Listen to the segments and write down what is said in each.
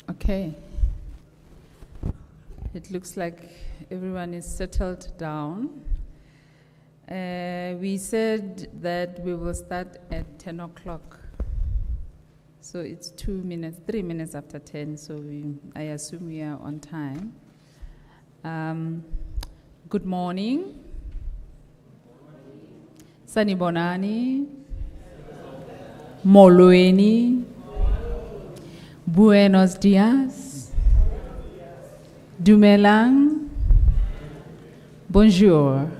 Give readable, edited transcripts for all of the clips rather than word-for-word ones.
Okay. It looks like everyone is settled down. We said that we will start at 10 o'clock. So it's 3 minutes after 10, so I assume we are on time. Good morning. Sanibonani. Molweni. Buenos dias. Dumelang. Bonjour.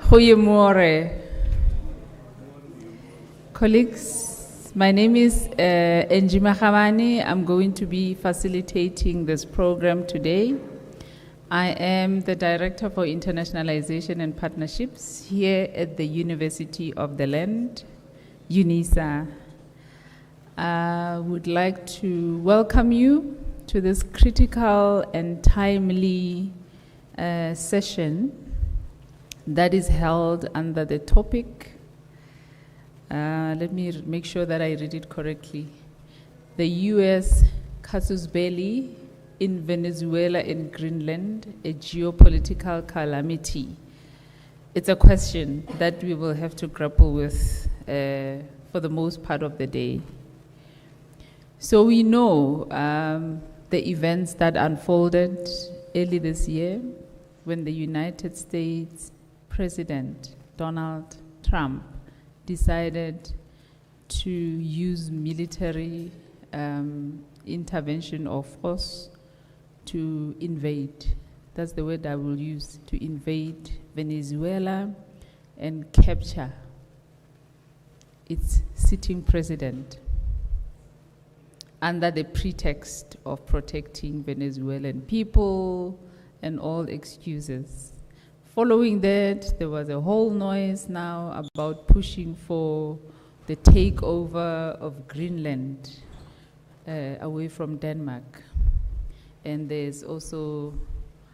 Goeiemorgen. Colleagues, my name is Njima Khamani. I'm going to be facilitating this program today. I am the Director for Internationalization and Partnerships here at the University of the Land, Unisa. I would like to welcome you to this critical and timely session that is held under the topic, let me make sure that I read it correctly, the U.S. Casus Belli in Venezuela and Greenland, a geopolitical calamity. It's a question that we will have to grapple with for the most part of the day. So we know the events that unfolded early this year when the United States President Donald Trump decided to use military intervention or force to invade. That's the word I will use, to invade Venezuela and capture its sitting president, under the pretext of protecting Venezuelan people and all excuses. Following that, there was a whole noise now about pushing for the takeover of Greenland away from Denmark. And there's also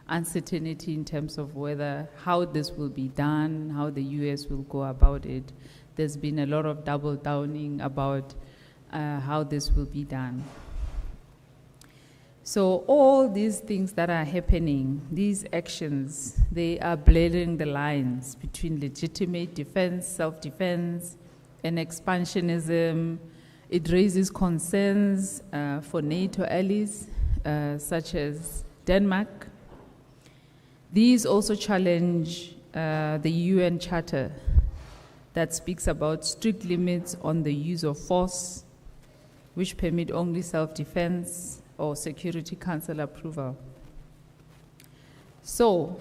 uncertainty in terms of how this will be done, how the US will go about it. There's been a lot of double downing about how this will be done. So all these things that are happening, these actions, they are blurring the lines between legitimate defense, self-defense, and expansionism. It raises concerns for NATO allies, such as Denmark. These also challenge the UN Charter that speaks about strict limits on the use of force, which permit only self-defense or Security Council approval. So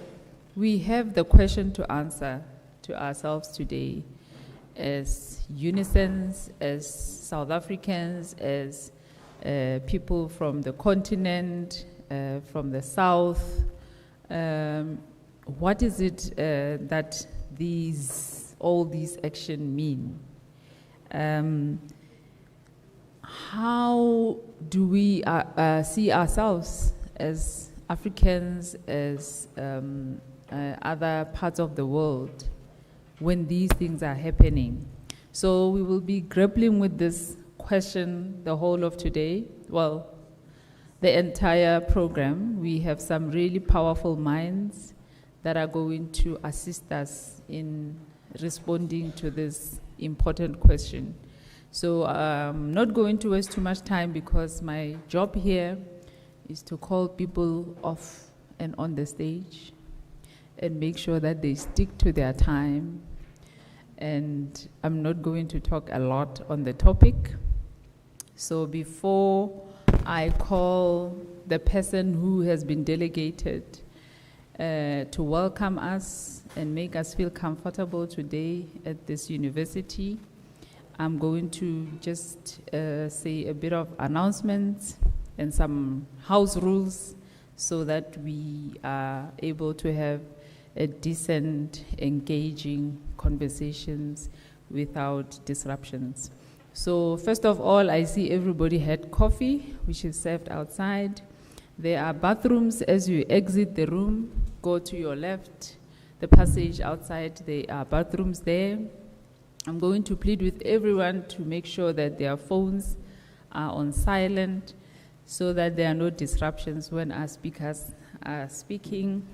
we have the question to answer to ourselves today as unisons, as South Africans, as people from the continent, from the South. What is it that all these actions mean? How do we see ourselves as Africans, as other parts of the world when these things are happening? So we will be grappling with this question the whole of today. Well, the entire program. We have some really powerful minds that are going to assist us in responding to this important question. So I'm not going to waste too much time because my job here is to call people off and on the stage and make sure that they stick to their time. And I'm not going to talk a lot on the topic. So before I call the person who has been delegated to welcome us and make us feel comfortable today at this university. I'm going to just say a bit of announcements and some house rules so that we are able to have a decent, engaging conversations without disruptions. So first of all, I see everybody had coffee, which is served outside. There are bathrooms as you exit the room. Go to your left, the passage outside, there are bathrooms there. I'm going to plead with everyone to make sure that their phones are on silent so that there are no disruptions when our speakers are speaking.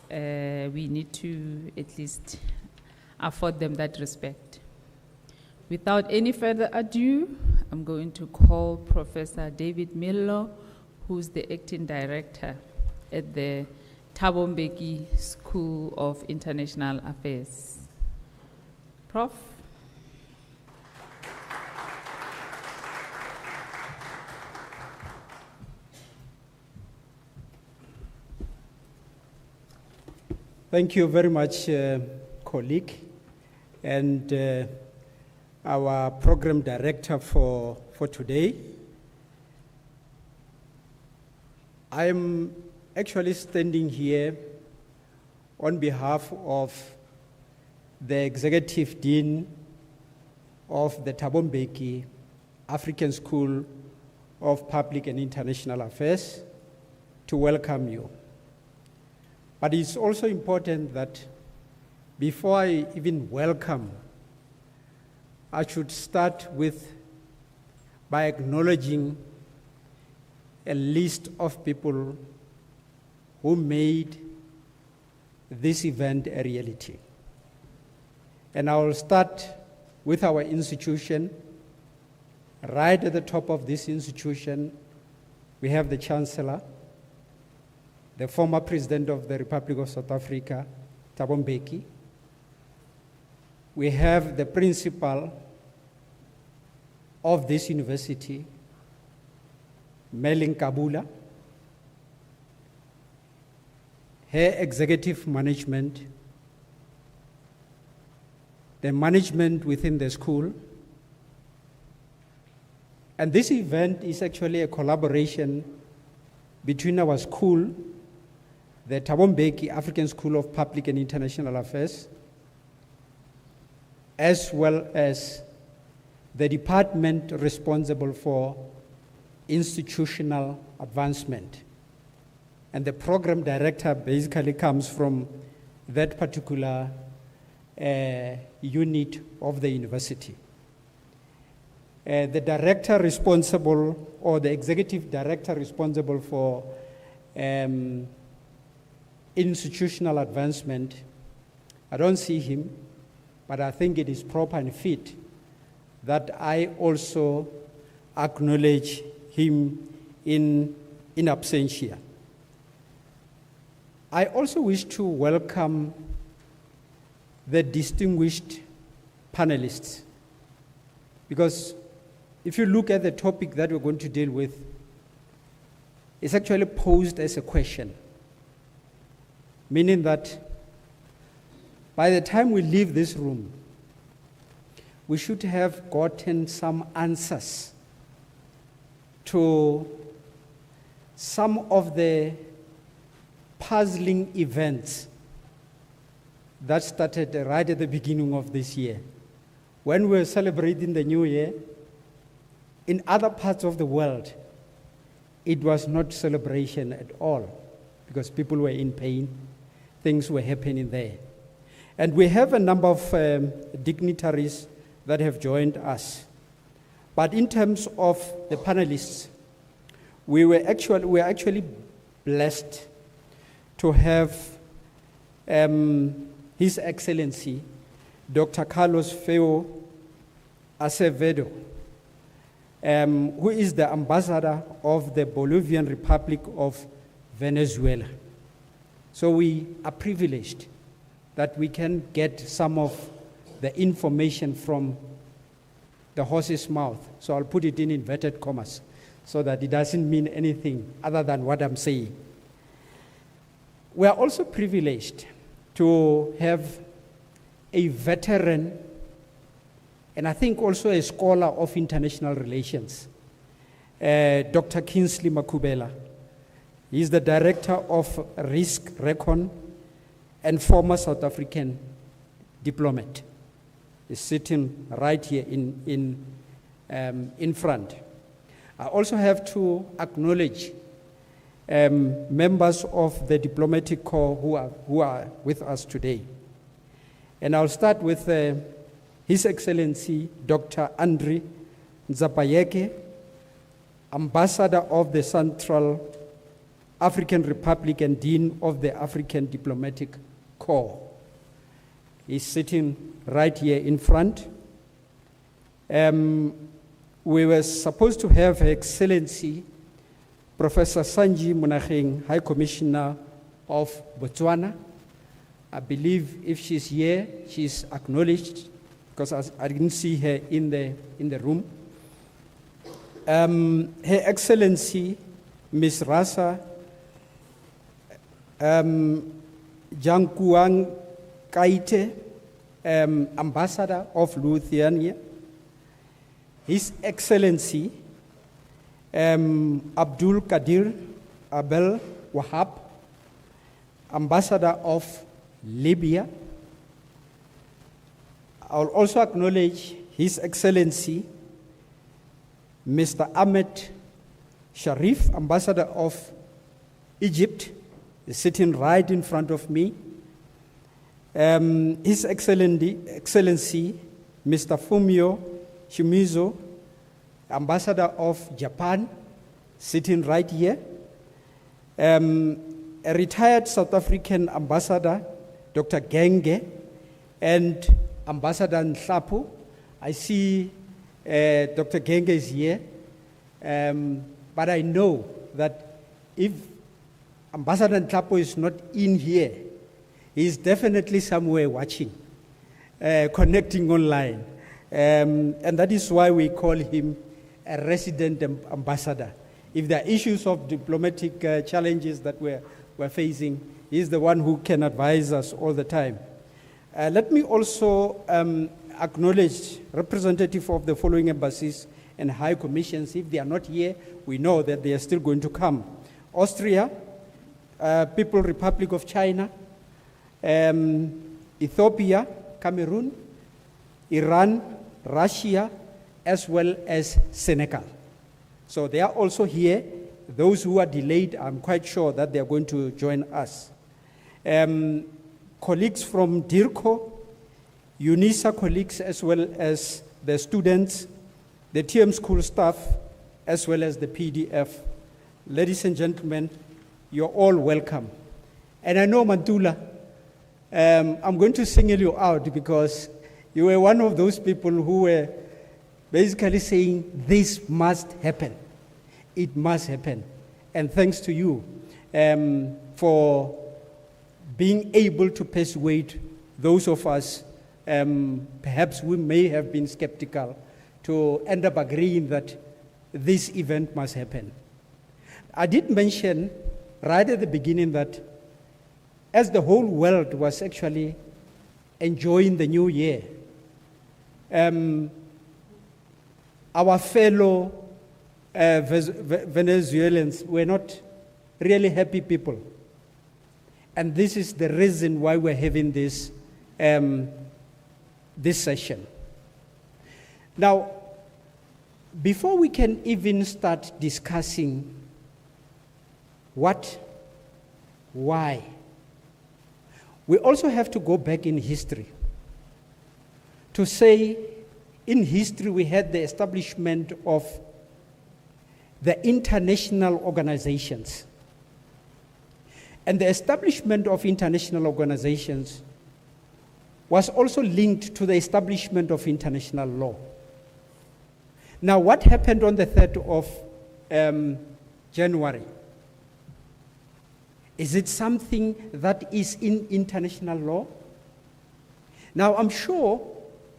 We need to at least afford them that respect. Without any further ado, I'm going to call Professor David Millo, who's the acting director at the Thabo Mbeki School of International Affairs. Prof. Thank you very much, colleague, and our program director for today. I'm actually standing here on behalf of the Executive Dean of the Thabo Mbeki African School of Public and International Affairs to welcome you. But it's also important that before I even welcome, I should start by acknowledging a list of people who made this event a reality. And I will start with our institution. Right at the top of this institution, we have the Chancellor, the former President of the Republic of South Africa, Thabo Mbeki. We have the Principal of this university, Melin Kabula, her executive management, the management within the school. And this event is actually a collaboration between our school, the Thabo Mbeki African School of Public and International Affairs, as well as the department responsible for institutional advancement. And the program director basically comes from that particular unit of the university. The director responsible, or the executive director responsible for institutional advancement, I don't see him, but I think it is proper and fit that I also acknowledge him in absentia. I also wish to welcome the distinguished panelists, because if you look at the topic that we're going to deal with, it's actually posed as a question, meaning that by the time we leave this room, we should have gotten some answers to some of the puzzling events that started right at the beginning of this year. When we were celebrating the new year, in other parts of the world, it was not celebration at all because people were in pain. Things were happening there. And we have a number of dignitaries that have joined us. But in terms of the panelists, we were actually blessed to have His Excellency, Dr. Carlos Feo Acevedo, who is the ambassador of the Bolivian Republic of Venezuela. So we are privileged that we can get some of the information from the horse's mouth. So I'll put it in inverted commas so that it doesn't mean anything other than what I'm saying. We are also privileged to have a veteran and I think also a scholar of international relations, Dr. Kingsley Makubela. He is the director of Risk Recon and former South African diplomat. He's sitting right here in front. I also have to acknowledge members of the diplomatic corps who are with us today. And I'll start with His Excellency Dr. Andri Nzapayeke, Ambassador of the Central African Republic and Dean of the African Diplomatic Corps. He's sitting right here in front. We were supposed to have Her Excellency Professor Sanji Munaching, High Commissioner of Botswana. I believe if she's here, she's acknowledged, because I didn't see her in the room. Her Excellency Ms. Rasa Jangkuang Kaite, Ambassador of Lithuania. His Excellency Abdul Qadir Abel Wahab, Ambassador of Libya. I'll also acknowledge His Excellency Mr. Ahmed Sharif, Ambassador of Egypt, is sitting right in front of me. His Excellency Mr. Fumio Shimizu, Ambassador of Japan, sitting right here. A retired South African Ambassador, Dr. Genge, and Ambassador Nhlapo. I see Dr. Genge is here, but I know that if Ambassador Nhlapo is not in here, he is definitely somewhere watching, connecting online. And that is why we call him a resident ambassador. If there are issues of diplomatic challenges that we're facing, he's the one who can advise us all the time. Let me also acknowledge representatives of the following embassies and high commissions. If they are not here, we know that they are still going to come. Austria, People's Republic of China, Ethiopia, Cameroon, Iran, Russia, as well as Senegal. So they are also here. Those who are delayed, I'm quite sure that they are going to join us. Colleagues from DIRCO, Unisa colleagues, as well as the students, the TM school staff, as well as the PDF. Ladies and gentlemen, you're all welcome. And I know, Mantula, I'm going to single you out because you were one of those people who were basically saying, this must happen. It must happen. And thanks to you for being able to persuade those of us, perhaps we may have been skeptical, to end up agreeing that this event must happen. I did mention right at the beginning that as the whole world was actually enjoying the new year, our fellow Venezuelans were not really happy people. And this is the reason why we're having this session. Now, before we can even start discussing what, why, we also have to go back in history to say, in history we had the establishment of the international organizations. And the establishment of international organizations was also linked to the establishment of international law. Now, what happened on the 3rd of January? Is it something that is in international law? Now, I'm sure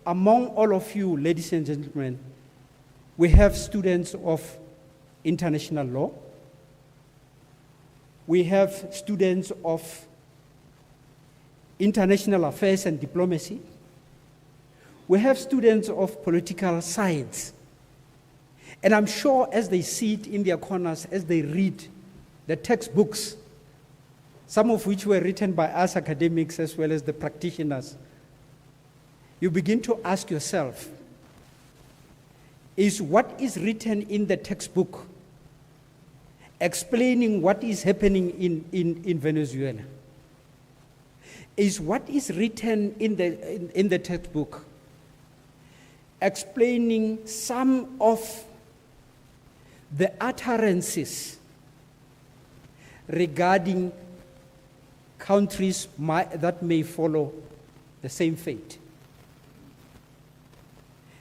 among all of you, ladies and gentlemen, we have students of international law. We have students of international affairs and diplomacy. We have students of political science. And I'm sure as they sit in their corners, as they read the textbooks, some of which were written by us academics as well as the practitioners, you begin to ask yourself, is what is written in the textbook explaining what is happening in Venezuela? Is what is written in the textbook explaining some of the utterances regarding countries that may follow the same fate?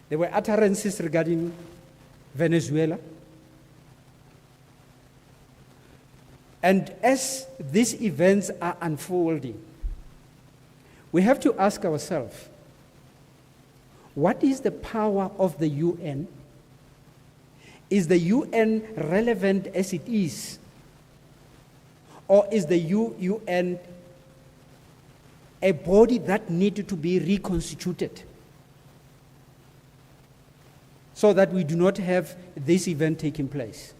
There were utterances regarding Venezuela. And as these events are unfolding, we have to ask ourselves, what is the power of the UN? Is the UN relevant as it is? Or is the UN a body that needed to be reconstituted so that we do not have this event taking place?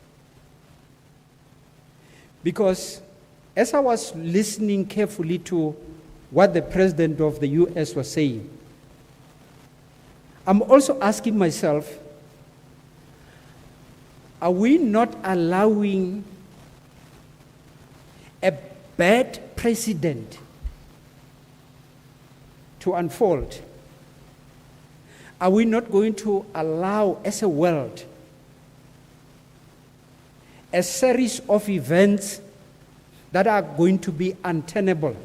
Because as I was listening carefully to what the President of the US was saying, I'm also asking myself, are we not allowing a bad precedent to unfold? Are we not going to allow, as a world, a series of events that are going to be untenable,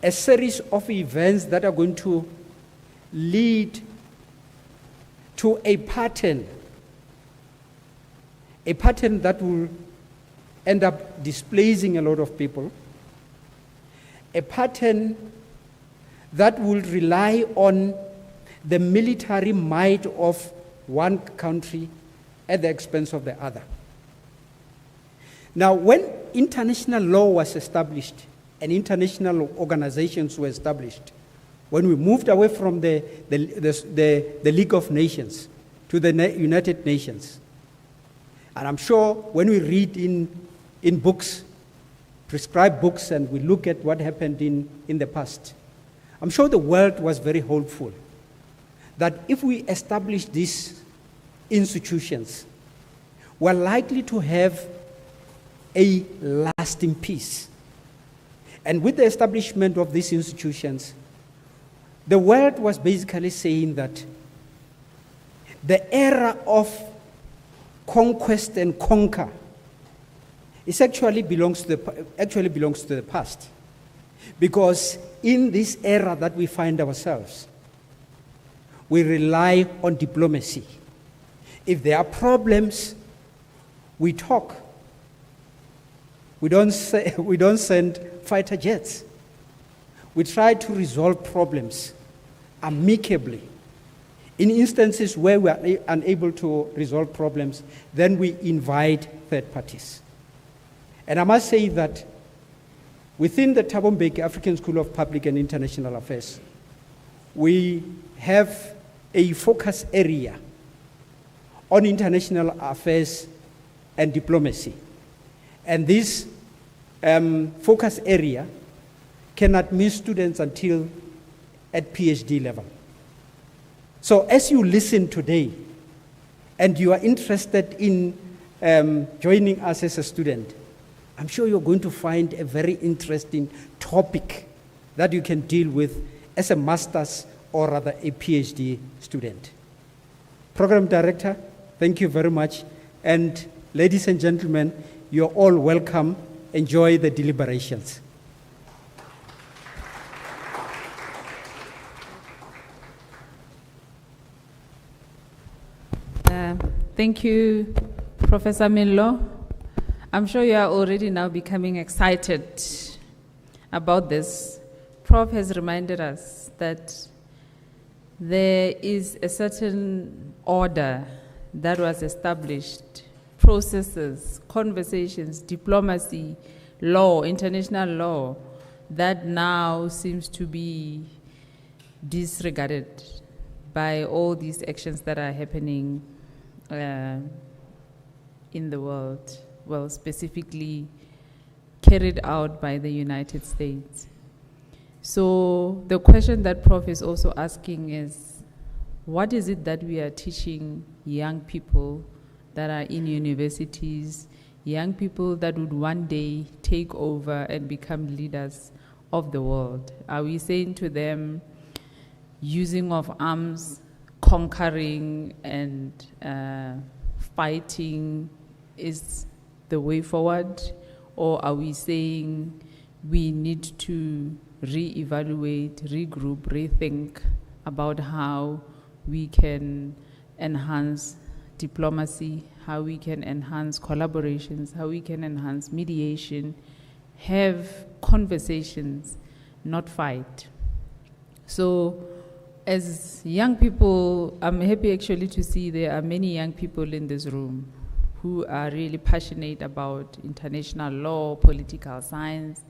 a series of events that are going to lead to a pattern that will end up displacing a lot of people, a pattern that will rely on the military might of one country at the expense of the other? Now, when international law was established and international organizations were established, when we moved away from the League of Nations to the United Nations, and I'm sure when we read in books, prescribed books, and we look at what happened in the past, I'm sure the world was very hopeful that if we establish these institutions, we're likely to have a lasting peace. And with the establishment of these institutions, the world was basically saying that the era of conquest and conquer actually belongs to the past. Because in this era that we find ourselves, we rely on diplomacy. If there are problems, we talk. We don't send fighter jets. We try to resolve problems amicably. In instances where we are unable to resolve problems, then we invite third parties. And I must say that within the Thabo Mbeki African School of Public and International Affairs, we have a focus area on international affairs and diplomacy. And this focus area can admit students until at PhD level. So as you listen today, and you are interested in joining us as a student, I'm sure you're going to find a very interesting topic that you can deal with as a master's or rather a PhD student. Program Director, thank you very much. And ladies and gentlemen, you're all welcome. Enjoy the deliberations. Thank you, Professor Millo. I'm sure you are already now becoming excited about this. Prof has reminded us that there is a certain order that was established processes, conversations, diplomacy, law, international law, that now seems to be disregarded by all these actions that are happening in the world, well, specifically carried out by the United States. So the question that Prof is also asking is, what is it that we are teaching young people that are in universities, young people that would one day take over and become leaders of the world? Are we saying to them, using of arms, conquering and fighting is the way forward? Or are we saying we need to re-evaluate, regroup, rethink about how we can enhance diplomacy, how we can enhance collaborations, how we can enhance mediation, have conversations, not fight? So as young people, I'm happy actually to see there are many young people in this room who are really passionate about international law, political science,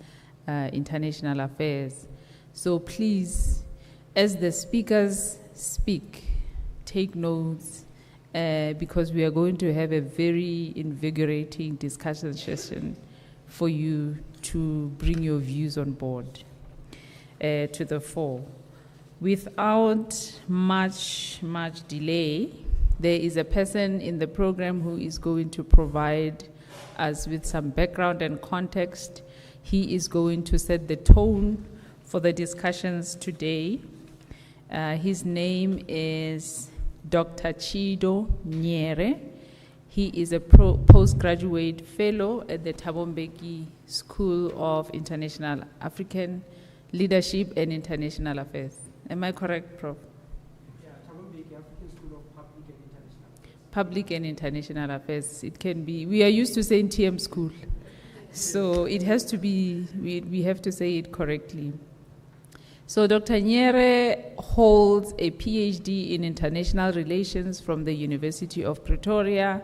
international affairs. So please, as the speakers speak, take notes, because we are going to have a very invigorating discussion session for you to bring your views on board to the fore. Without much delay, there is a person in the program who is going to provide us with some background and context. He is going to set the tone for the discussions today. His name is Dr. Chido Nyere. He is a postgraduate fellow at the Thabo Mbeki School of International African Leadership and International Affairs. Am I correct, Prof? Yeah, Thabo Mbeki African School of Public and International Affairs. Public and International Affairs. It can be, we are used to saying TM School. So it has to be, we have to say it correctly. So Dr. Nyere holds a PhD in international relations from the University of Pretoria,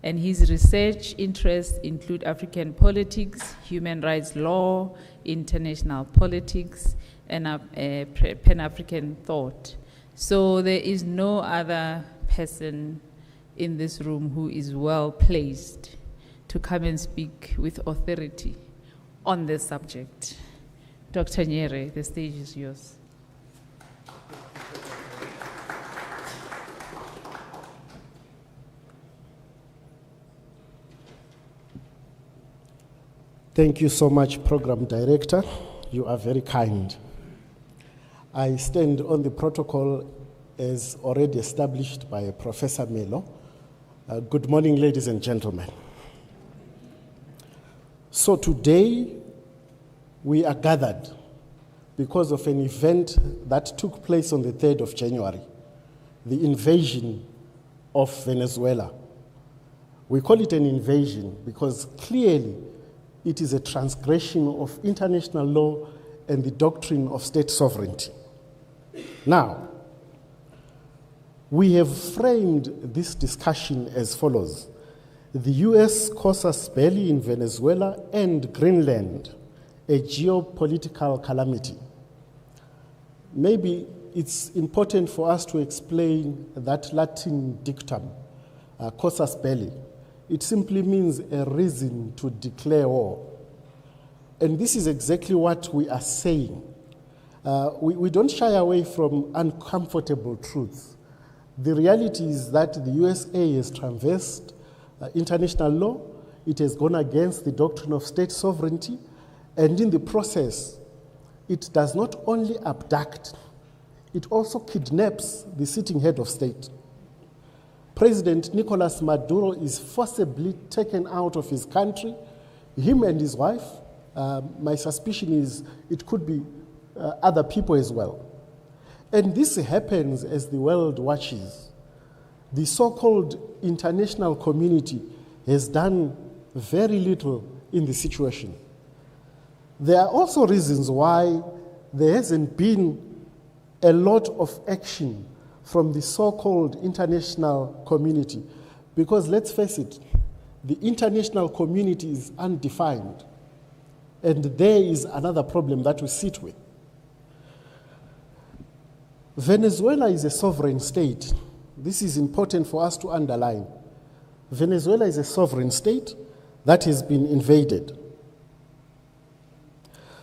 and his research interests include African politics, human rights law, international politics, and Pan-African thought. So there is no other person in this room who is well placed to come and speak with authority on this subject. Dr. Nyere, the stage is yours. Thank you so much, Program Director. You are very kind. I stand on the protocol as already established by Professor Melo. Good morning, ladies and gentlemen. So today, we are gathered because of an event that took place on the 3rd of January, the invasion of Venezuela. We call it an invasion because clearly it is a transgression of international law and the doctrine of state sovereignty. Now, we have framed this discussion as follows: the US Casus Belli in Venezuela and Greenland, a geopolitical calamity. Maybe it's important for us to explain that Latin dictum, Casus Belli. It simply means a reason to declare war. And this is exactly what we are saying. We don't shy away from uncomfortable truths. The reality is that the USA has transgressed international law. It has gone against the doctrine of state sovereignty. And in the process, it does not only abduct, it also kidnaps the sitting head of state. President Nicolas Maduro is forcibly taken out of his country, him and his wife. My suspicion is it could be other people as well. And this happens as the world watches. The so-called international community has done very little in the situation. There are also reasons why there hasn't been a lot of action from the so-called international community. Because let's face it, the international community is undefined. And there is another problem that we sit with. Venezuela is a sovereign state. This is important for us to underline. Venezuela is a sovereign state that has been invaded.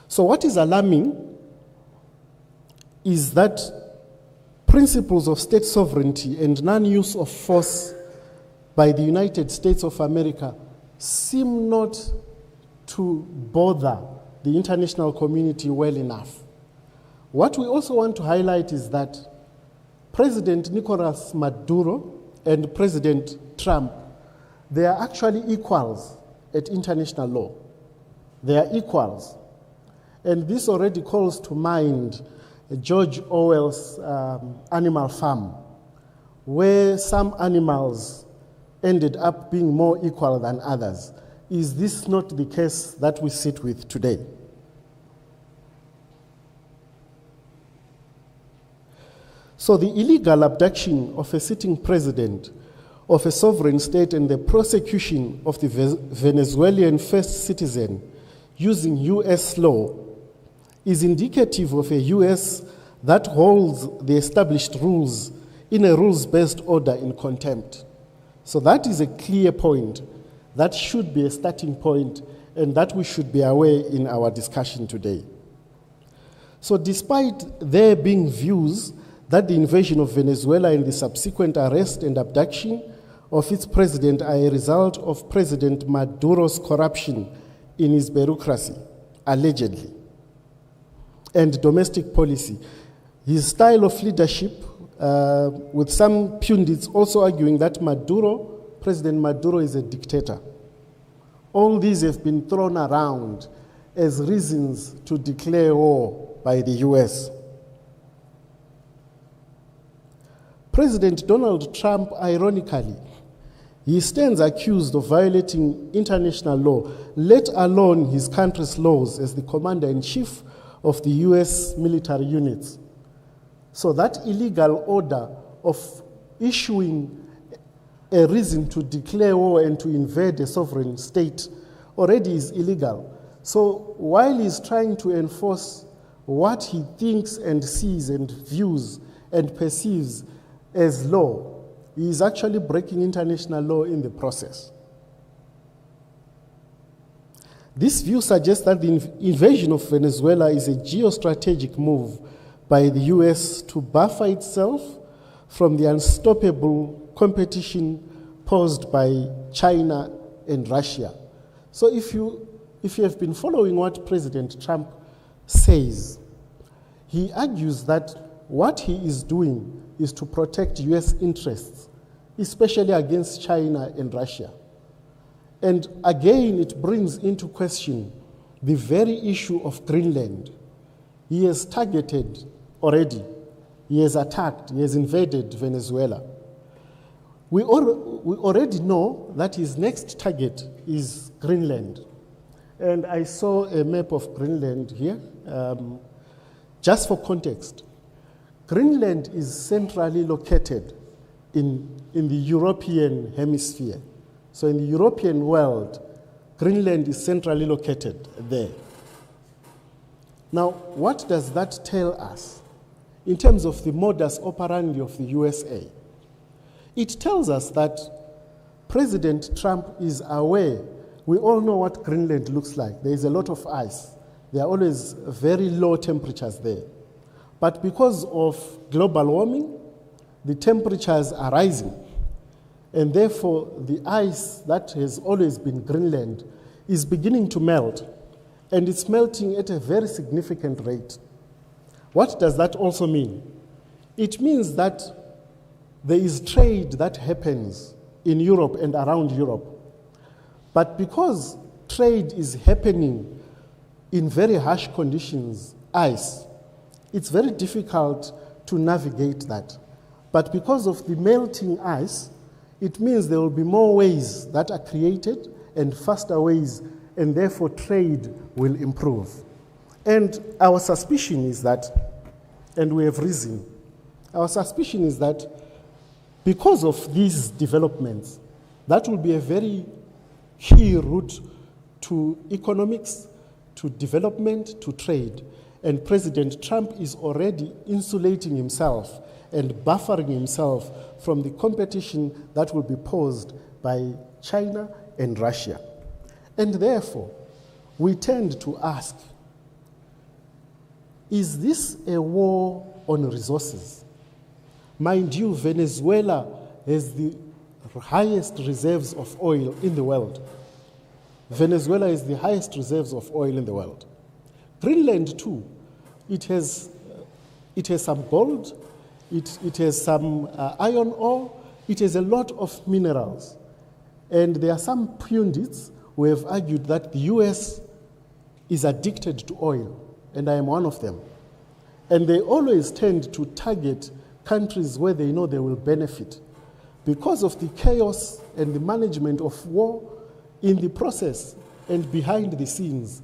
So what is alarming is that principles of state sovereignty and non-use of force by the United States of America seem not to bother the international community well enough. What we also want to highlight is that President Nicolas Maduro and President Trump, they are actually equals at international law. They are equals. And this already calls to mind George Orwell's Animal Farm, where some animals ended up being more equal than others. Is this not the case that we sit with today? So the illegal abduction of a sitting president of a sovereign state and the prosecution of the Venezuelan first citizen using US law is indicative of a US that holds the established rules in a rules-based order in contempt. So that is a clear point. That should be a starting point, and that we should be aware in our discussion today. So despite there being views that the invasion of Venezuela and the subsequent arrest and abduction of its president are a result of President Maduro's corruption in his bureaucracy, allegedly, and domestic policy, his style of leadership, with some pundits also arguing that President Maduro is a dictator. All these have been thrown around as reasons to declare war by the US. President Donald Trump, ironically, he stands accused of violating international law, let alone his country's laws, as the commander-in-chief of the US military units. So that illegal order of issuing a reason to declare war and to invade a sovereign state already is illegal. So while he's trying to enforce what he thinks and sees and views and perceives as law, he is actually breaking international law in the process. This view suggests that the invasion of Venezuela is a geostrategic move by the US to buffer itself from the unstoppable competition posed by China and Russia. So if you have been following what President Trump says, he argues that what he is doing is to protect US interests, especially against China and Russia. And again, it brings into question the very issue of Greenland. He has targeted already, he has attacked, he has invaded Venezuela. We already know that his next target is Greenland. And I saw a map of Greenland here. Just for context, Greenland is centrally located in the European hemisphere. So in the European world, Greenland is centrally located there. Now, what does that tell us in terms of the modus operandi of the USA? It tells us that President Trump is aware. We all know what Greenland looks like. There is a lot of ice. There are always very low temperatures there. But because of global warming, the temperatures are rising. And therefore, the ice that has always been Greenland is beginning to melt. And it's melting at a very significant rate. What does that also mean? It means that there is trade that happens in Europe and around Europe. But because trade is happening in very harsh conditions, ice, it's very difficult to navigate that. But because of the melting ice, it means there will be more ways that are created and faster ways, and therefore trade will improve. And our suspicion is that, and we have reason, our suspicion is that because of these developments, that will be a very key route to economics, to development, to trade. And President Trump is already insulating himself and buffering himself from the competition that will be posed by China and Russia. And therefore, we tend to ask, is this a war on resources? Mind you, Venezuela has the highest reserves of oil in the world. Venezuela is the highest reserves of oil in the world. Greenland too, it has some gold, it has some iron ore, it has a lot of minerals. And there are some pundits who have argued that the US is addicted to oil, and I am one of them. And they always tend to target countries where they know they will benefit. Because of the chaos and the management of war in the process and behind the scenes,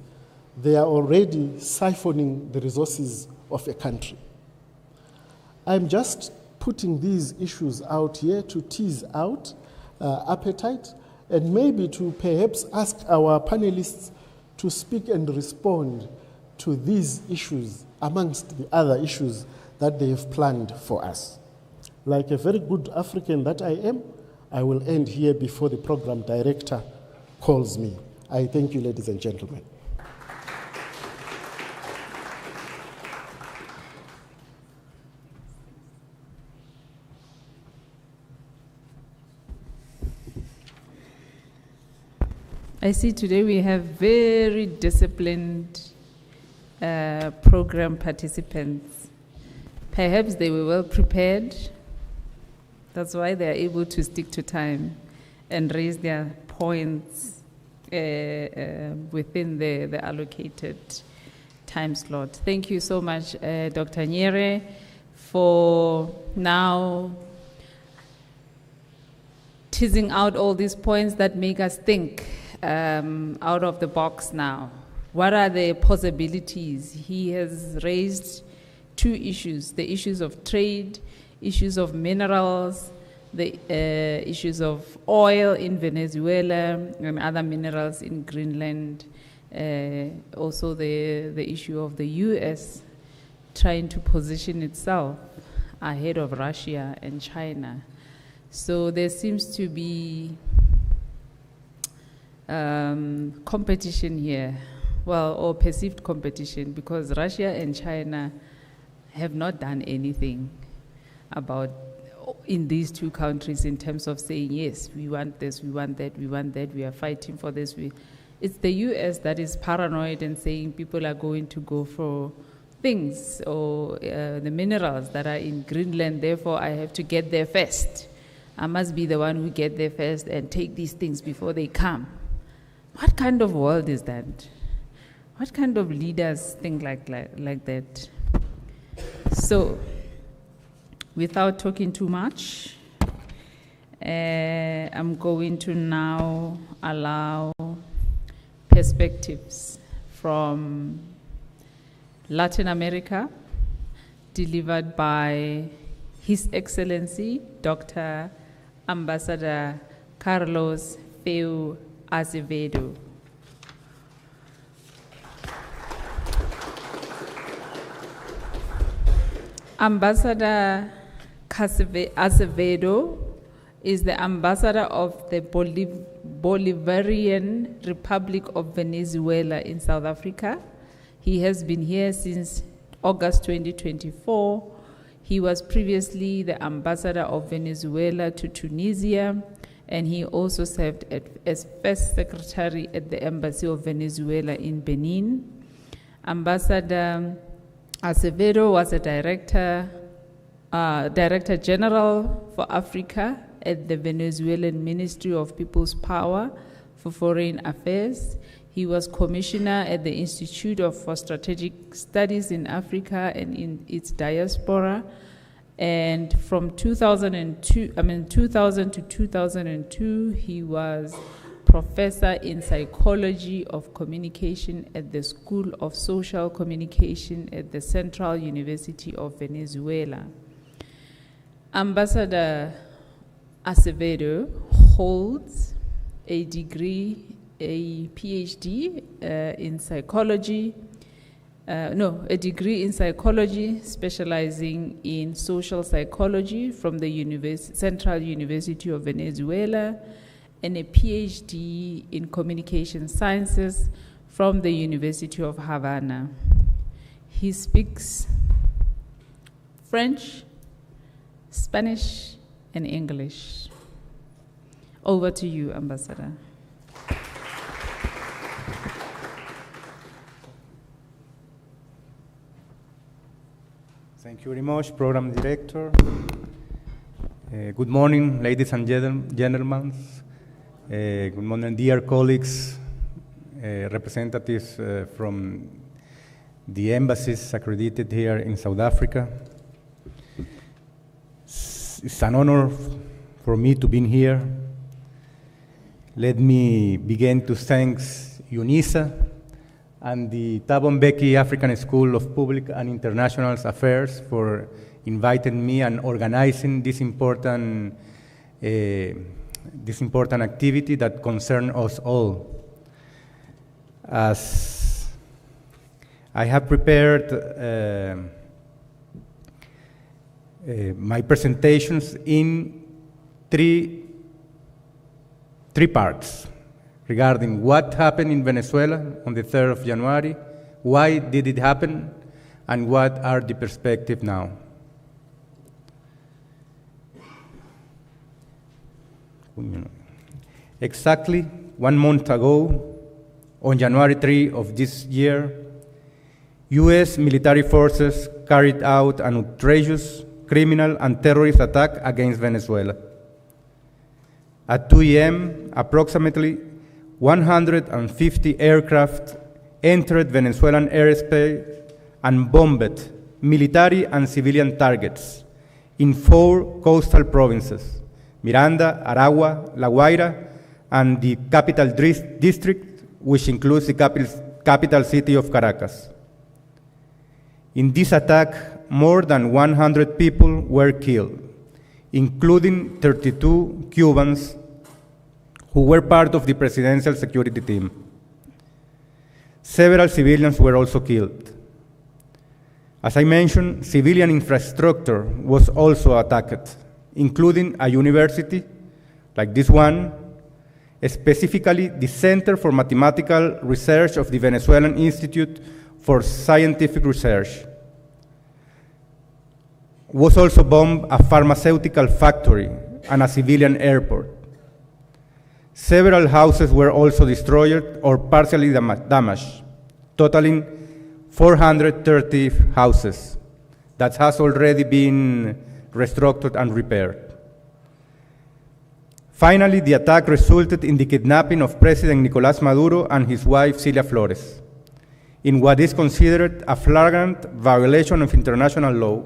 they are already siphoning the resources of a country. I'm just putting these issues out here to tease out appetite and maybe to perhaps ask our panelists to speak and respond to these issues amongst the other issues that they have planned for us. Like a very good African that I am, I will end here before the program director calls me. I thank you, ladies and gentlemen. I see today we have very disciplined program participants. Perhaps they were well prepared. That's why they are able to stick to time and raise their points within the allocated time slot. Thank you so much, Dr. Nyere, for now teasing out all these points that make us think out of the box now. What are the possibilities? He has raised two issues, the issues of trade, issues of minerals, the issues of oil in Venezuela and other minerals in Greenland, also the issue of the US trying to position itself ahead of Russia and China. So there seems to be competition here, well, or perceived competition, because Russia and China have not done anything about in these two countries in terms of saying, yes, we want this, we want that, we want that, we are fighting for this. It's the US that is paranoid and saying people are going to go for things or the minerals that are in Greenland, therefore I have to get there first. I must be the one who get there first and take these things before they come. What kind of world is that? What kind of leaders think like that? So, without talking too much, I'm going to now allow perspectives from Latin America, delivered by His Excellency, Dr. Ambassador Carlos Feu Azevedo. Ambassador Azevedo is the ambassador of the Bolivarian Republic of Venezuela in South Africa. He has been here since August 2024. He was previously the ambassador of Venezuela to Tunisia, and he also served as first secretary at the Embassy of Venezuela in Benin. Ambassador Azevedo was a Director General for Africa at the Venezuelan Ministry of People's Power for Foreign Affairs. He was Commissioner at the Institute for Strategic Studies in Africa and in its diaspora. And from 2000 to 2002, he was Professor in Psychology of Communication at the School of Social Communication at the Central University of Venezuela. Ambassador Azevedo holds a degree, a PhD in psychology, a degree in psychology specializing in social psychology from the Central University of Venezuela, and a PhD in communication sciences from the University of Havana. He speaks French, Spanish, and English. Over to you, Ambassador. Thank you very much, Program Director. Good morning, ladies and gentlemen. Good morning, dear colleagues, representatives from the embassies accredited here in South Africa. It's an honor for me to be here. Let me begin to thank Unisa and the Thabo Mbeki African School of Public and International Affairs for inviting me and organizing this important activity that concerns us all. As I have prepared my presentations in three parts regarding what happened in Venezuela on the 3rd of January, why did it happen, and what are the perspectives now. Exactly 1 month ago, on January 3 of this year, US military forces carried out an outrageous criminal and terrorist attack against Venezuela. At 2 a.m., approximately 150 aircraft entered Venezuelan airspace and bombed military and civilian targets in 4 coastal provinces, Miranda, Aragua, La Guaira, and the capital district, which includes the capital city of Caracas. In this attack, more than 100 people were killed, including 32 Cubans who were part of the presidential security team. Several civilians were also killed. As I mentioned, civilian infrastructure was also attacked, including a university like this one, specifically the Center for Mathematical Research of the Venezuelan Institute for Scientific Research. Was also bombed a pharmaceutical factory and a civilian airport. Several houses were also destroyed or partially damaged, totaling 430 houses that has already been restructured and repaired. Finally, the attack resulted in the kidnapping of President Nicolás Maduro and his wife, Cilia Flores, in what is considered a flagrant violation of international law,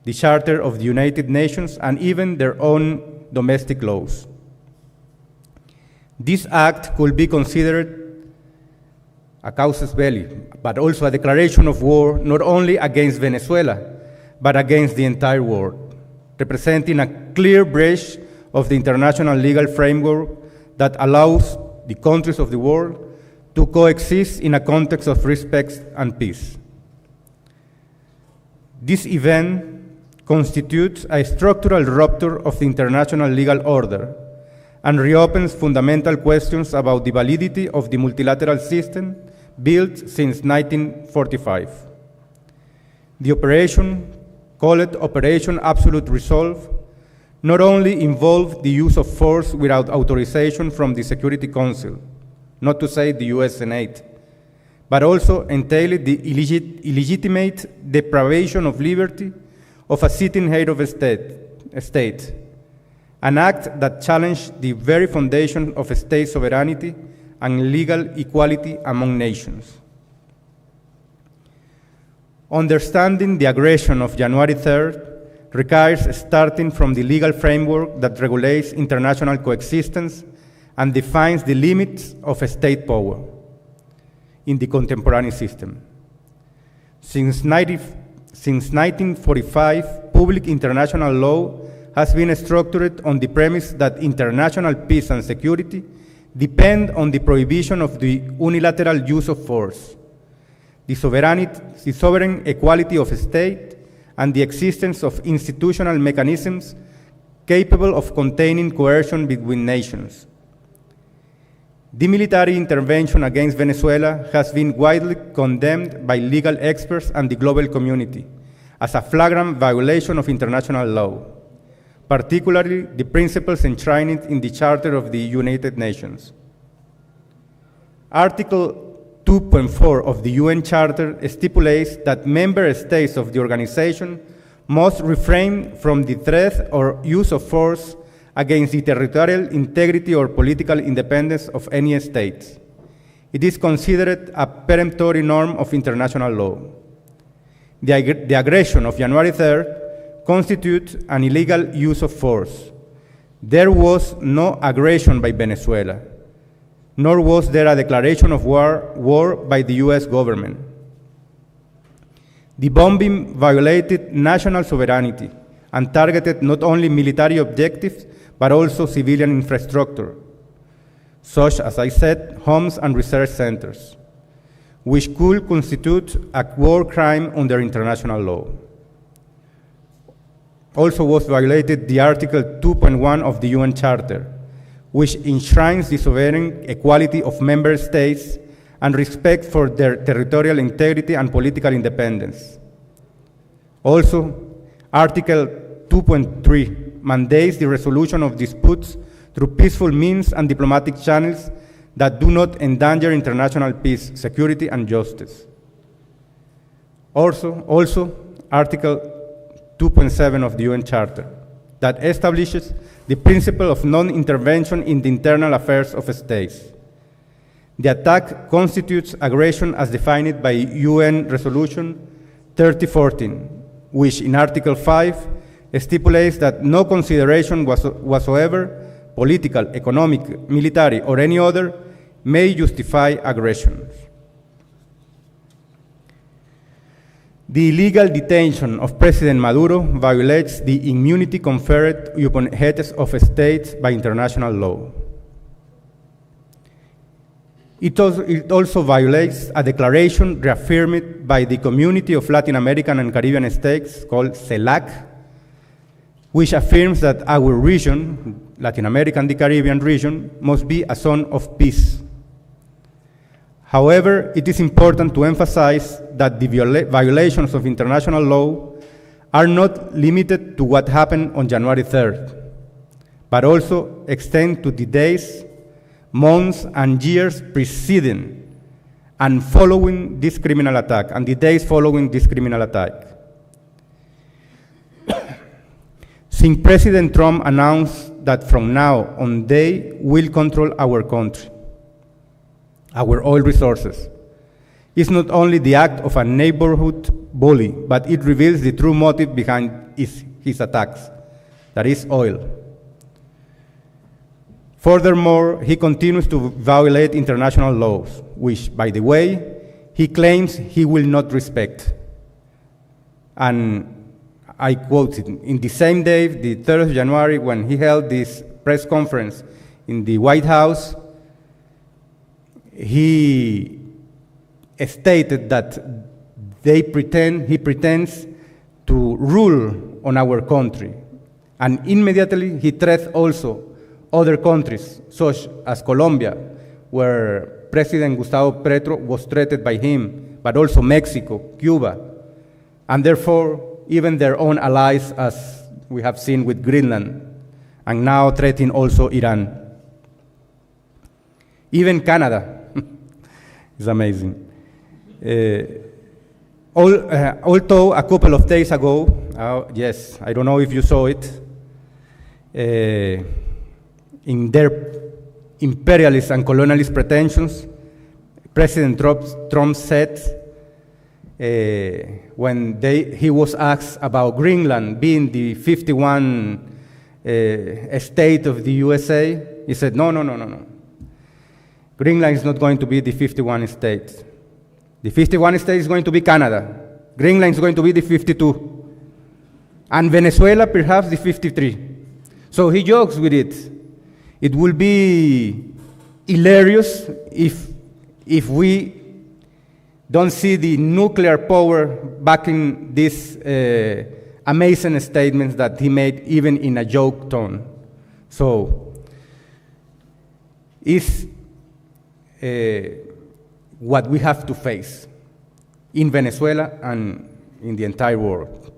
the Charter of the United Nations, and even their own domestic laws. This act could be considered a casus belli, but also a declaration of war not only against Venezuela, but against the entire world, representing a clear breach of the international legal framework that allows the countries of the world to coexist in a context of respect and peace. This event constitutes a structural rupture of the international legal order and reopens fundamental questions about the validity of the multilateral system built since 1945. The operation, called Operation Absolute Resolve, not only involved the use of force without authorization from the Security Council, not to say the US Senate, but also entailed the illegitimate deprivation of liberty of a sitting head of a state, an act that challenged the very foundation of state sovereignty and legal equality among nations. Understanding the aggression of January 3rd requires starting from the legal framework that regulates international coexistence and defines the limits of state power in the contemporary system. Since 1945, public international law has been structured on the premise that international peace and security depend on the prohibition of the unilateral use of force, the sovereign equality of state, and the existence of institutional mechanisms capable of containing coercion between nations. The military intervention against Venezuela has been widely condemned by legal experts and the global community as a flagrant violation of international law, particularly the principles enshrined in the Charter of the United Nations. Article 2.4 of the UN Charter stipulates that member states of the organization must refrain from the threat or use of force against the territorial integrity or political independence of any state. It is considered a peremptory norm of international law. The aggression of January 3rd constitutes an illegal use of force. There was no aggression by Venezuela, nor was there a declaration of war by the US government. The bombing violated national sovereignty and targeted not only military objectives, but also civilian infrastructure, such as I said, homes and research centers, which could constitute a war crime under international law. Also was violated the Article 2.1 of the UN Charter, which enshrines the sovereign equality of member states and respect for their territorial integrity and political independence. Also, Article 2.3 mandates the resolution of disputes through peaceful means and diplomatic channels that do not endanger international peace, security, and justice. Also, Article 2.7 of the UN Charter that establishes the principle of non-intervention in the internal affairs of states. The attack constitutes aggression as defined by UN Resolution 3014, which in Article 5 stipulates that no consideration whatsoever, political, economic, military, or any other, may justify aggression. The illegal detention of President Maduro violates the immunity conferred upon heads of states by international law. It also violates a declaration reaffirmed by the Community of Latin American and Caribbean States called CELAC, which affirms that our region, Latin America and the Caribbean region, must be a zone of peace. However, it is important to emphasize that the violations of international law are not limited to what happened on January 3rd, but also extend to the days, months, and years preceding and following this criminal attack, and the days following this criminal attack. Since President Trump announced that from now on they will control our country, our oil resources, it's not only the act of a neighborhood bully, but it reveals the true motive behind his attacks, that is oil. Furthermore, he continues to violate international laws, which, by the way, he claims he will not respect. And I quote it, in the same day, the 3rd of January, when he held this press conference in the White House, he stated that he pretends to rule on our country. And immediately he threatened also other countries, such as Colombia, where President Gustavo Petro was threatened by him, but also Mexico, Cuba, and therefore even their own allies, as we have seen with Greenland, and now threatening also Iran. Even Canada. It's amazing. Although a couple of days ago, yes, I don't know if you saw it, in their imperialist and colonialist pretensions, President Trump said, when he was asked about Greenland being the 51 state of the USA, he said, no. Greenland is not going to be the 51 state. The 51 state is going to be Canada. Greenland is going to be the 52. and Venezuela perhaps the 53. So he jokes with it. It will be hilarious if we don't see the nuclear power backing these amazing statements that he made, even in a joke tone. So, it's what we have to face in Venezuela and in the entire world.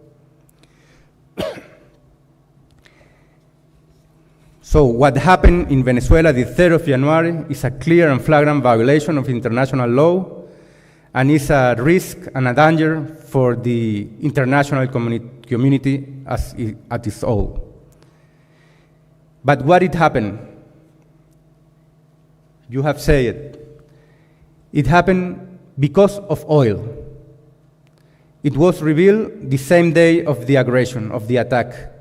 So what happened in Venezuela the 3rd of January is a clear and flagrant violation of international law, and is a risk and a danger for the international community at its whole. But what did happen? You have said it. It happened because of oil. It was revealed the same day of the aggression, of the attack.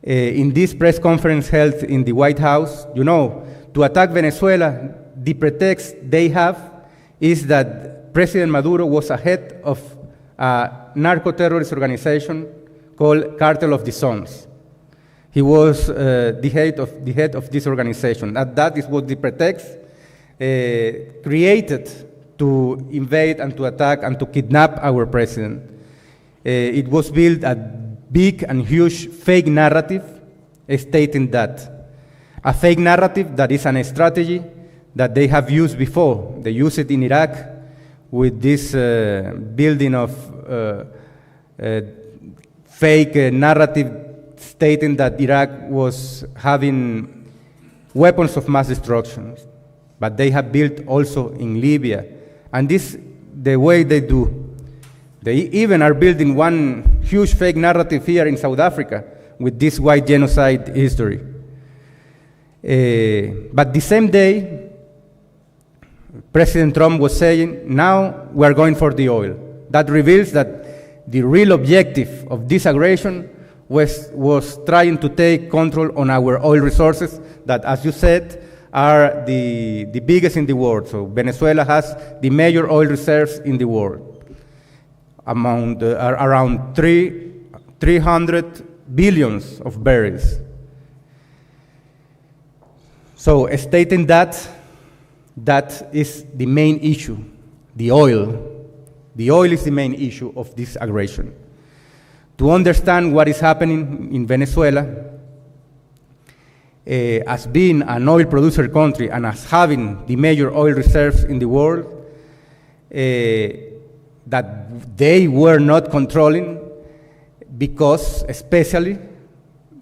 In this press conference held in the White House, you know, to attack Venezuela, the pretext they have is that President Maduro was a head of a narco-terrorist organization called Cartel of the Suns. He was the head of this organization. That is what the pretext created to invade and to attack and to kidnap our president. It was built a big and huge fake narrative stating that. A fake narrative that is a strategy that they have used before. They used it in Iraq with this building of fake narrative stating that Iraq was having weapons of mass destruction. But they have built also in Libya. And this, the way they do, they even are building one huge fake narrative here in South Africa with this white genocide history. But the same day, President Trump was saying, now we are going for the oil. That reveals that the real objective of this aggression was trying to take control on our oil resources that, as you said, are the biggest in the world. So Venezuela has the major oil reserves in the world, around 300 billions of barrels. So stating that is the main issue, the oil. The oil is the main issue of this aggression. To understand what is happening in Venezuela, as being an oil producer country and as having the major oil reserves in the world, that they were not controlling because especially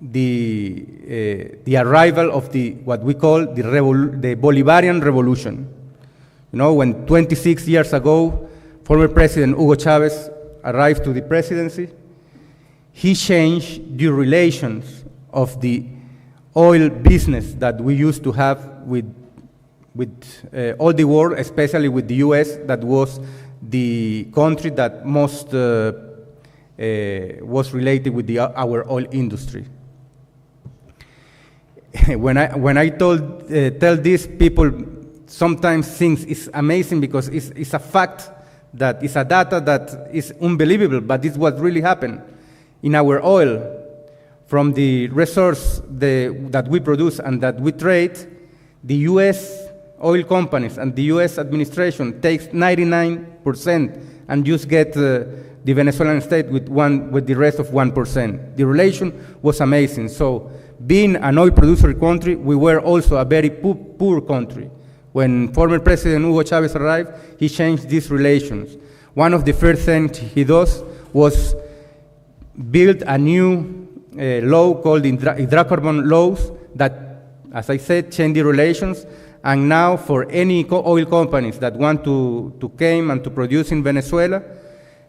the arrival of what we call the Bolivarian Revolution. You know, when 26 years ago, former President Hugo Chavez arrived to the presidency, he changed the relations of the oil business that we used to have with all the world, especially with the US, that was the country that most was related with our oil industry. When I tell these people, sometimes things is amazing because it's a fact that it's a data that is unbelievable, but it's what really happened in our oil. From the resource that we produce and that we trade, the US oil companies and the US administration takes 99% and just get the Venezuelan state with the rest of 1%. The relation was amazing. So being an oil producer country, we were also a very poor country. When former President Hugo Chavez arrived, he changed these relations. One of the first things he does was build a new law called hydrocarbon laws that, as I said, change the relations. And now for any oil companies that want to come and to produce in Venezuela,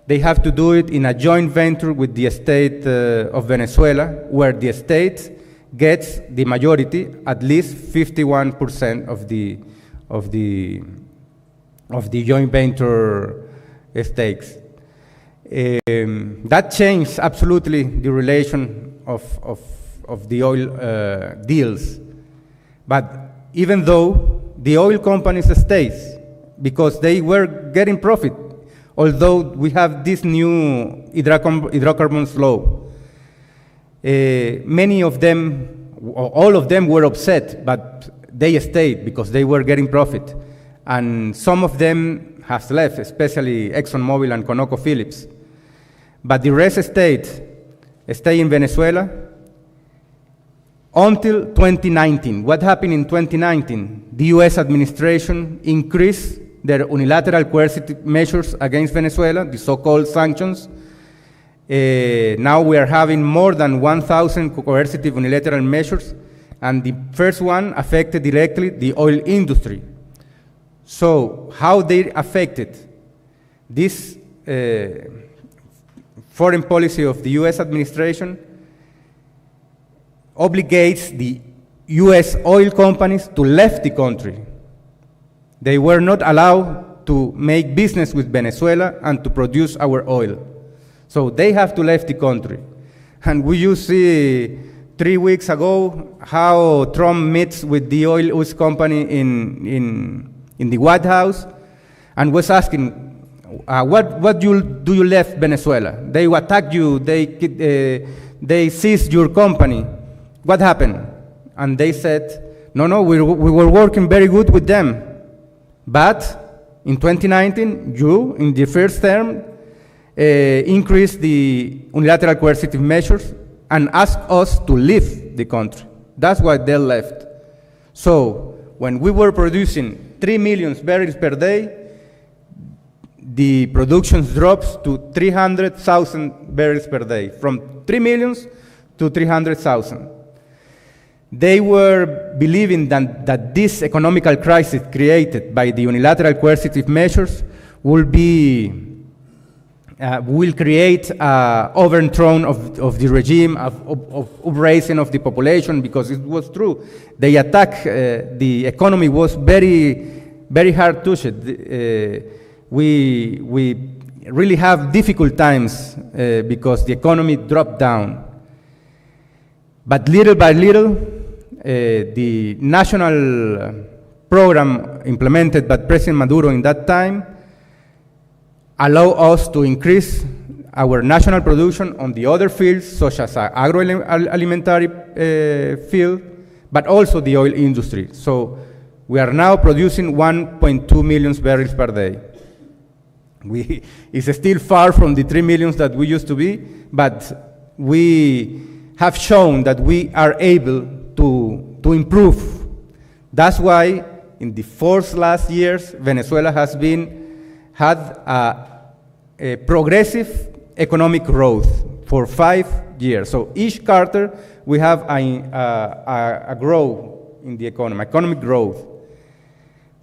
they have to do it in a joint venture with the state of Venezuela, where the state gets the majority, at least 51% of the joint venture stakes. That changed absolutely the relation of the oil deals. But even though the oil companies stays, because they were getting profit, although we have this new hydrocarbons law. Many of them, or all of them were upset, but they stayed because they were getting profit. And some of them have left, especially ExxonMobil and ConocoPhillips. But the rest stay in Venezuela until 2019. What happened in 2019? The US administration increased their unilateral coercive measures against Venezuela, the so-called sanctions. Now we are having more than 1,000 coercive unilateral measures, and the first one affected directly the oil industry. So how they affected this foreign policy of the US administration obligates the US oil companies to leave the country. They were not allowed to make business with Venezuela and to produce our oil. So they have to leave the country. And we see 3 weeks ago how Trump meets with the oil company in the White House and was asking, what do you left Venezuela? They attacked you, they seized your company. What happened? And they said, no, we were working very good with them. But in 2019, you, in the first term, increased the unilateral coercive measures and asked us to leave the country. That's why they left. So when we were producing 3 million barrels per day, the production drops to 300,000 barrels per day, from 3 million to 300,000. They were believing that this economical crisis created by the unilateral coercive measures will create an overthrow of the regime, of raising of the population, because it was true. They attacked, the economy was very, very hard to hit. We really have difficult times because the economy dropped down. But little by little, the national program implemented by President Maduro in that time allow us to increase our national production on the other fields, such as agroalimentary field, but also the oil industry. So we are now producing 1.2 million barrels per day. It's still far from the 3 million that we used to be, but we have shown that we are able to improve. That's why in the 4 last years, Venezuela has had a progressive economic growth for 5 years. So each quarter, we have a growth in the economic growth.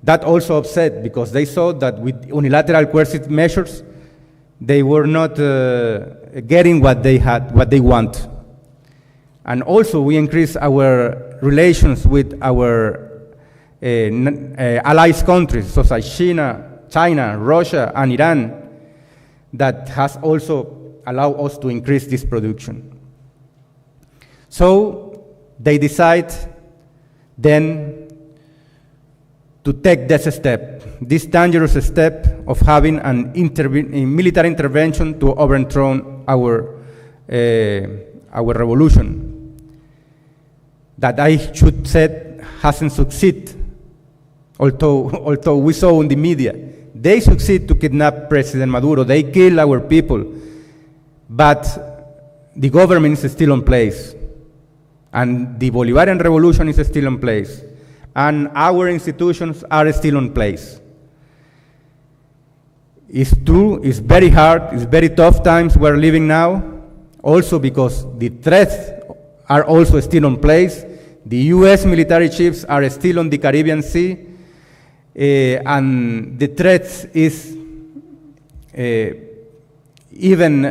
That also upset because they saw that with unilateral coercive measures, they were not getting what they want. And also we increased our relations with our allies countries, such as China, Russia, and Iran, that has also allowed us to increase this production. So they decide then to take this step, this dangerous step of having a military intervention to overthrow our revolution. That I should say hasn't succeeded, although we saw in the media. They succeed to kidnap President Maduro. They kill our people. But the government is still in place. And the Bolivarian revolution is still in place. And our institutions are still in place. It's true, it's very hard, it's very tough times we're living now, also because the threats are also still in place. The US military ships are still on the Caribbean Sea, and the threat is even,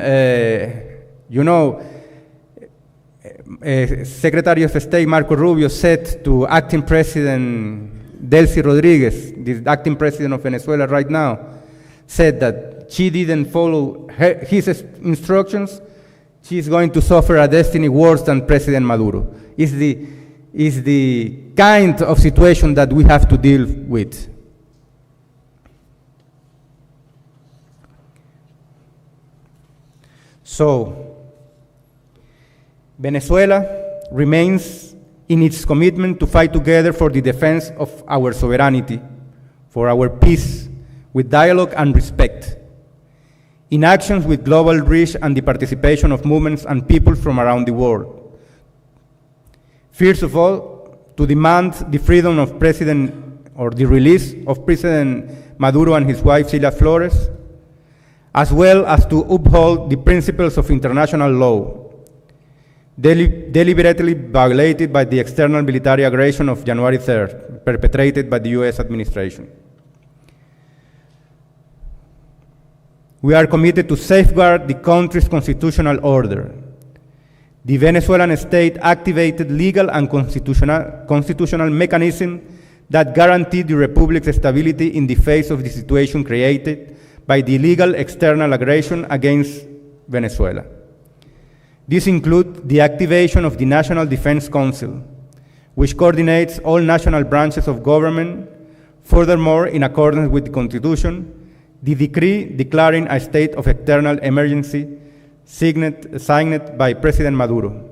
Secretary of State Marco Rubio said to acting President Delcy Rodriguez, the acting president of Venezuela right now, said that she didn't follow his instructions, she's going to suffer a destiny worse than President Maduro. Is the kind of situation that we have to deal with. So, Venezuela remains in its commitment to fight together for the defense of our sovereignty, for our peace, with dialogue and respect, in actions with global reach and the participation of movements and people from around the world. First of all, to demand the freedom of the release of President Maduro and his wife Cilia Flores, as well as to uphold the principles of international law, deliberately violated by the external military aggression of January 3rd, perpetrated by the US administration. We are committed to safeguard the country's constitutional order. The Venezuelan state activated legal and constitutional mechanisms that guarantee the republic's stability in the face of the situation created by the illegal external aggression against Venezuela. This includes the activation of the National Defense Council, which coordinates all national branches of government. Furthermore, in accordance with the Constitution, the decree declaring a state of external emergency signed by President Maduro.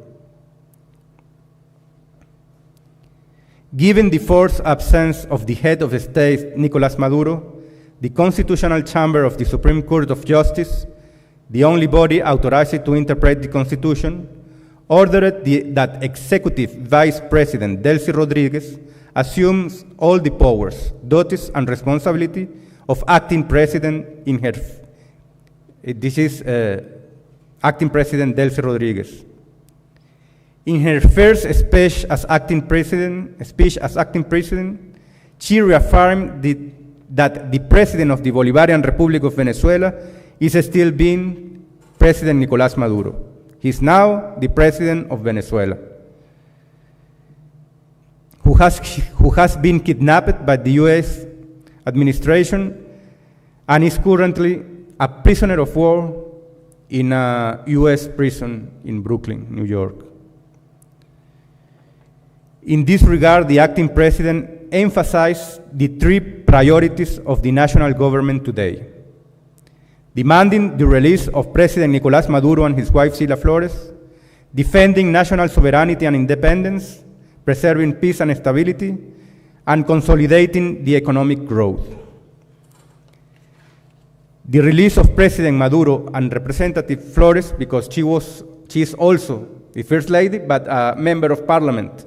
Given the forced absence of the head of state, Nicolás Maduro, the Constitutional Chamber of the Supreme Court of Justice, the only body authorized to interpret the Constitution, ordered that Executive Vice President Delcy Rodriguez assumes all the powers, duties, and responsibility of acting president in her. This is acting president Delcy Rodriguez. In her first speech as acting president, she reaffirmed that the president of the Bolivarian Republic of Venezuela is still being President Nicolás Maduro. He is now the president of Venezuela, who has been kidnapped by the US administration and is currently a prisoner of war in a US prison in Brooklyn, New York. In this regard, the acting president emphasized the three priorities of the national government today: demanding the release of President Nicolás Maduro and his wife Cilia Flores, defending national sovereignty and independence, preserving peace and stability, and consolidating the economic growth. The release of President Maduro and Representative Flores, because she is also the First Lady, but a member of Parliament,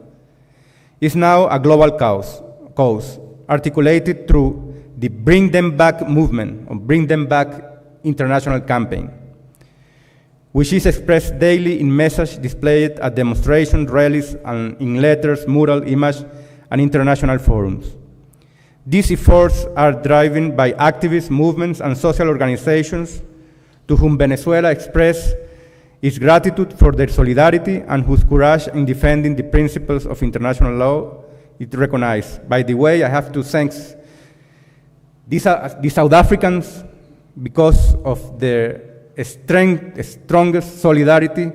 is now a global cause articulated through the Bring Them Back movement, or Bring Them Back international campaign, which is expressed daily in messages displayed at demonstrations, rallies, and in letters, mural, image, and international forums. These efforts are driven by activist movements and social organizations to whom Venezuela express its gratitude for their solidarity and whose courage in defending the principles of international law is recognized. By the way, I have to thank the South Africans because of their strongest solidarity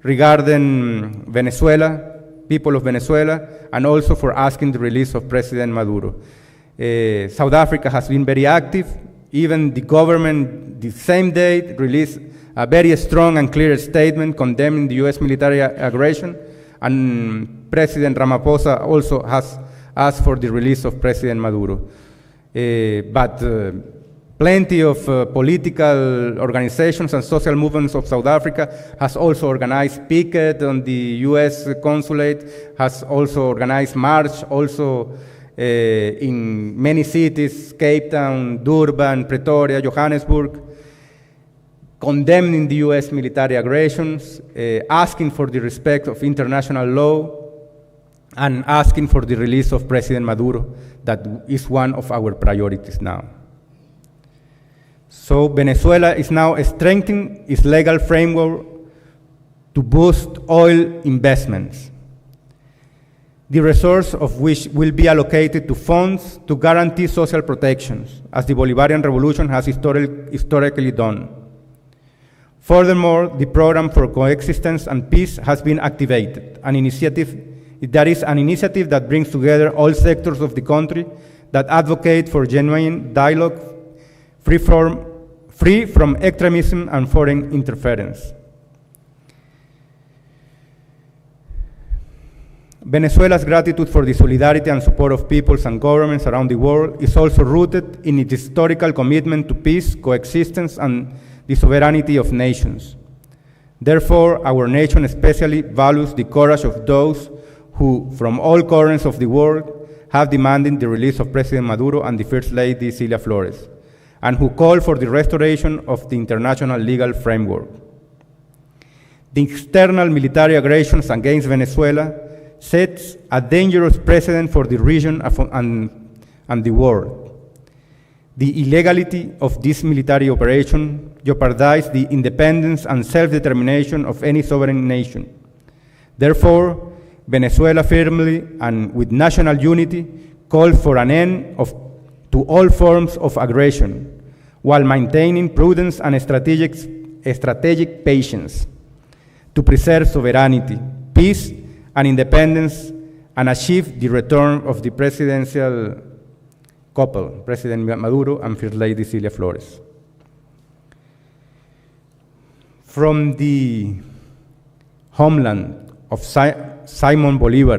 regarding Venezuela, people of Venezuela, and also for asking the release of President Maduro. South Africa has been very active. Even the government, the same day, released a very strong and clear statement condemning the US military aggression, and President Ramaphosa also has asked for the release of President Maduro. But plenty of political organizations and social movements of South Africa has also organized picket on the US consulate, has also organized march, also in many cities, Cape Town, Durban, Pretoria, Johannesburg, condemning the US military aggressions, asking for the respect of international law, and asking for the release of President Maduro. That is one of our priorities now. So Venezuela is now strengthening its legal framework to boost oil investments, the resource of which will be allocated to funds to guarantee social protections, as the Bolivarian Revolution has historically done. Furthermore, the Program for Coexistence and Peace has been activated, an initiative that brings together all sectors of the country that advocate for genuine dialogue, free from extremism and foreign interference. Venezuela's gratitude for the solidarity and support of peoples and governments around the world is also rooted in its historical commitment to peace, coexistence, and the sovereignty of nations. Therefore, our nation especially values the courage of those who, from all corners of the world, have demanded the release of President Maduro and the First Lady Cilia Flores, and who call for the restoration of the international legal framework. The external military aggressions against Venezuela sets a dangerous precedent for the region and the world. The illegality of this military operation jeopardizes the independence and self-determination of any sovereign nation. Therefore, Venezuela firmly and with national unity calls for an end to all forms of aggression, while maintaining prudence and strategic patience to preserve sovereignty, peace, and independence, and achieve the return of the presidential couple, President Maduro and First Lady Cilia Flores. From the homeland of Simon Bolivar,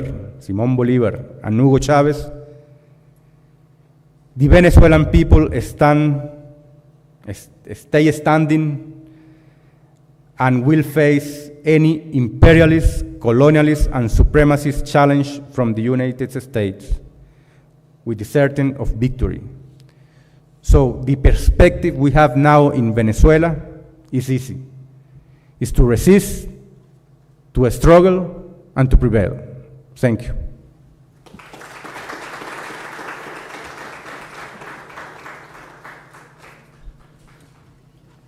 and Hugo Chavez, the Venezuelan people stay standing and will face any imperialist, colonialist, and supremacist challenge from the United States with the certain of victory. So the perspective we have now in Venezuela is easy. It's to resist, to struggle, and to prevail. Thank you.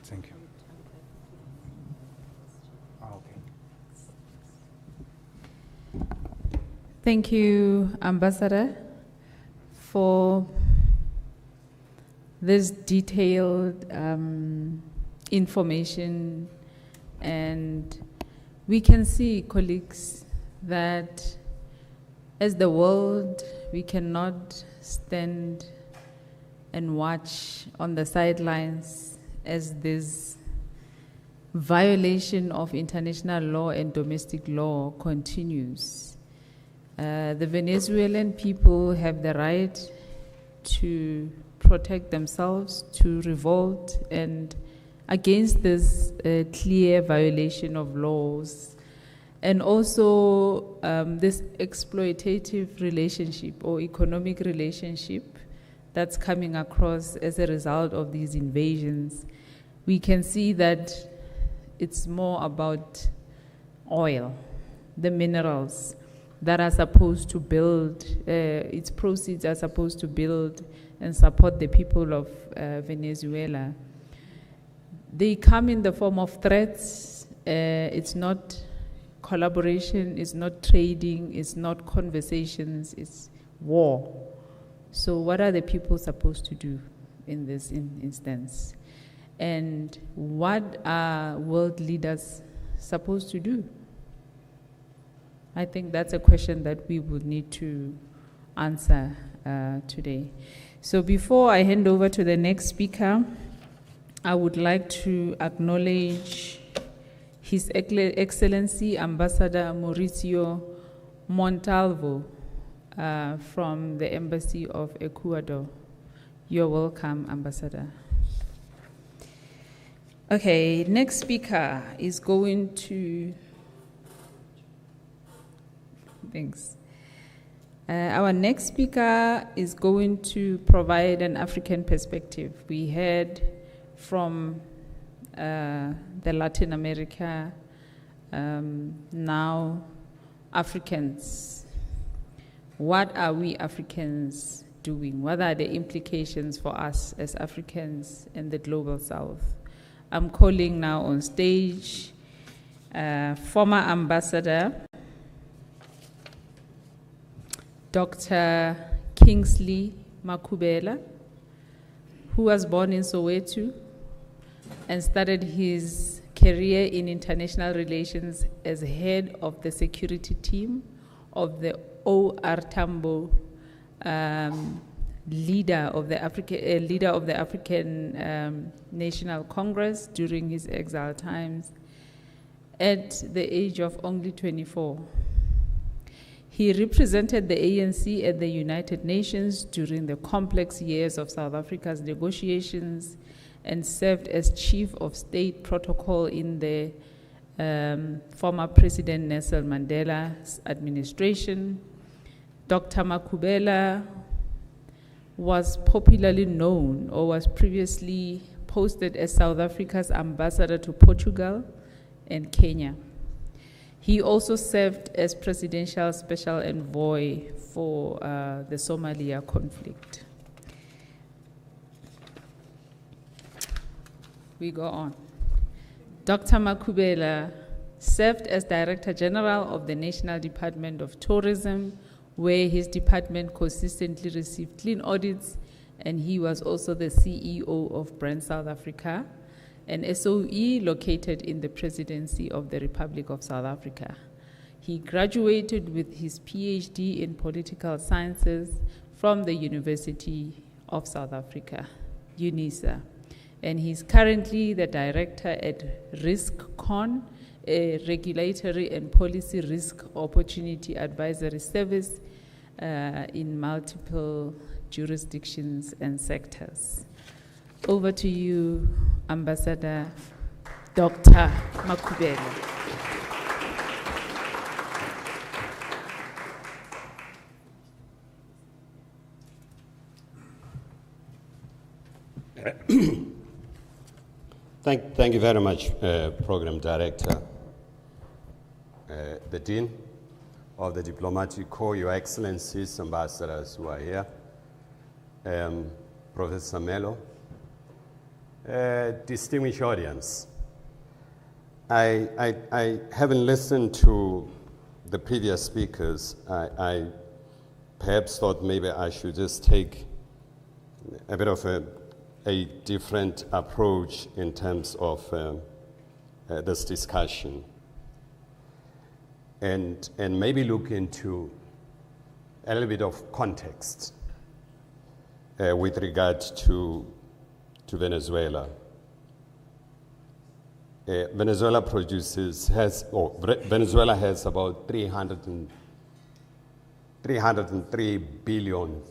Thank you. Okay. Thank you, Ambassador, for this detailed information. And we can see, colleagues, that as the world, we cannot stand and watch on the sidelines as this violation of international law and domestic law continues. The Venezuelan people have the right to protect themselves, to revolt, and against this clear violation of laws, and also this exploitative relationship or economic relationship that's coming across as a result of these invasions. We can see that it's more about oil, the minerals that are supposed to build, its proceeds are supposed to build and support the people of Venezuela. They come in the form of threats. It's not collaboration, it's not trading, it's not conversations, it's war. So what are the people supposed to do in this instance? And what are world leaders supposed to do? I think that's a question that we would need to answer today. So before I hand over to the next speaker, I would like to acknowledge His Excellency Ambassador Mauricio Montalvo from the Embassy of Ecuador. You're welcome, Ambassador. Okay, next speaker is going to... Thanks. Our next speaker is going to provide an African perspective. We heard from the Latin America, now Africans. What are we Africans doing? What are the implications for us as Africans in the global South? I'm calling now on stage former Ambassador Dr. Kingsley Makubela, who was born in Soweto and started his career in international relations as head of the security team of the O.R. Tambo, leader of the African National Congress during his exile times at the age of only 24. He represented the ANC at the United Nations during the complex years of South Africa's negotiations and served as Chief of State Protocol in the former President Nelson Mandela's administration. Dr. Makhubela was popularly known, or was previously posted as South Africa's ambassador to Portugal and Kenya. He also served as presidential special envoy for the Somalia conflict. We go on. Dr. Makhubela served as Director General of the National Department of Tourism, where his department consistently received clean audits, and he was also the CEO of Brand South Africa, an SOE located in the Presidency of the Republic of South Africa. He graduated with his PhD in Political Sciences from the University of South Africa, Unisa, and he's currently the Director at RiskCon, a regulatory and policy risk opportunity advisory service in multiple jurisdictions and sectors. Over to you, Ambassador Dr. Makhubela. Thank you very much, Program Director, the Dean of the Diplomatic Corps, Your Excellencies, ambassadors who are here, Professor Mello, distinguished audience. I haven't listened to the previous speakers. I perhaps thought maybe I should just take a bit of a different approach in terms of this discussion, and maybe look into a little bit of context with regard to Venezuela. Venezuela has about 303 billion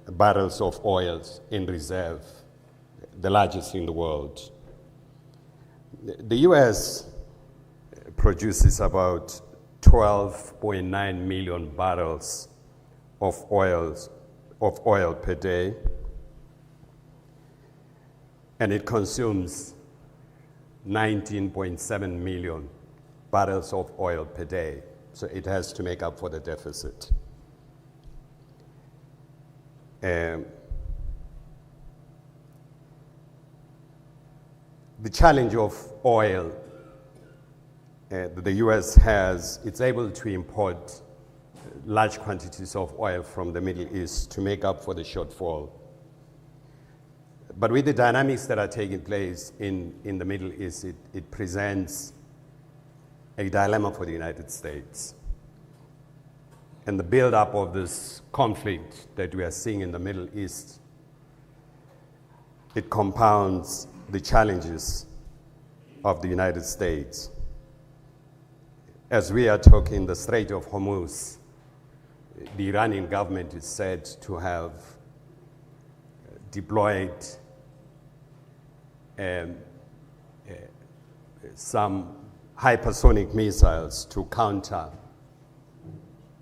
barrels of oil in reserve, the largest in the world. The US produces about 12.9 million barrels of oil per day, and it consumes 19.7 million barrels of oil per day, so it has to make up for the deficit. The challenge of oil that the US has, it's able to import large quantities of oil from the Middle East to make up for the shortfall. But with the dynamics that are taking place in the Middle East, it presents a dilemma for the United States. And the build-up of this conflict that we are seeing in the Middle East, it compounds the challenges of the United States. As we are talking, the Strait of Hormuz, the Iranian government is said to have deployed some hypersonic missiles to counter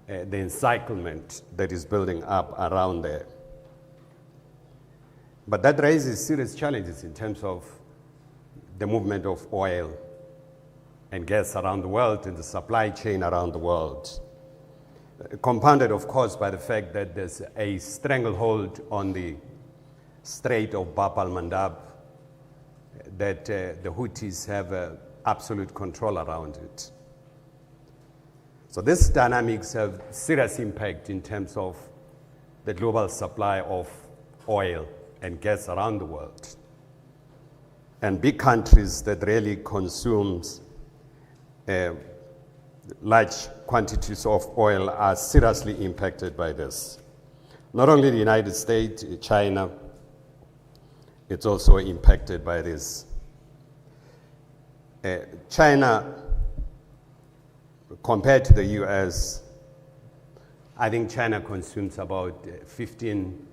the encirclement that is building up around there. But that raises serious challenges in terms of the movement of oil and gas around the world and the supply chain around the world. Compounded, of course, by the fact that there's a stranglehold on the Strait of Bab al-Mandab, that the Houthis have absolute control around it. So these dynamics have serious impact in terms of the global supply of oil and gas around the world. And big countries that really consumes large quantities of oil are seriously impacted by this. Not only the United States, China, it's also impacted by this. China compared to the US, I think China consumes about 15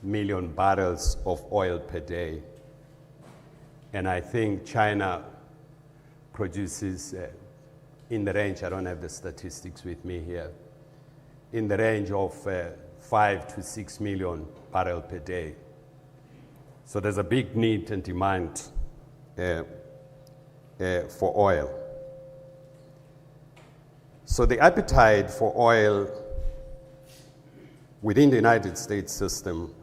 million barrels of oil per day. And I think China produces in the range, I don't have the statistics with me here, in the range of 5 to 6 million barrels per day. So there's a big need and demand for oil. So the appetite for oil within the United States system,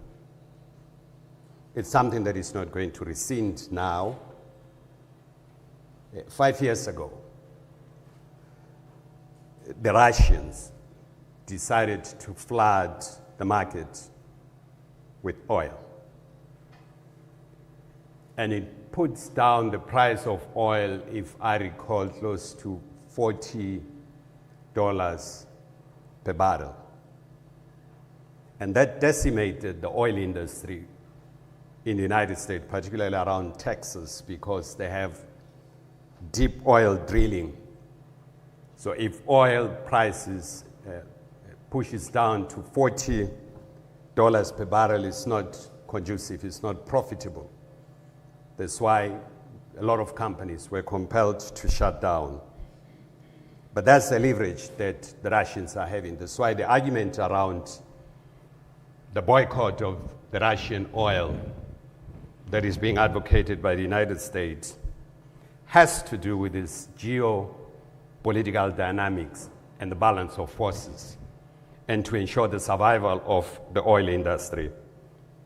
it's something that is not going to rescind now. 5 years ago, the Russians decided to flood the market with oil. And it puts down the price of oil, if I recall, close to $40 per barrel. And that decimated the oil industry in the United States, particularly around Texas, because they have deep oil drilling. So if oil prices pushes down to $40 per barrel, it's not conducive, it's not profitable. That's why a lot of companies were compelled to shut down. But that's the leverage that the Russians are having. That's why the argument around the boycott of the Russian oil that is being advocated by the United States has to do with this geopolitical dynamics and the balance of forces, and to ensure the survival of the oil industry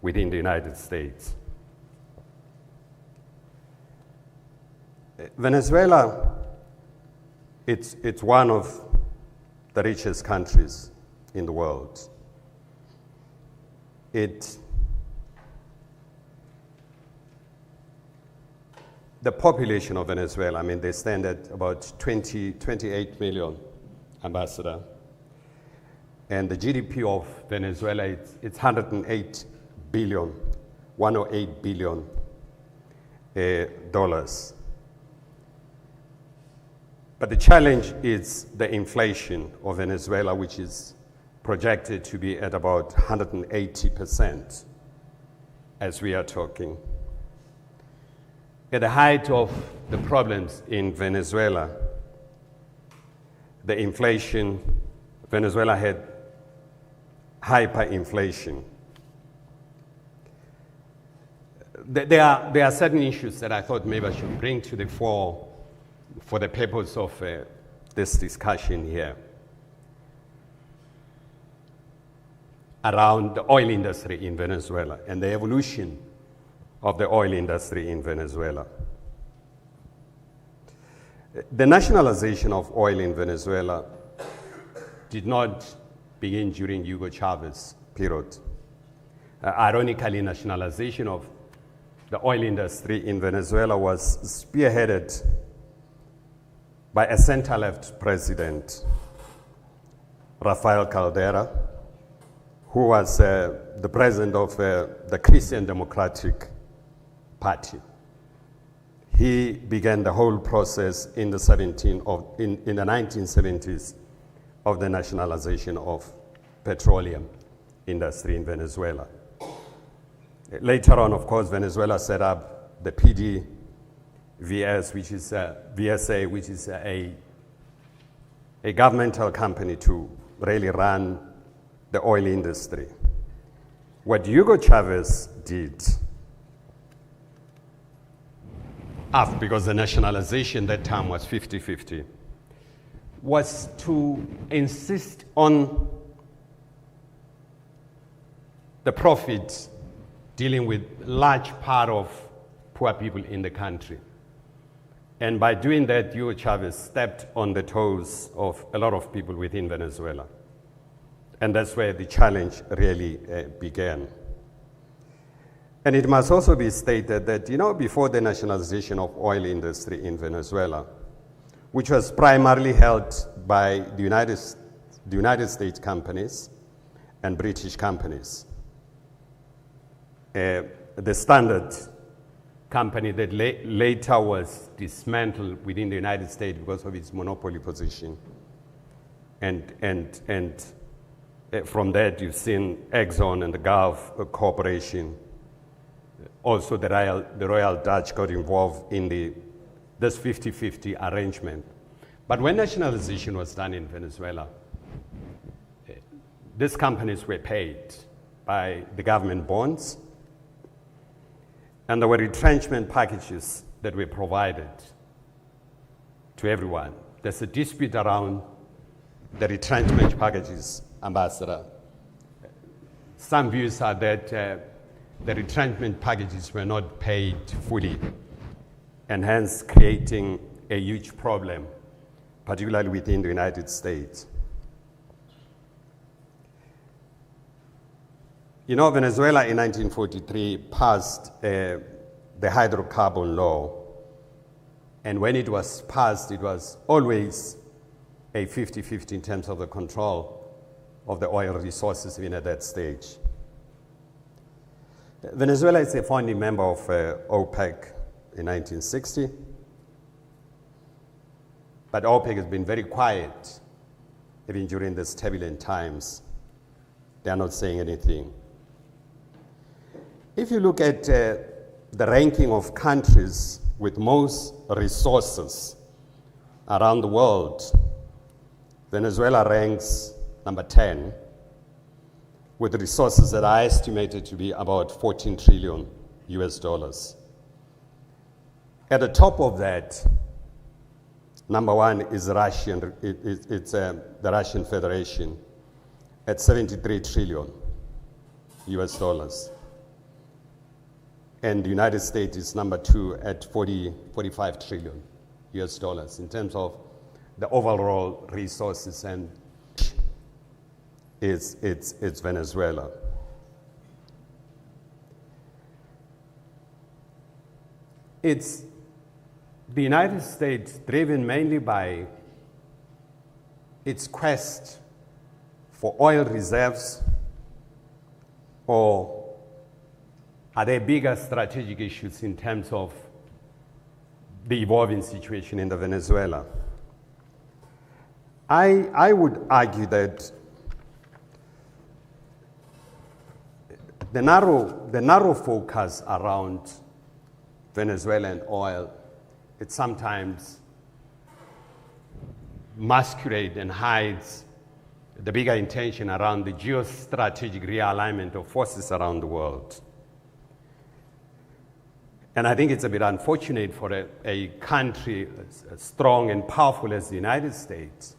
within the United States. Venezuela, it's one of the richest countries in the world. The population of Venezuela, I mean, they stand at about 28 million, Ambassador. And the GDP of Venezuela, it's 108 billion dollars. But the challenge is the inflation of Venezuela, which is projected to be at about 180% as we are talking. At the height of the problems in Venezuela, the inflation, Venezuela had hyperinflation. There are certain issues that I thought maybe I should bring to the fore for the purpose of this discussion here around the oil industry in Venezuela and the evolution of the oil industry in Venezuela. The nationalization of oil in Venezuela did not begin during Hugo Chavez's period. Ironically, nationalization of the oil industry in Venezuela was spearheaded by a center-left president, Rafael Caldera, who was the president of the Christian Democratic Party. He began the whole process in the 1970s of the nationalization of petroleum industry in Venezuela. Later on, of course, Venezuela set up the PDVSA, which is a governmental company to really run the oil industry. What Hugo Chavez did, because the nationalization that time was 50-50, was to insist on the profit dealing with large part of poor people in the country. And by doing that, Hugo Chavez stepped on the toes of a lot of people within Venezuela. And that's where the challenge really began. And it must also be stated that, before the nationalization of oil industry in Venezuela, which was primarily held by the United States companies and British companies, the Standard company that later was dismantled within the United States because of its monopoly position. And from that, you've seen Exxon and the Gulf Corporation. Also, the Royal Dutch got involved in this 50-50 arrangement. But when nationalization was done in Venezuela, these companies were paid by the government bonds, and there were retrenchment packages that were provided to everyone. There's a dispute around the retrenchment packages, Ambassador. Some views are that the retrenchment packages were not paid fully, and hence creating a huge problem, particularly within the United States. You know, Venezuela in 1943 passed the hydrocarbon law, and when it was passed, it was always a 50-50 in terms of the control of the oil resources even at that stage. Venezuela is a founding member of OPEC in 1960, but OPEC has been very quiet even during these turbulent times. They are not saying anything. If you look at the ranking of countries with most resources around the world, Venezuela ranks number 10, with resources that are estimated to be about 14 trillion US dollars. At the top of that, number 1 is the Russian Federation at 73 trillion US dollars. And the United States is number 2 at 45 trillion US dollars in terms of the overall resources, and it's Venezuela. It's the United States driven mainly by its quest for oil reserves, or are there bigger strategic issues in terms of the evolving situation in the Venezuela? I would argue that the narrow focus around Venezuelan oil, it sometimes masquerades and hides the bigger intention around the geostrategic realignment of forces around the world. And I think it's a bit unfortunate for a country as strong and powerful as the United States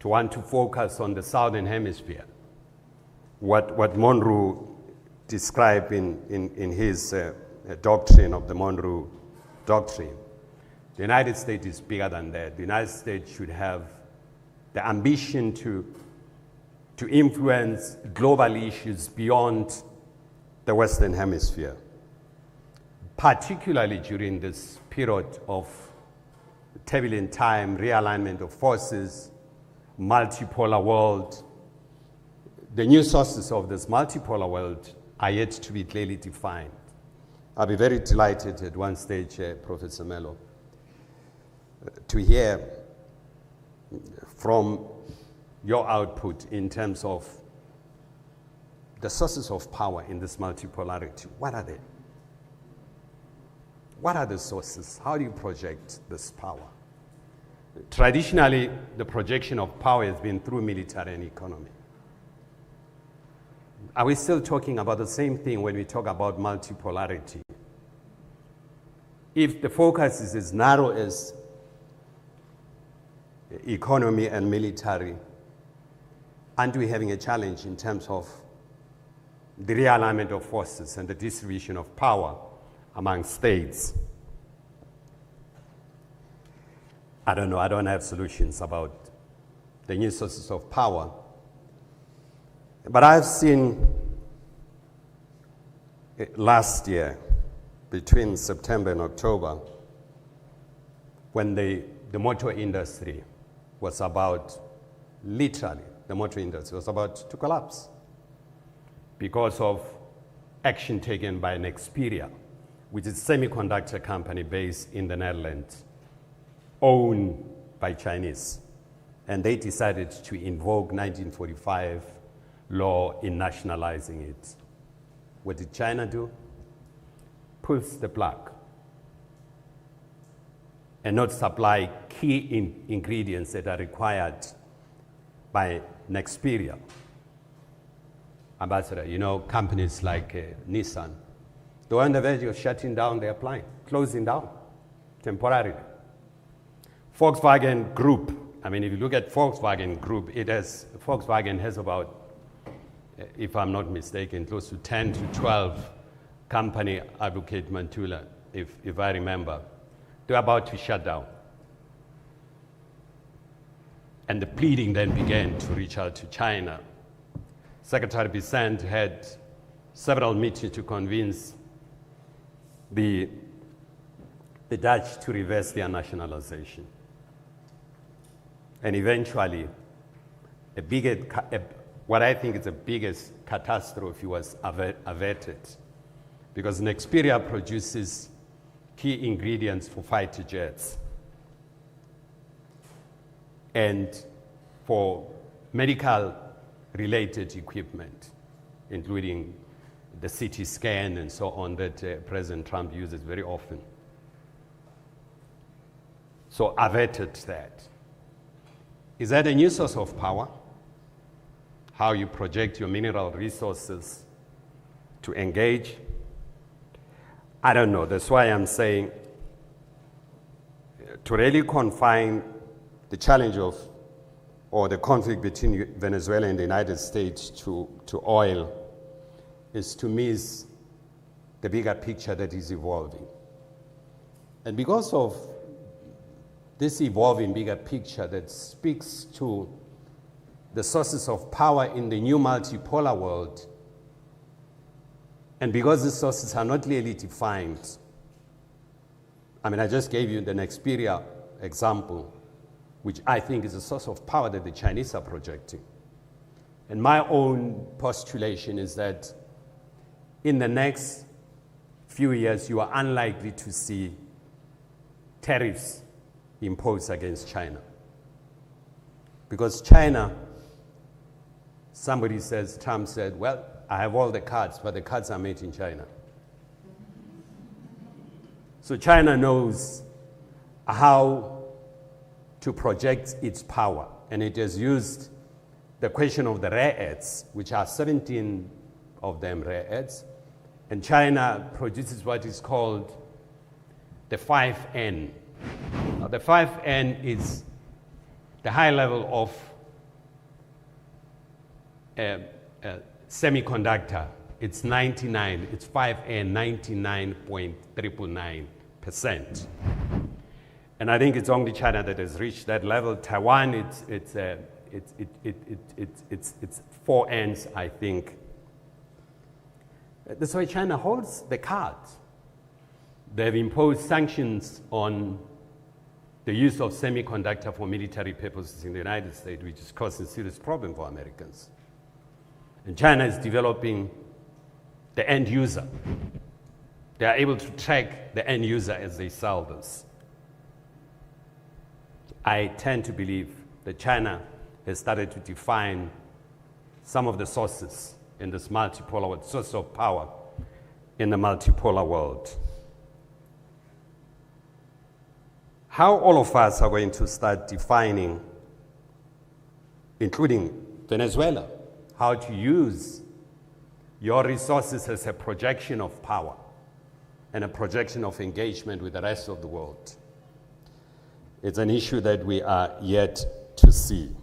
to want to focus on the Southern Hemisphere. What Monroe described in his doctrine of the Monroe Doctrine. The United States is bigger than that. The United States should have the ambition to influence global issues beyond the Western Hemisphere, particularly during this period of turbulent time, realignment of forces, multipolar world. The new sources of this multipolar world are yet to be clearly defined. I'll be very delighted at one stage, Professor Mello, to hear from your output in terms of the sources of power in this multipolarity. What are they? What are the sources? How do you project this power? Traditionally, the projection of power has been through military and economy. Are we still talking about the same thing when we talk about multipolarity? If the focus is as narrow as economy and military, aren't we having a challenge in terms of the realignment of forces and the distribution of power among states? I don't know, I don't have solutions about the new sources of power. But I've seen last year, between September and October, when the motor industry was about, literally, the motor industry was about to collapse because of action taken by Nexperia which is a semiconductor company based in the Netherlands, owned by Chinese. And they decided to invoke 1945 law in nationalizing it. What did China do? Pulls the plug and not supply key ingredients that are required by Nexperia. Ambassador, you know, companies like Nissan, they were on the verge of shutting down their plant, closing down temporarily. Volkswagen Group, I mean, if you look at Volkswagen Group, Volkswagen has about, if I'm not mistaken, close to 10 to 12 company advocate Mantula, if I remember. They're about to shut down. And the pleading then began to reach out to China. Secretary Bissant had several meetings to convince the Dutch to reverse their nationalization. And eventually, what I think is the biggest catastrophe was averted, because Nexperia produces key ingredients for fighter jets and for medical-related equipment, including the CT scan and so on that President Trump uses very often. So averted that. Is that a new source of power? How you project your mineral resources to engage? I don't know. That's why I'm saying to really confine the challenge of, or the conflict between Venezuela and the United States to oil is to miss the bigger picture that is evolving. And because of this evolving bigger picture that speaks to the sources of power in the new multipolar world, and because these sources are not clearly defined, I mean, I just gave you the Nexperia example, which I think is a source of power that the Chinese are projecting. And my own postulation is that in the next few years, you are unlikely to see tariffs imposed against China. Because China, somebody says, Trump said, well, I have all the cards, but the cards are made in China. So China knows how to project its power, and it has used the question of the rare earths, which are 17 of them rare earths, and China produces what is called the 5N. Now, the 5N is the high level of semiconductor. It's 99, it's 5N, 99.999%. And I think it's only China that has reached that level. Taiwan, it's 4 N's, I think. That's why China holds the cards. They've imposed sanctions on the use of semiconductor for military purposes in the United States, which is causing a serious problem for Americans. And China is developing the end user. They are able to track the end user as they sell this. I tend to believe that China has started to define some of the sources in this multipolar world, source of power in the multipolar world. How all of us are going to start defining, including Venezuela, how to use your resources as a projection of power and a projection of engagement with the rest of the world. It's an issue that we are yet to see.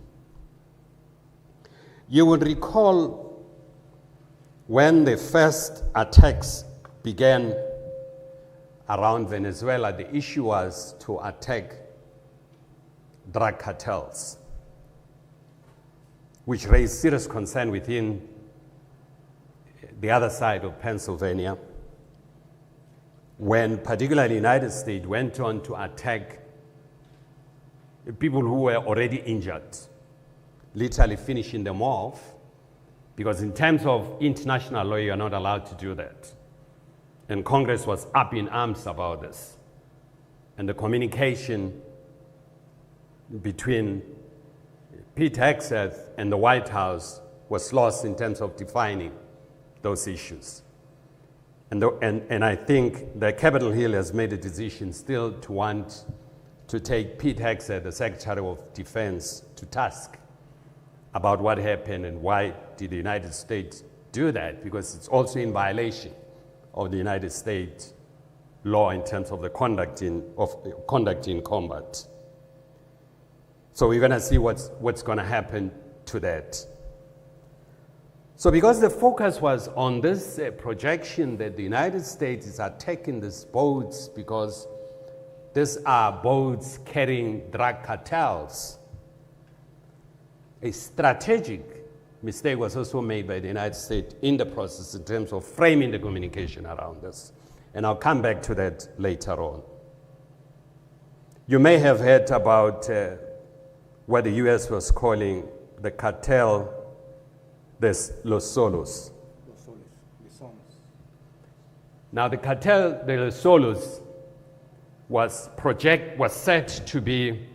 You would recall when the first attacks began around Venezuela, the issue was to attack drug cartels, which raised serious concern within the other side of Pennsylvania, when particularly the United States went on to attack people who were already injured, literally finishing them off, because in terms of international law, you are not allowed to do that. and Congress was up in arms about this. And the communication between Pete Hegseth and the White House was lost in terms of defining those issues. And I think that Capitol Hill has made a decision still to want to take Pete Hegseth, the Secretary of Defense, to task about what happened and why did the United States do that, because it's also in violation of the United States law in terms of the conduct in combat. So we're going to see what's going to happen to that. So because the focus was on this projection that the United States is attacking these boats because these are boats carrying drug cartels, a strategic mistake was also made by the United States in the process in terms of framing the communication around this. And I'll come back to that later on. You may have heard about what the US was calling the cartel de los Solos. Now the cartel de los Solos was set to be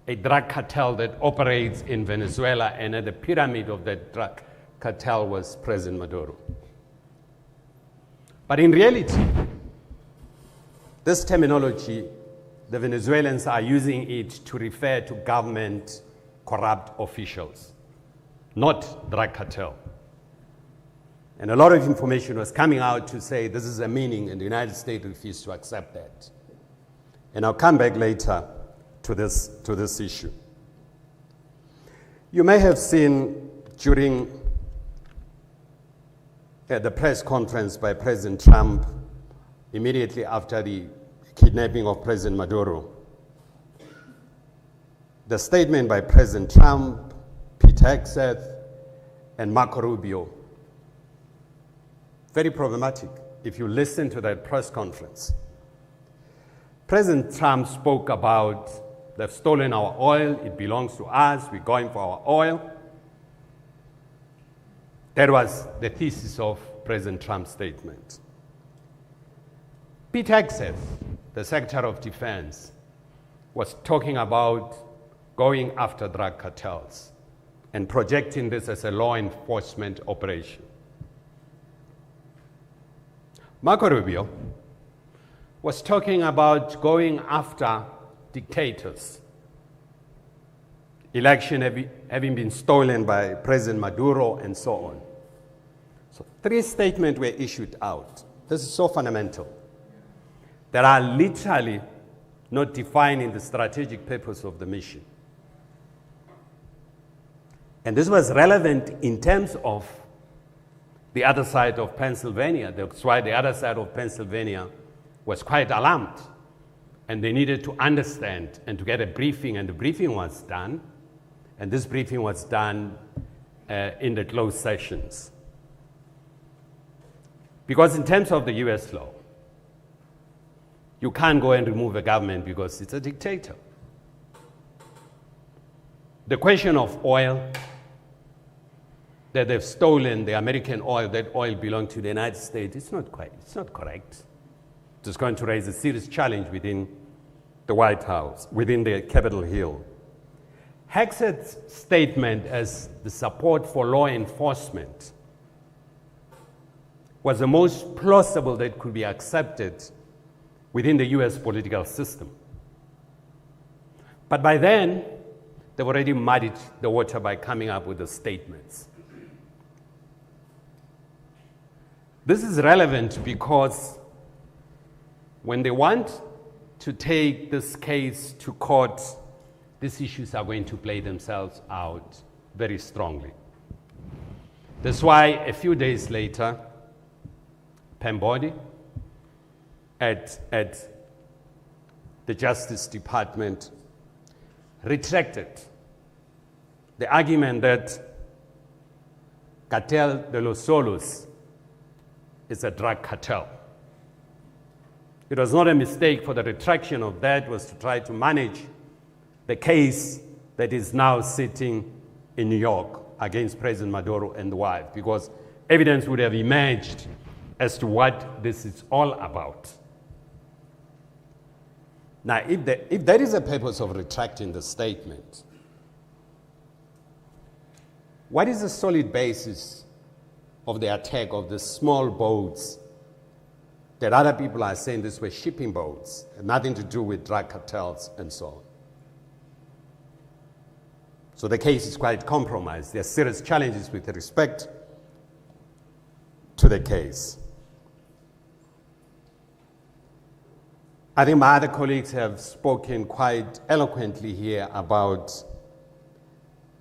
a drug cartel that operates in Venezuela, and at the pyramid of that drug cartel was President Maduro. But in reality, this terminology, the Venezuelans are using it to refer to government corrupt officials, not drug cartel. And a lot of information was coming out to say this is a meaning, and the United States refused to accept that. And I'll come back later to this issue. You may have seen during the press conference by President Trump immediately after the kidnapping of President Maduro, the statement by President Trump, Pete Hegseth, and Marco Rubio, very problematic if you listen to that press conference. President Trump spoke about they've stolen our oil, it belongs to us, we're going for our oil. That was the thesis of President Trump's statement. Pete Hegseth, the Secretary of Defense, was talking about going after drug cartels and projecting this as a law enforcement operation. Marco Rubio was talking about going after dictators, election having been stolen by President Maduro, and so on. So 3 statements were issued out. This is so fundamental. That are literally not defining the strategic purpose of the mission. And this was relevant in terms of the other side of Pennsylvania. That's why the other side of Pennsylvania was quite alarmed. And they needed to understand and to get a briefing, and the briefing was done. And this briefing was done in the closed sessions. Because in terms of the US law, you can't go and remove a government because it's a dictator. The question of oil, that they've stolen the American oil, that oil belonged to the United States, it's not correct. It's going to raise a serious challenge within the White House, within the Capitol Hill. Hegseth's statement as the support for law enforcement was the most plausible that could be accepted within the US political system. But by then, they've already muddied the water by coming up with the statements. This is relevant because when they want to take this case to court, these issues are going to play themselves out very strongly. That's why a few days later, Pembody at the Justice Department retracted the argument that Cartel de los Solos is a drug cartel. It was not a mistake for the retraction of that, was to try to manage the case that is now sitting in New York against President Maduro and the wife, because evidence would have emerged as to what this is all about. Now, if that is the purpose of retracting the statement, what is the solid basis of the attack of the small boats that other people are saying these were shipping boats, nothing to do with drug cartels and so on? So the case is quite compromised. There are serious challenges with respect to the case. I think my other colleagues have spoken quite eloquently here about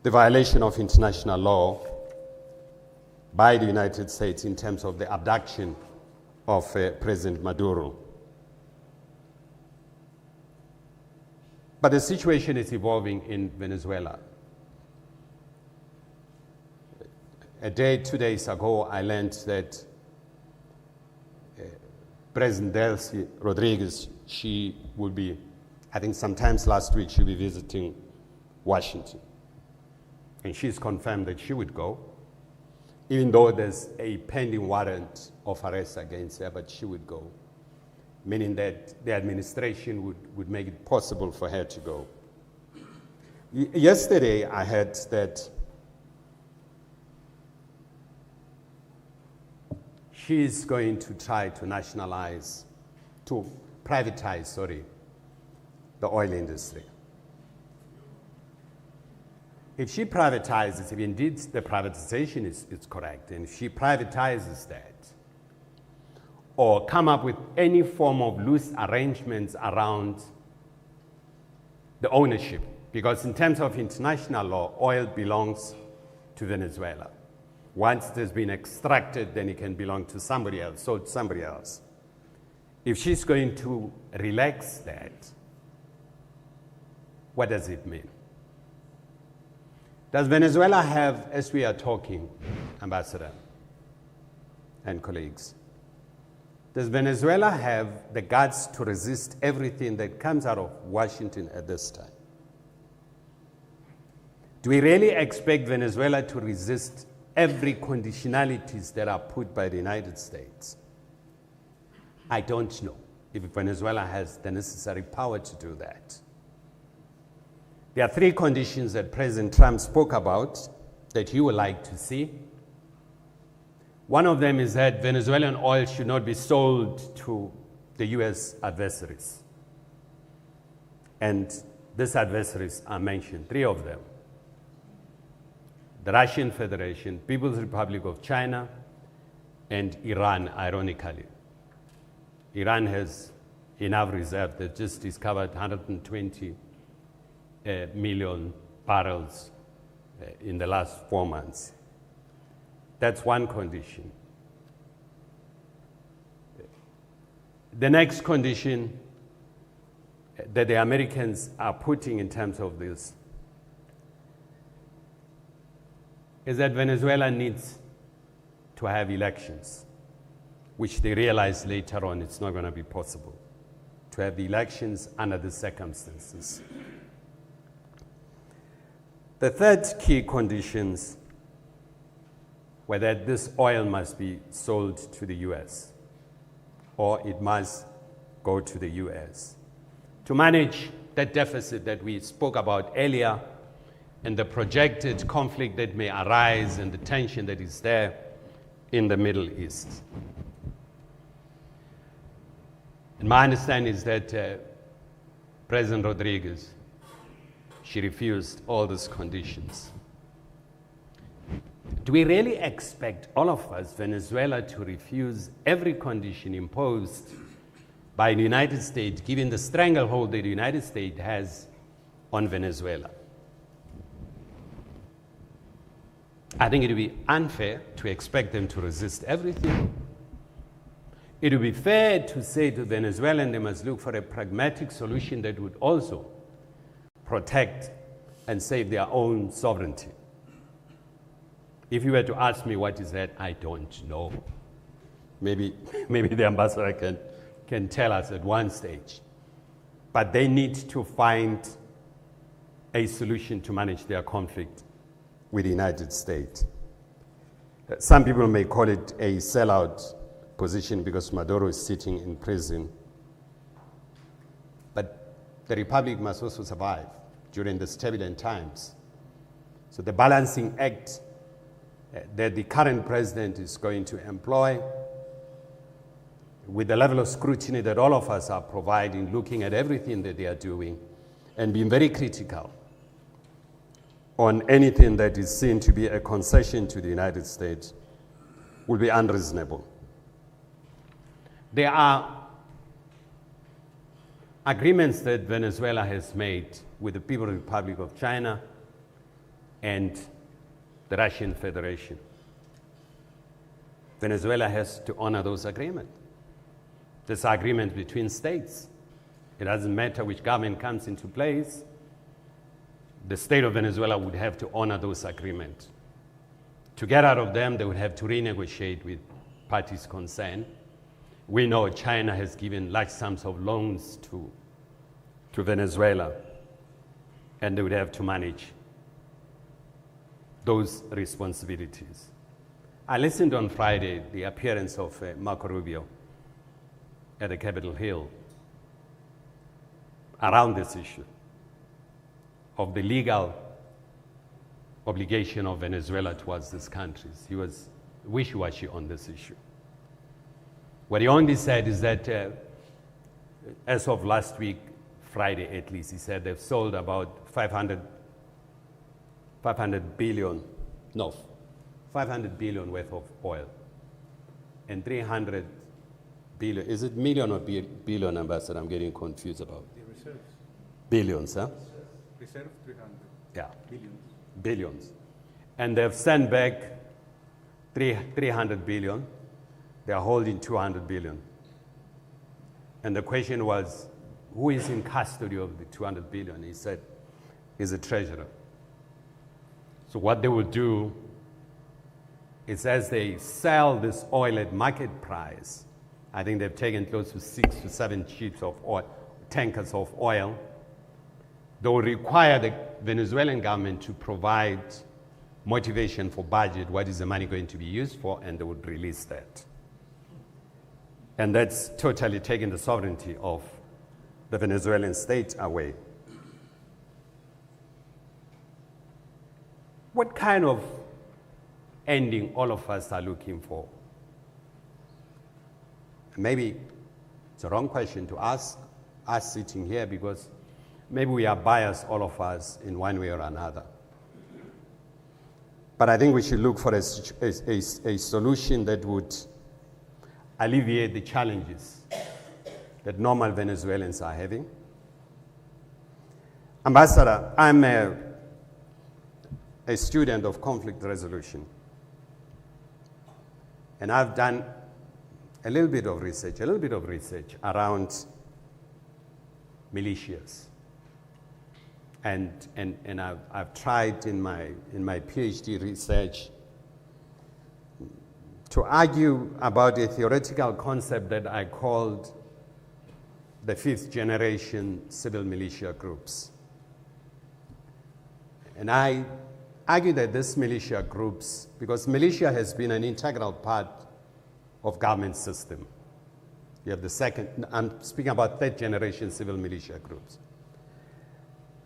the violation of international law by the United States in terms of the abduction of President Maduro. But the situation is evolving in Venezuela. A day, 2 days ago, I learned that President Delcy Rodriguez, she will be, I think sometimes last week, she'll be visiting Washington. And she's confirmed that she would go, even though there's a pending warrant of arrest against her, but she would go, meaning that the administration would make it possible for her to go. Yesterday, I heard that she is going to try to privatize the oil industry. If she privatizes, if indeed the privatization is correct, and if she privatizes that, or come up with any form of loose arrangements around the ownership, because in terms of international law, oil belongs to Venezuela. Once it has been extracted, then it can belong to somebody else, sold to somebody else. If she's going to relax that, what does it mean? Does Venezuela have, as we are talking, Ambassador and colleagues, does Venezuela have the guts to resist everything that comes out of Washington at this time? Do we really expect Venezuela to resist every conditionalities that are put by the United States? I don't know if Venezuela has the necessary power to do that. There are 3 conditions that President Trump spoke about that he would like to see. One of them is that Venezuelan oil should not be sold to the U.S. adversaries. And these adversaries are mentioned, 3 of them: the Russian Federation, People's Republic of China, and Iran, ironically. Iran has enough reserve. They just discovered 120 million barrels in the last 4 months. That's one condition. The next condition that the Americans are putting in terms of this is that Venezuela needs to have elections, which they realize later on it's not going to be possible to have the elections under the circumstances. The third key conditions were that this oil must be sold to the U.S. or it must go to the U.S. to manage that deficit that we spoke about earlier and the projected conflict that may arise and the tension that is there in the Middle East. And my understanding is that President Rodriguez, she refused all these conditions. Do we really expect all of us, Venezuela, to refuse every condition imposed by the United States, given the stranglehold that the United States has on Venezuela? I think it would be unfair to expect them to resist everything. It would be fair to say to Venezuelans they must look for a pragmatic solution that would also protect and save their own sovereignty. If you were to ask me what is that, I don't know. Maybe the ambassador can tell us at one stage. But they need to find a solution to manage their conflict with the United States. Some people may call it a sellout position because Maduro is sitting in prison. But the republic must also survive during the turbulent times. So the balancing act that the current president is going to employ, with the level of scrutiny that all of us are providing, looking at everything that they are doing, and being very critical on anything that is seen to be a concession to the United States, will be unreasonable. There are agreements that Venezuela has made with the People's Republic of China and the Russian Federation. Venezuela has to honor those agreements. There's agreements between states. It doesn't matter which government comes into place. The state of Venezuela would have to honor those agreements. To get out of them, they would have to renegotiate with parties concerned. We know China has given large sums of loans to Venezuela, and they would have to manage those responsibilities. I listened on Friday the appearance of Marco Rubio at the Capitol Hill around this issue of the legal obligation of Venezuela towards these countries. He was wishy-washy on this issue. What he only said is that as of last week, Friday at least, he said they've sold about 500 billion worth of oil, and 300 billion, is it million or billion, Ambassador? I'm getting confused about. The reserves. Billions, huh? Reserve 300. Yeah. Billions. Billions. And they've sent back 300 billion. They are holding 200 billion. And the question was, who is in custody of the 200 billion? He said, he's a treasurer. So what they will do is, as they sell this oil at market price, I think they've taken close to 6 to 7 ships of oil, tankers of oil, they will require the Venezuelan government to provide motivation for budget, what is the money going to be used for, and they would release that. And that's totally taking the sovereignty of the Venezuelan state away. What kind of ending all of us are looking for? Maybe it's a wrong question to ask us sitting here, because maybe we are biased, all of us, in one way or another. But I think we should look for a solution that would alleviate the challenges that normal Venezuelans are having. Ambassador, I'm a student of conflict resolution. And I've done a little bit of research around militias. And I've tried in my PhD research to argue about a theoretical concept that I called the 5th generation civil militia groups. And I argue that these militia groups, because militia has been an integral part of government system. You have the second, I'm speaking about 3rd generation civil militia groups.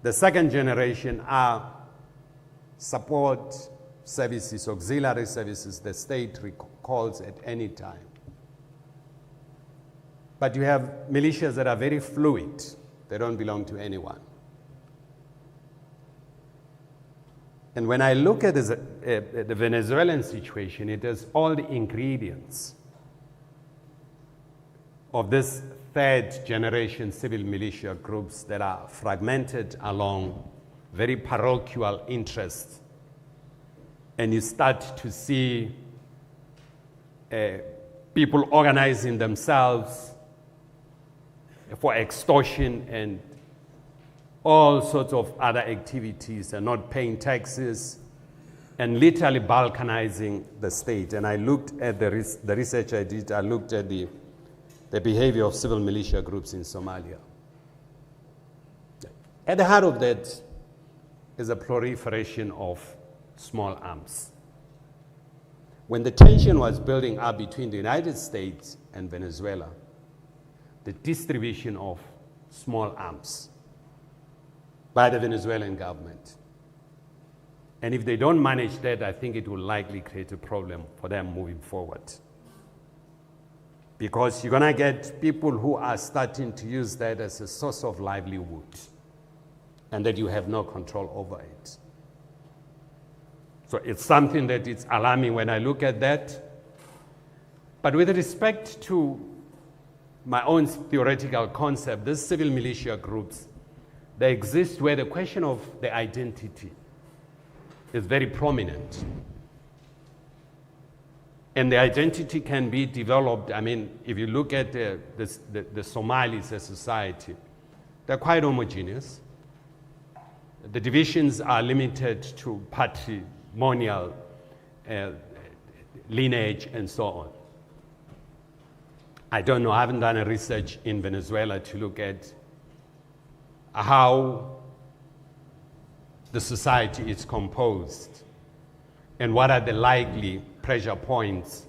The 2nd generation are support services, auxiliary services the state calls at any time. But you have militias that are very fluid. They don't belong to anyone. And when I look at the Venezuelan situation, it has all the ingredients of this 3rd generation civil militia groups that are fragmented along very parochial interests. And you start to see people organizing themselves for extortion and all sorts of other activities, and not paying taxes, and literally balkanizing the state. And I looked at the research I did, I looked at the behavior of civil militia groups in Somalia. At the heart of that is a proliferation of small arms. when the tension was building up between the United States and Venezuela, the distribution of small arms by the Venezuelan government. And if they don't manage that, I think it will likely create a problem for them moving forward. Because you're going to get people who are starting to use that as a source of livelihood, and that you have no control over it. So it's something that is alarming when I look at that. But with respect to my own theoretical concept, these civil militia groups, they exist where the question of the identity is very prominent. And the identity can be developed. I mean, if you look at the Somalis as a society, they're quite homogeneous. The divisions are limited to patrimonial lineage and so on. I don't know, I haven't done a research in Venezuela to look at how the society is composed and what are the likely pressure points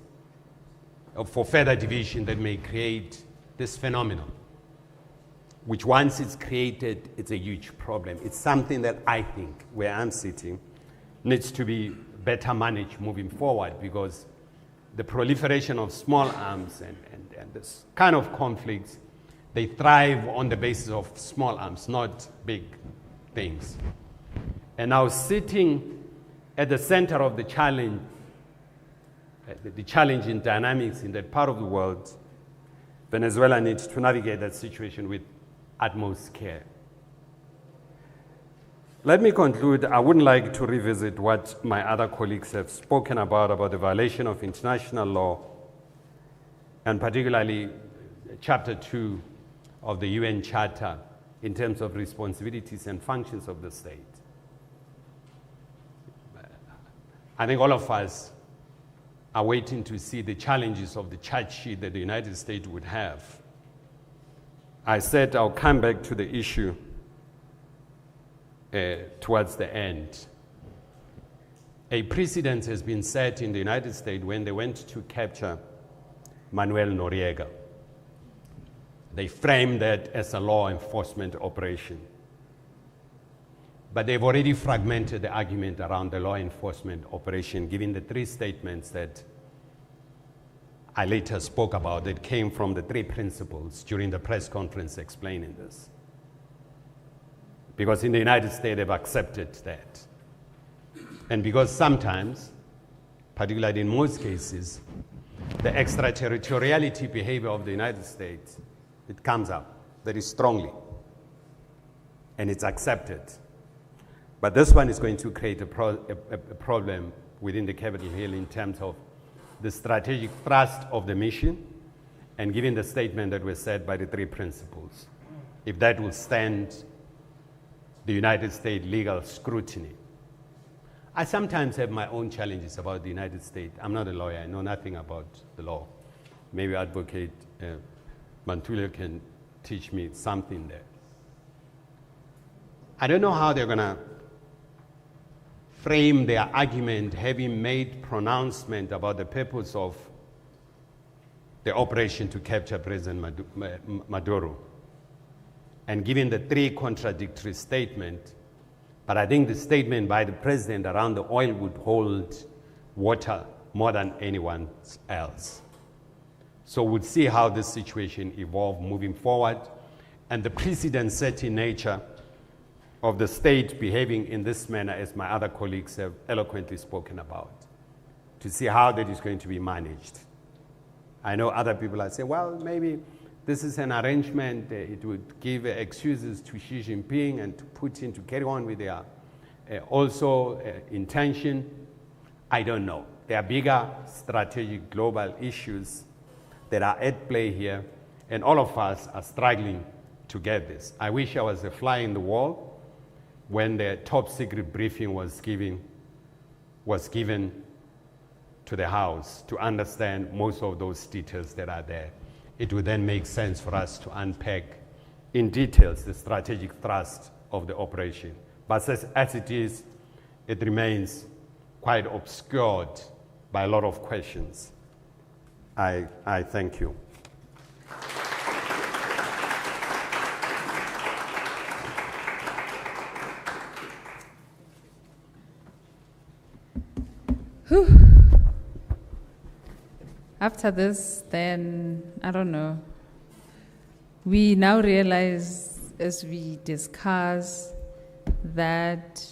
for further division that may create this phenomenon, which once it's created, it's a huge problem. It's something that I think, where I'm sitting, needs to be better managed moving forward, because the proliferation of small arms and this kind of conflicts, they thrive on the basis of small arms, not big things. And now sitting at the center of the challenge, the challenging dynamics in that part of the world, Venezuela needs to navigate that situation with utmost care. Let me conclude. I wouldn't like to revisit what my other colleagues have spoken about the violation of international law, and particularly Chapter 2 of the UN Charter in terms of responsibilities and functions of the state. I think all of us are waiting to see the challenges of the charge sheet that the United States would have. I said I'll come back to the issue towards the end. A precedent has been set in the United States when they went to capture Manuel Noriega. They framed that as a law enforcement operation. But they've already fragmented the argument around the law enforcement operation, given the three statements that I later spoke about that came from the three principles during the press conference explaining this. Because in the United States, they've accepted that. And because sometimes, particularly in most cases, the extraterritoriality behavior of the United States, it comes up very strongly, and it's accepted. But this one is going to create a problem within the Capitol Hill in terms of the strategic thrust of the mission, and given the statement that was said by the three principles, if that will stand the United States legal scrutiny. I sometimes have my own challenges about the United States. I'm not a lawyer. I know nothing about the law. Maybe Advocate Mantulio can teach me something there. I don't know how they're going to frame their argument, having made pronouncement about the purpose of the operation to capture President Maduro, and given the three contradictory statements. But I think the statement by the president around the oil would hold water more than anyone else. So we'll see how this situation evolves moving forward, and the precedent-setting nature of the state behaving in this manner, as my other colleagues have eloquently spoken about, to see how that is going to be managed. I know other people are saying, well, maybe this is an arrangement, it would give excuses to Xi Jinping and to Putin to carry on with their intention. I don't know. There are bigger strategic global issues that are at play here, and all of us are struggling to get this. I wish I was a fly in the wall when the top secret briefing was given to the House to understand most of those details that are there. It would then make sense for us to unpack in details the strategic thrust of the operation. But as it is, it remains quite obscured by a lot of questions. I thank you. After this, then, I don't know. We now realize, as we discuss, that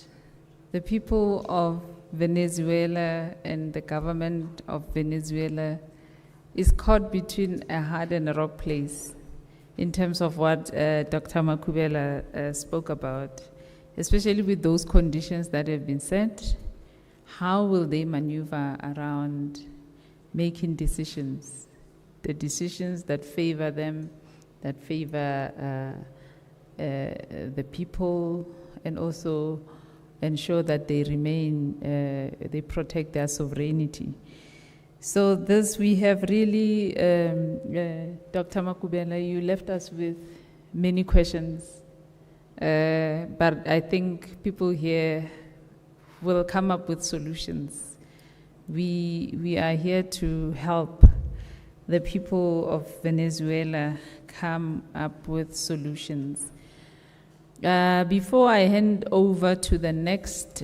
the people of Venezuela and the government of Venezuela is caught between a hard and a rock place in terms of what Dr. Makubela spoke about, especially with those conditions that have been set. How will they maneuver around making decisions, the decisions that favor them, that favor the people, and also ensure that they remain, they protect their sovereignty. So this we have really, Dr. Makubela, you left us with many questions, but I think people here will come up with solutions. We are here to help the people of Venezuela come up with solutions. Before I hand over to the next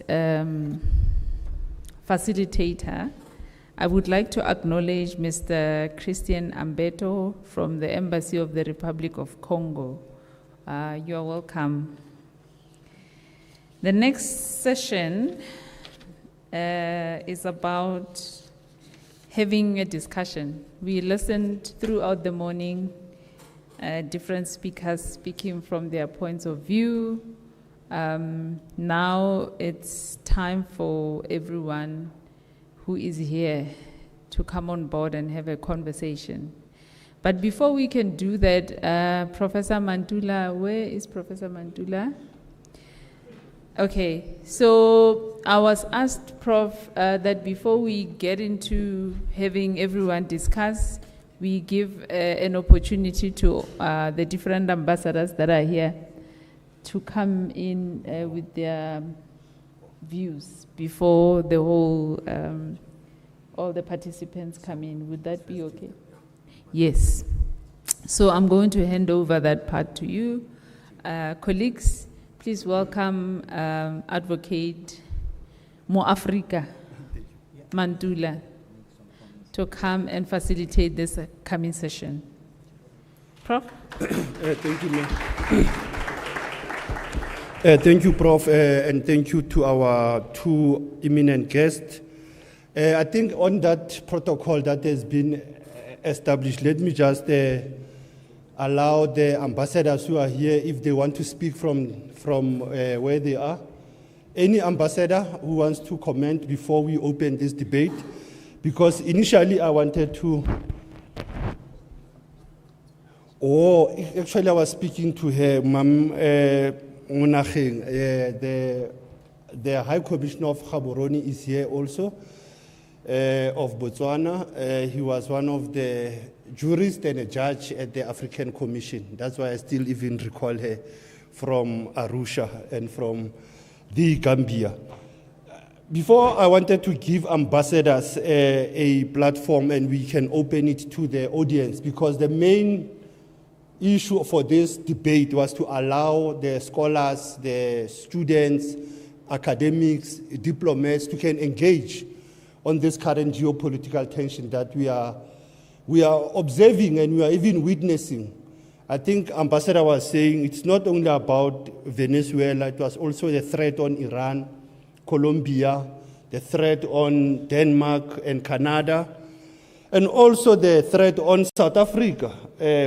facilitator, I would like to acknowledge Mr. Christian Ambeto from the Embassy of the Republic of Congo. You are welcome. The next session is about having a discussion. We listened throughout the morning, different speakers speaking from their points of view. Now it's time for everyone who is here to come on board and have a conversation. But before we can do that, Professor Mantula, where is Professor Mantula? Okay, so I was asked, Prof, that before we get into having everyone discuss, we give an opportunity to the different ambassadors that are here to come in with their views before the whole, all the participants come in. Would that be okay? Yes. So I'm going to hand over that part to you. Colleagues, please welcome Advocate Mo Africa Mantula to come and facilitate this coming session. Prof? Thank you, ma'am. Thank you, Prof, and thank you to our two eminent guests. I think on that protocol that has been established, let me just allow the ambassadors who are here, if they want to speak from where they are. Any ambassador who wants to comment before we open this debate, because initially I wanted to, actually I was speaking to her, Ma'am Munacheng, the High Commissioner of Kgorong is here also, of Botswana. He was one of the jurists and a judge at the African Commission. That's why I still even recall her from Arusha and from the Gambia. Before, I wanted to give ambassadors a platform and we can open it to the audience, because the main issue for this debate was to allow the scholars, the students, academics, diplomats to can engage on this current geopolitical tension that we are observing and we are even witnessing. I think Ambassador was saying it's not only about Venezuela, it was also the threat on Iran, Colombia, the threat on Denmark and Canada, and also the threat on South Africa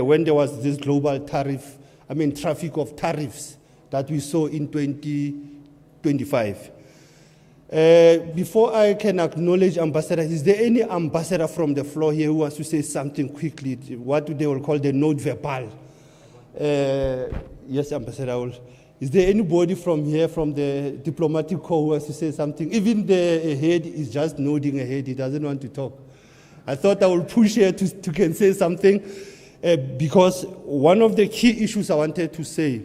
when there was this global traffic of tariffs that we saw in 2025. Before I can acknowledge Ambassador, is there any ambassador from the floor here who wants to say something quickly, what they will call the note verbal? Yes, Ambassador. Is there anybody from here, from the diplomatic corps, who wants to say something? Even the head is just nodding her head, he doesn't want to talk. I thought I would push her to can say something, because one of the key issues I wanted to say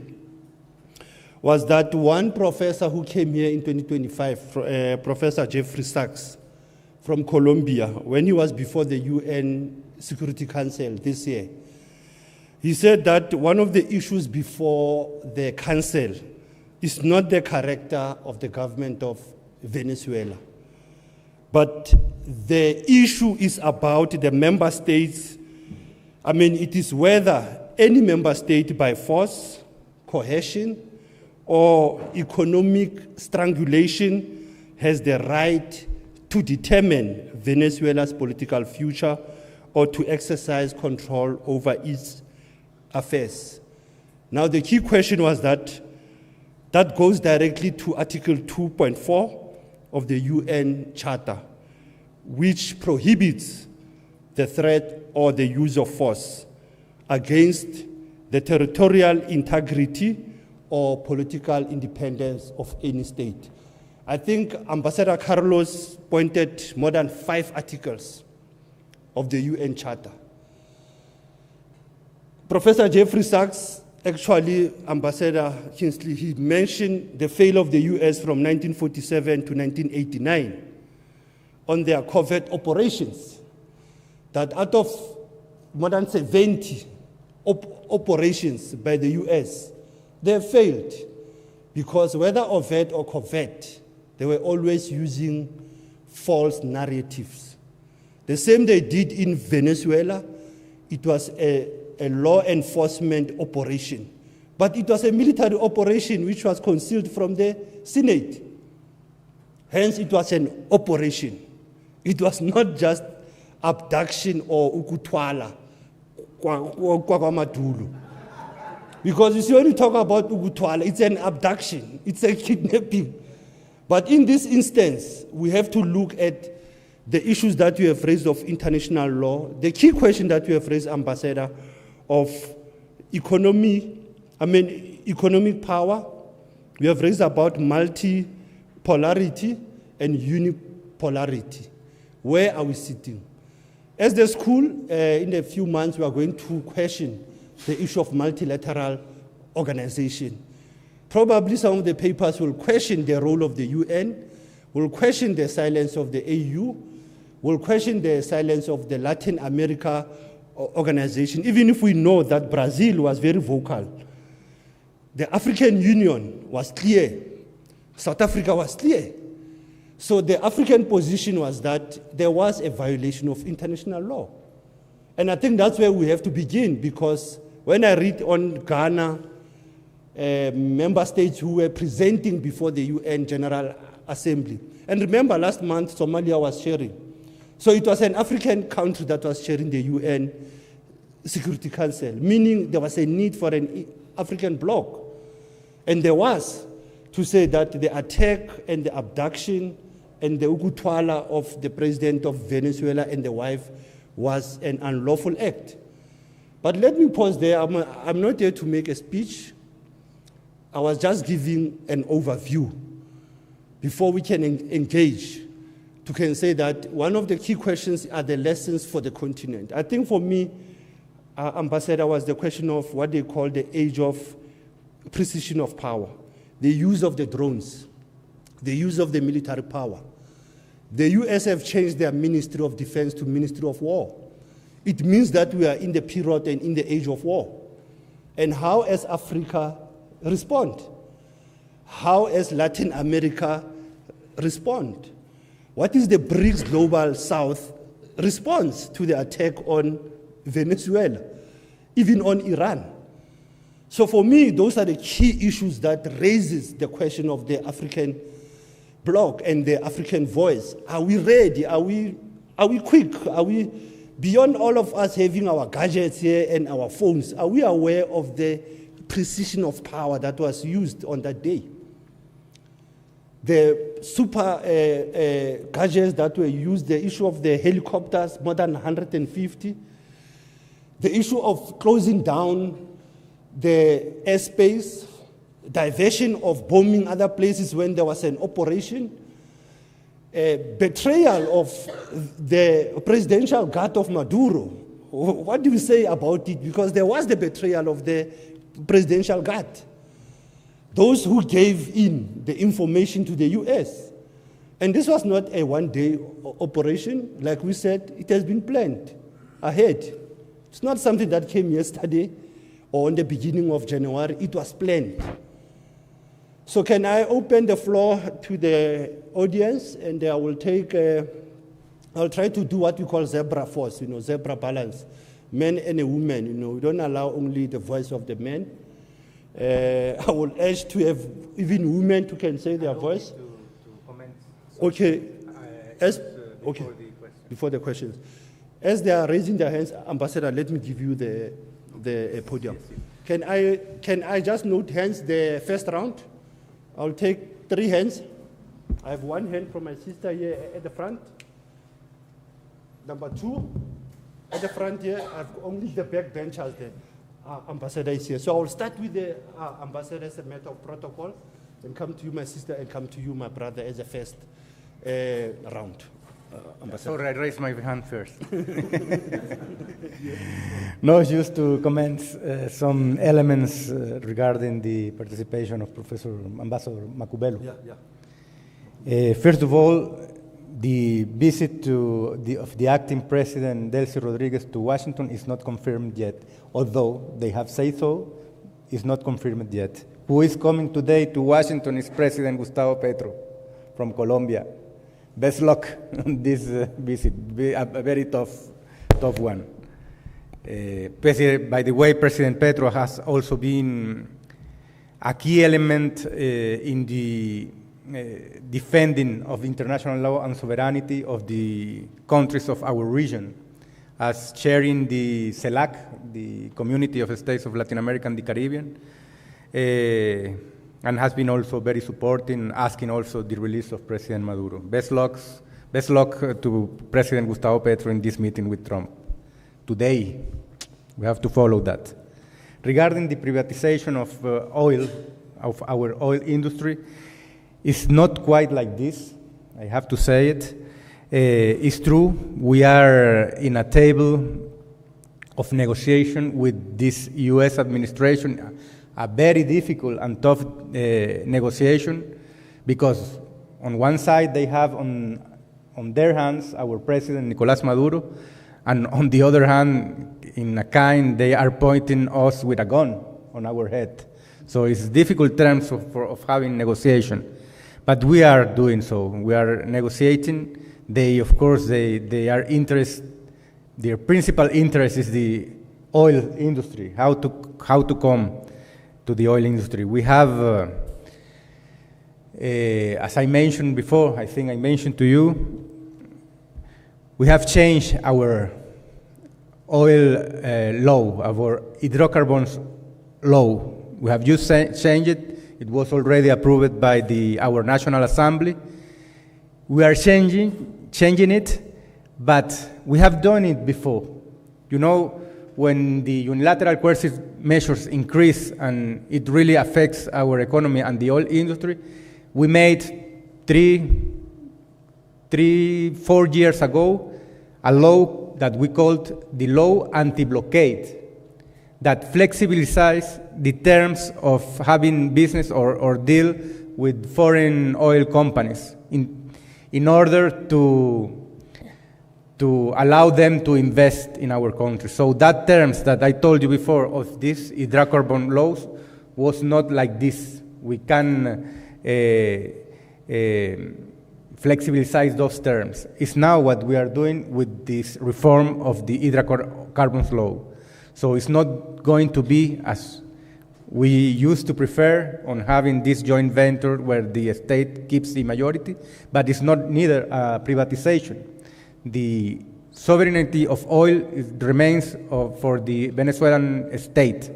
was that one professor who came here in 2025, Professor Jeffrey Sachs from Colombia when he was before the UN Security Council this year. He said that one of the issues before the council is not the character of the government of Venezuela, but the issue is about the member states. I mean, it is whether any member state by force, coercion, or economic strangulation has the right to determine Venezuela's political future or to exercise control over its affairs. Now, the key question was that goes directly to Article 2.4 of the UN Charter, which prohibits the threat or the use of force against the territorial integrity or political independence of any state. I think Ambassador Carlos pointed more than 5 articles of the UN Charter. Professor Jeffrey Sachs, actually, Ambassador Kingsley, he mentioned the failure of the US from 1947 to 1989 on their covert operations, that out of more than 70 operations by the US, they failed because whether overt or covert, they were always using false narratives. The same they did in Venezuela. It was a law enforcement operation, but it was a military operation which was concealed from the Senate. Hence, it was an operation. It was not just abduction or ukutwala, kwa. Because you see, when you talk about ukutwala, it's an abduction, it's a kidnapping. But in this instance, we have to look at the issues that you have raised of international law, the key question that you have raised, Ambassador, of economic power. We have raised about multipolarity and unipolarity. Where are we sitting? As the school, in a few months, we are going to question the issue of multilateral organization. Probably some of the papers will question the role of the UN, will question the silence of the AU, will question the silence of the Latin America organization, even if we know that Brazil was very vocal. The African Union was clear. South Africa was clear. So the African position was that there was a violation of international law. And I think that's where we have to begin, because when I read on Ghana, member states who were presenting before the UN General Assembly. And remember, last month, Somalia was chairing. So it was an African country that was chairing the UN Security Council, meaning there was a need for an African bloc. And there was, to say that the attack and the abduction and the ukutwala of the president of Venezuela and the wife was an unlawful act. But let me pause there. I'm not here to make a speech. I was just giving an overview before we can engage. To can say that one of the key questions are the lessons for the continent. I think for me, Ambassador, was the question of what they call the age of precision of power, the use of the drones, the use of the military power. The US have changed their Ministry of Defense to Ministry of War. It means that we are in the period and in the age of war. And how as Africa respond? How as Latin America respond? What is the BRICS Global South response to the attack on Venezuela, even on Iran? So for me, those are the key issues that raises the question of the African bloc and the African voice. Are we ready? Are we quick? Are we, beyond all of us having our gadgets here and our phones, are we aware of the precision of power that was used on that day? The super gadgets that were used, the issue of the helicopters, more than 150, the issue of closing down the airspace, diversion of bombing other places when there was an operation, betrayal of the presidential guard of Maduro. What do we say about it? Because there was the betrayal of the presidential guard. Those who gave in the information to the US. And this was not a one-day operation. Like we said, it has been planned ahead. It's not something that came yesterday or in the beginning of January. It was planned. So can I open the floor to the audience, and I will take, I'll try to do what we call zebra force, zebra balance, men and a woman. We don't allow only the voice of the men. I will urge to have even women who can say their voice. To comment. Okay. Before the questions. As they are raising their hands, Ambassador, let me give you the podium. Yes. Can I just note hands the first round? I'll take 3 hands. I have 1 hand from my sister here at the front. Number 2, at the front here, I've only the back benchers there. Ambassador is here. So I will start with the ambassador as a matter of protocol, and come to you, my sister, and come to you, my brother, as a first round. Sorry, I raised my hand first. No, just to comment some elements regarding the participation of Professor Ambassador Macubelo. First of all, the visit of the acting president, Delcy Rodriguez, to Washington is not confirmed yet, although they have said so, it's not confirmed yet. Who is coming today to Washington is President Gustavo Petro from Colombia. Best luck on this visit, a very tough one. By the way, President Petro has also been a key element in the defending of international law and sovereignty of the countries of our region, as chairing the CELAC, the Community of States of Latin America and the Caribbean, and has been also very supporting, asking also the release of President Maduro. Best luck to President Gustavo Petro in this meeting with Trump. Today, we have to follow that. Regarding the privatization of oil, of our oil industry, it's not quite like this, I have to say it. It's true, we are in a table of negotiation with this US administration, a very difficult and tough negotiation, because on one side they have on their hands our president Nicolás Maduro, and on the other hand, in a kind, they are pointing us with a gun on our head. So it's difficult terms of having negotiation, but we are doing so. We are negotiating. They, of course, they are interested. Their principal interest is the oil industry. How to come to the oil industry. We have, as I mentioned before, I think I mentioned to you, we have changed our oil law, our hydrocarbons law. We have just changed it. It was already approved by our National Assembly. We are changing it, but we have done it before. When the unilateral coercive measures increase and it really affects our economy and the oil industry, we made 4 years ago a law that we called the law anti-blockade, that flexibilizes the terms of having business or deal with foreign oil companies in order to allow them to invest in our country. So that terms that I told you before of these hydrocarbon laws was not like this. We can flexibilize those terms. It's now what we are doing with this reform of the hydrocarbons law. So it's not going to be as we used to prefer on having this joint venture where the state keeps the majority, but it's not neither privatization. The sovereignty of oil remains for the Venezuelan state.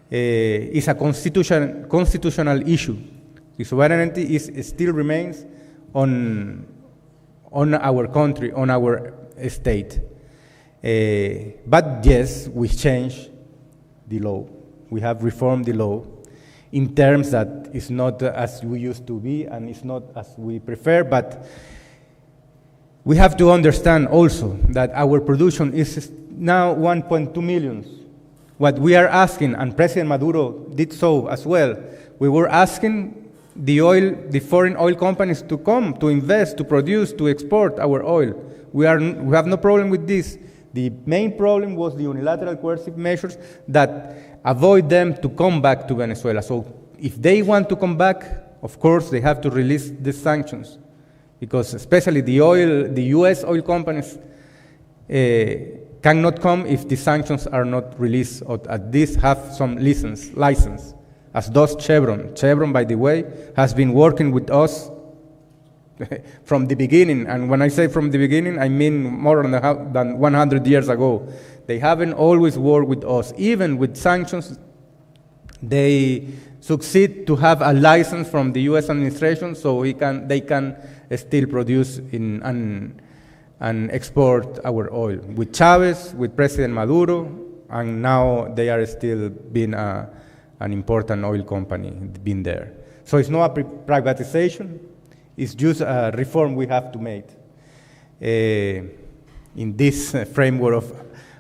It's a constitutional issue. The sovereignty still remains on our country, on our state. But yes, we changed the law. We have reformed the law in terms that it's not as we used to be and it's not as we prefer, but we have to understand also that our production is now 1.2 million. What we are asking, and President Maduro did so as well, we were asking the foreign oil companies to come, to invest, to produce, to export our oil. We have no problem with this. The main problem was the unilateral coercive measures that avoid them to come back to Venezuela. So if they want to come back, of course, they have to release the sanctions, because especially the US oil companies cannot come if the sanctions are not released, or at least have some license, as does Chevron. Chevron, by the way, has been working with us from the beginning, and when I say from the beginning, I mean more than 100 years ago. They haven't always worked with us. Even with sanctions, they succeed to have a license from the U.S. administration, so they can still produce and export our oil. With Chavez, with President Maduro, and now they are still being an important oil company, been there. So it's not a privatization. It's just a reform we have to make in this framework of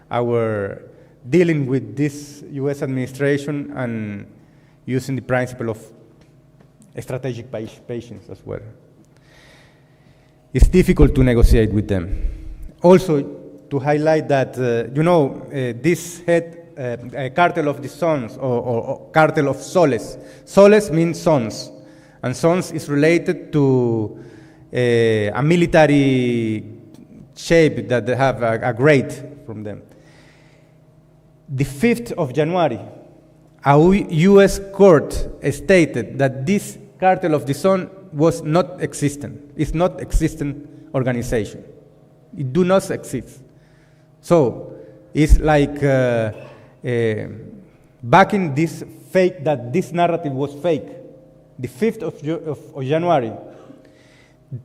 our dealing with this U.S. administration and using the principle of strategic patience as well. It's difficult to negotiate with them. Also, to highlight that, this cartel of the sons, or cartel of soles. Soles means sons. And sons is related to a military shape that they have a grade from them. The 5th of January, a U.S. court stated that this cartel of the sun was not existent. It's not existent organization. It do not exist. So it's like backing this fake, that this narrative was fake. The 5th of January,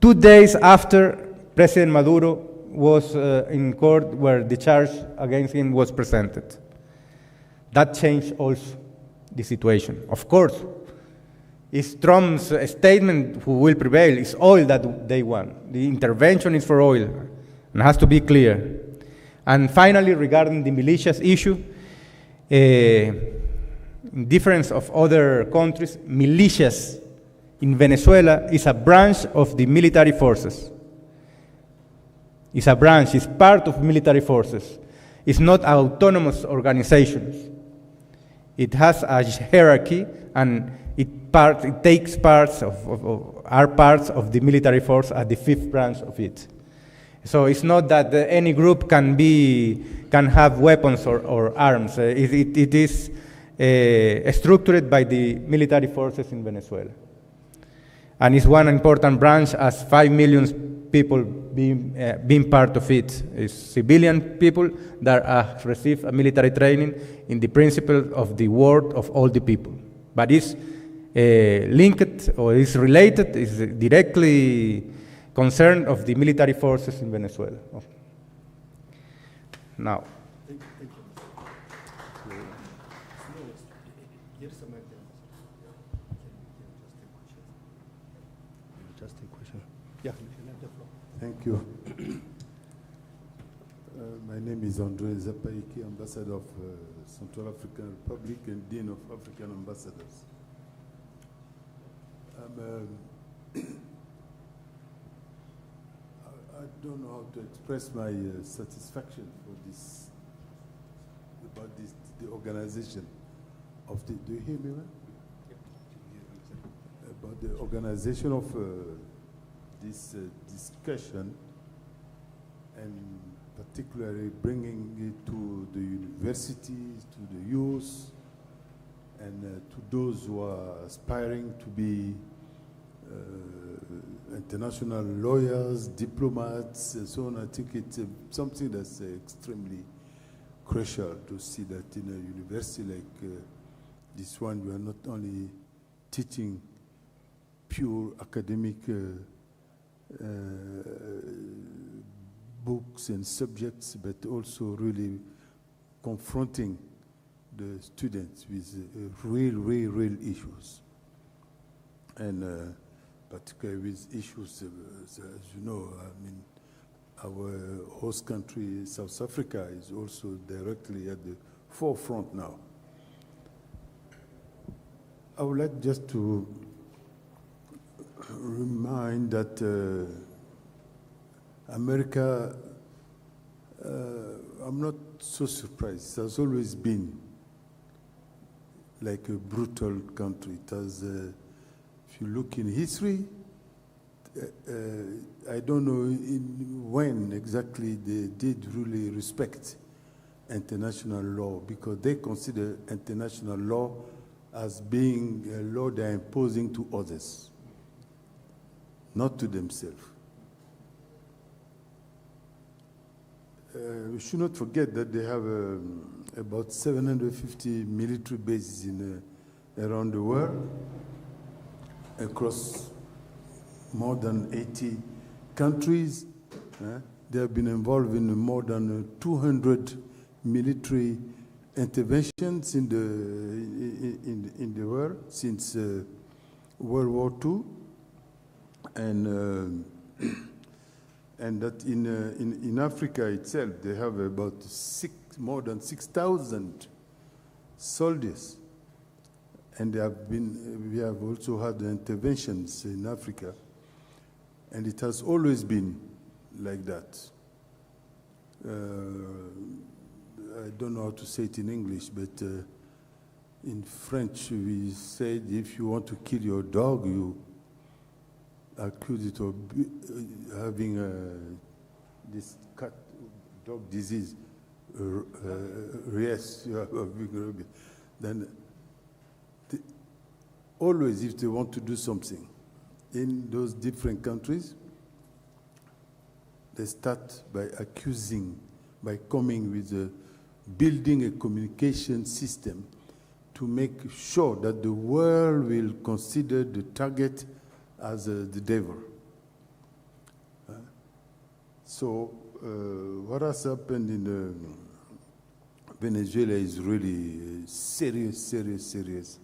2 days after President Maduro was in court where the charge against him was presented. That changed also the situation. Of course, it's Trump's statement who will prevail. It's oil that they want. The intervention is for oil, and has to be clear. And finally, regarding the militias issue, in difference of other countries, militias in Venezuela is a branch of the military forces. It's a branch, it's part of military forces. It's not autonomous organizations. It has a hierarchy, and it takes parts are parts of the military force at the 5th branch of it. So it's not that any group can have weapons or arms. It is structured by the military forces in Venezuela. And it's one important branch, as 5 million people being part of it. It's civilian people that have received a military training in the principle of the word of all the people. But it's linked, or is related, is directly concerned of the military forces in Venezuela. Now. Thank you. My name is Andre Zapaiki, Ambassador of Central African Republic and Dean of African Ambassadors. I don't know how to express my satisfaction for this, about this, the organization of the, do you hear me, man? About the organization of this discussion, and particularly bringing it to the universities, to the youth, and to those who are aspiring to be international lawyers, diplomats, and so on. I think it's something that's extremely crucial to see that in a university like this one, you are not only teaching pure academic books and subjects, but also really confronting the students with real issues. And particularly with issues, as you know, I mean, our host country, South Africa, is also directly at the forefront now. I would like just to remind that America, I'm not so surprised. It has always been like a brutal country. It has, if you look in history, I don't know when exactly they did really respect international law, because they consider international law as being a law they're imposing to others, not to themselves. We should not forget that they have about 750 military bases around the world, across more than 80 countries. They have been involved in more than 200 military interventions in the world since World War II, and that in Africa itself they have about more than 6,000 soldiers, and we have also had interventions in Africa, and it has always been like that. I don't know how to say it in English, but in French we said if you want to kill your dog, you accuse it of having this dog disease. Yes, you have a big rabies. Then always, if they want to do something in those different countries, they start by accusing, by coming with building a communication system to make sure that the world will consider the target as the devil. So what has happened in Venezuela is really a serious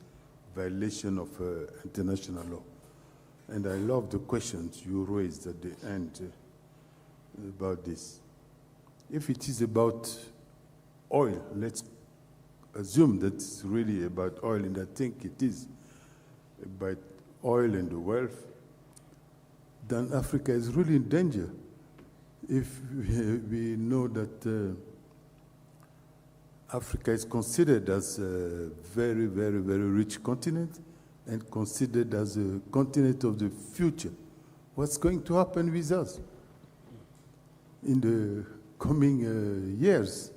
violation of international law. And I love the questions you raised at the end about this. If it is about oil, let's assume that it's really about oil, and I think it is about oil and the wealth, then Africa is really in danger. If we know that Africa is considered as a very rich continent and considered as a continent of the future, what's going to happen with us in the coming years?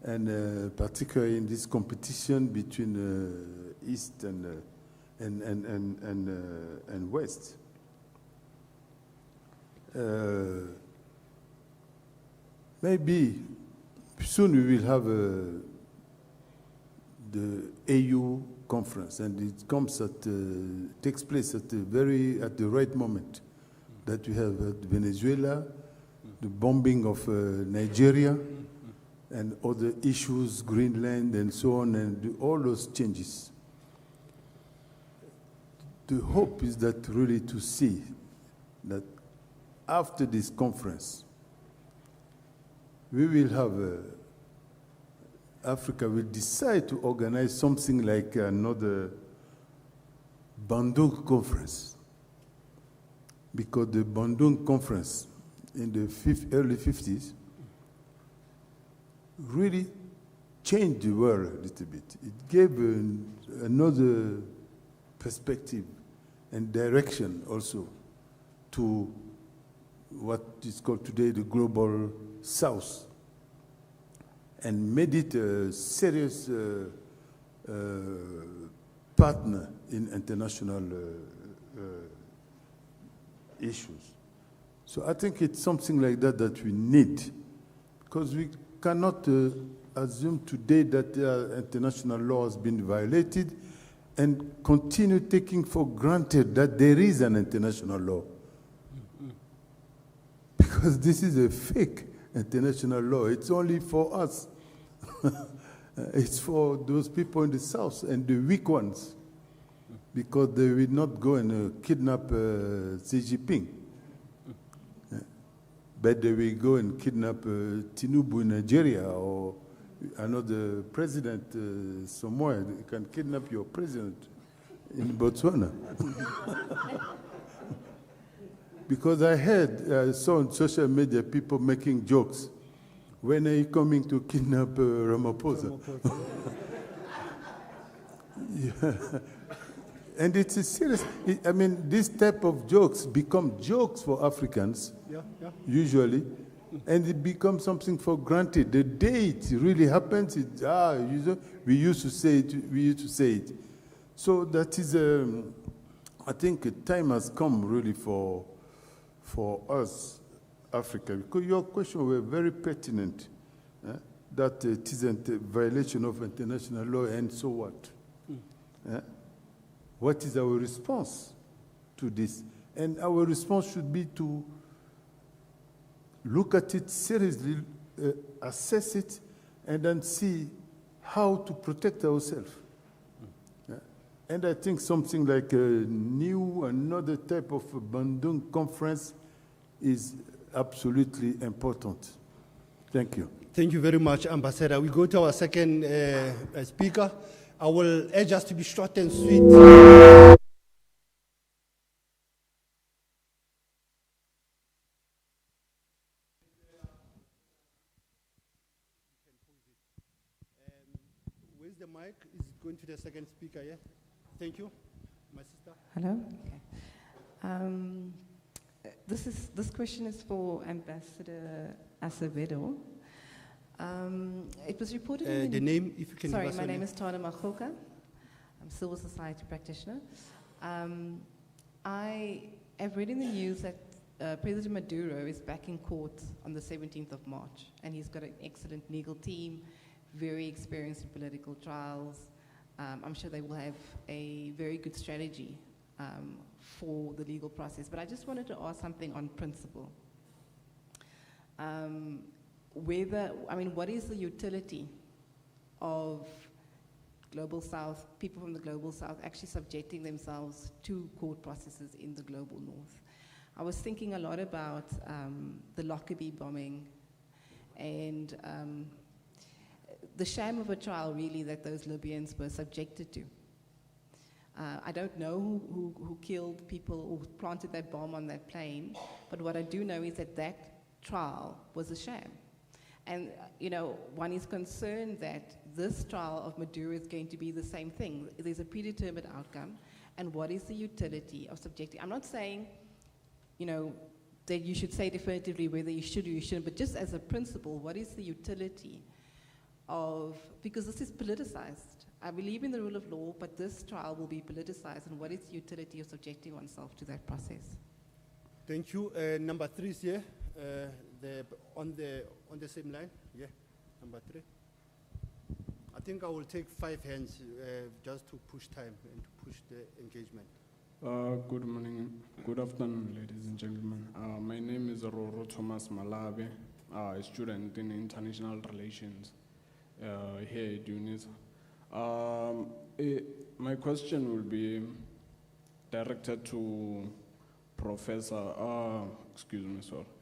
And particularly in this competition between East and West. Maybe soon we will have the AU conference, and it comes takes place at the right moment. That we have Venezuela, the bombing of Nigeria, and other issues, Greenland, and so on, and all those changes. The hope is that really to see that after this conference, we will have Africa will decide to organize something like another Bandung conference, because the Bandung conference in the early 50s really changed the world a little bit. It gave another perspective and direction also to what is called today the Global South, and made it a serious partner in international issues. So I think it's something like that that we need, because we cannot assume today that international law has been violated and continue taking for granted that there is an international law. Because this is a fake international law. It's only for us. It's for those people in the South and the weak ones, because they will not go and kidnap Xi Jinping. But they will go and kidnap Tinubu in Nigeria, or another president somewhere. They can kidnap your president in Botswana. because I saw on social media people making jokes. When are you coming to kidnap Ramaphosa? Yeah. And it's a serious, I mean, this type of jokes become jokes for Africans, usually, and it becomes something for granted. The day it really happens, we used to say it. So that is, I think time has come really for us, Africa, because your question were very pertinent, that it isn't a violation of international law, and so what? What is our response to this? And our response should be to look at it seriously, assess it, and then see how to protect ourselves. And I think something like another type of Bandung conference is absolutely important. Thank you. Thank you very much, Ambassador. We go to our second speaker. I will urge us to be short and sweet. Where's the mic? Is it going to the second speaker, yeah? Thank you. My sister. Hello. Okay. This question is for Ambassador Acevedo. It was reported the name, if you can. Sorry, my name is Tana Machoka. I'm a civil society practitioner. I have read in the news that President Maduro is back in court on the 17th of March, and he's got an excellent legal team, very experienced in political trials. I'm sure they will have a very good strategy for the legal process. But I just wanted to ask something on principle. What is the utility of Global South, people from the Global South actually subjecting themselves to court processes in the Global North? I was thinking a lot about the Lockerbie bombing and the sham of a trial, really, that those Libyans were subjected to. I don't know who killed people or planted that bomb on that plane, but what I do know is that that trial was a sham. And, one is concerned that this trial of Maduro is going to be the same thing. There's a predetermined outcome, and what is the utility of subjecting? I'm not saying, that you should say definitively whether you should or you shouldn't, but just as a principle, what is the utility of, because this is politicized. I believe in the rule of law, but this trial will be politicized, and what is the utility of subjecting oneself to that process? Thank you. Number 3 is here. On the same line, yeah, number 3. I think I will take 5 hands just to push time and to push the engagement. Good morning, good afternoon, ladies and gentlemen. My name is Roro Thomas Malabe, a student in international relations here at Unisa. My question will be directed to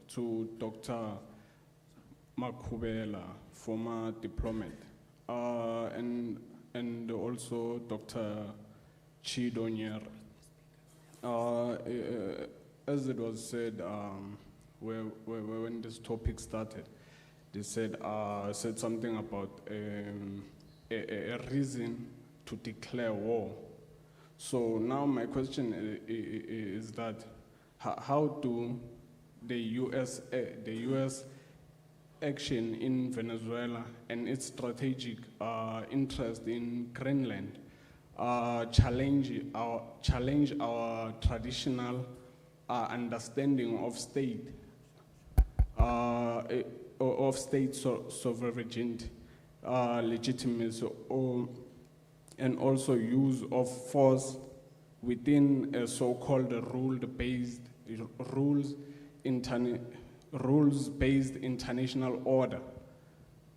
to Dr. Makhubela, former diplomat, and also Dr. Chidonyer. As it was said, when this topic started, they said something about a reason to declare war. So now my question is that how do the U.S. action in Venezuela and its strategic interest in Greenland challenge our traditional understanding of state sovereignty, legitimacy, and also use of force within a so-called rules-based international order.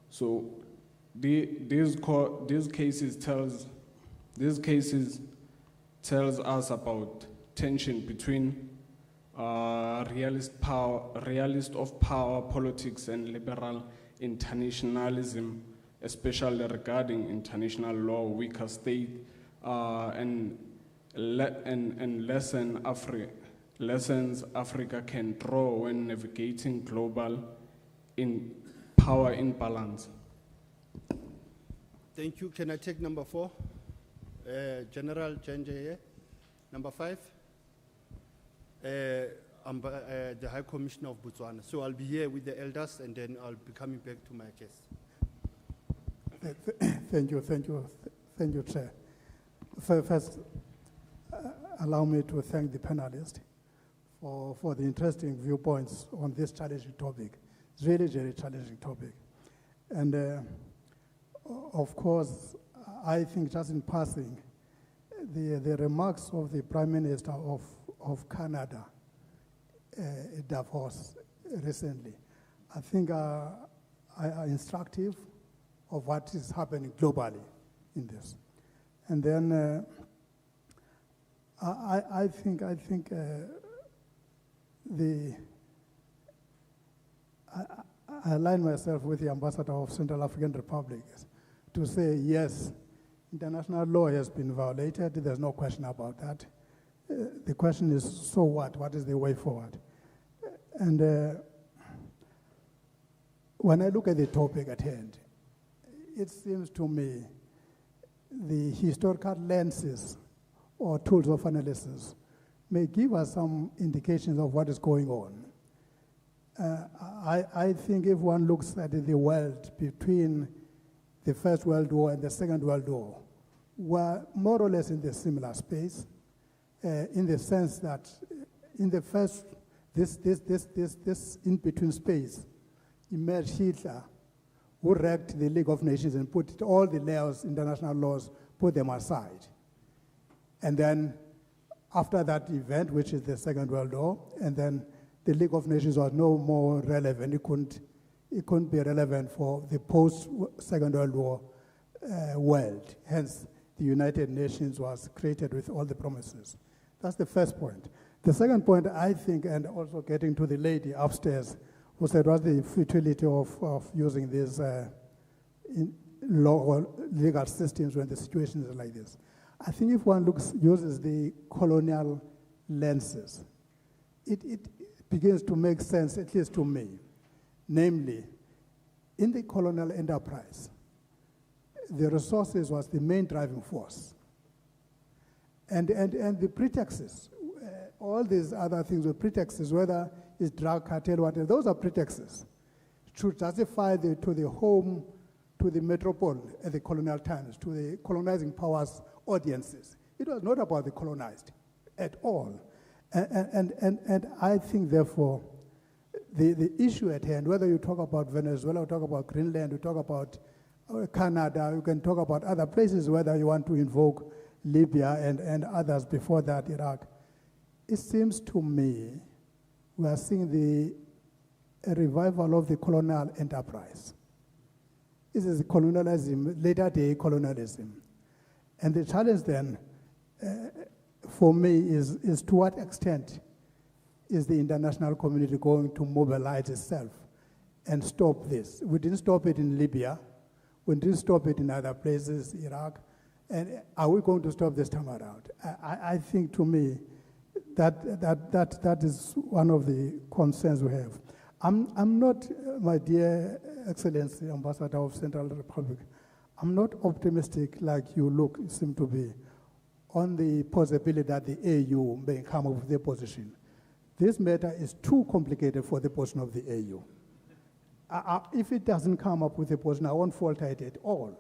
So these cases tells us about tension between realist of power politics and liberal internationalism, especially regarding international law, weaker state, and lessen lessons Africa can draw when navigating global power imbalance? Thank you. Can I take number 4? General Jenje here. Number 5? The High Commissioner of Botswana. So I'll be here with the elders and then I'll be coming back to my case. Thank you, Chair. First, allow me to thank the panelists for the interesting viewpoints on this challenging topic. It's really, really challenging topic. And of course, I think just in passing, the remarks of the Prime Minister of Canada, Davos, recently, I think are instructive of what is happening globally in this. And then I think I align myself with the Ambassador of Central African Republic to say, yes, international law has been violated. There's no question about that. The question is, so what? What is the way forward? And when I look at the topic at hand, it seems to me the historical lenses or tools of analysis may give us some indications of what is going on. I think if one looks at the world between the First World War and the Second World War, were more or less in the similar space, in the sense that in the first, this in-between space, emerged Hitler, who wrecked the League of Nations and put all the layers, international laws, put them aside. And then after that event, which is the Second World War, and then the League of Nations was no more relevant. It couldn't be relevant for the post-Second World War world. Hence, the United Nations was created with all the promises. That's the first point. The second point, I think, and also getting to the lady upstairs, who said what's the futility of using these legal systems when the situation is like this. I think if one uses the colonial lenses, it begins to make sense, at least to me. Namely, in the colonial enterprise, the resources was the main driving force. And the pretexts, all these other things were pretexts, whether it's drug cartel, whatever, those are pretexts to justify to the metropole at the colonial times, to the colonizing powers audiences. It was not about the colonized at all. And I think, therefore, the issue at hand, whether you talk about Venezuela, or talk about Greenland, you talk about Canada, you can talk about other places, whether you want to invoke Libya and others before that, Iraq, it seems to me we are seeing a revival of the colonial enterprise. This is colonialism, later day colonialism. And the challenge then, for me, is to what extent is the international community going to mobilize itself and stop this? We didn't stop it in Libya. We didn't stop it in other places, Iraq. And are we going to stop this time around? I think, to me, that is one of the concerns we have. I'm not, my dear Excellency, Ambassador of Central Republic, I'm not optimistic like you seem to be on the possibility that the AU may come up with a position. This matter is too complicated for the position of the AU. If it doesn't come up with a position, I won't falter it at all.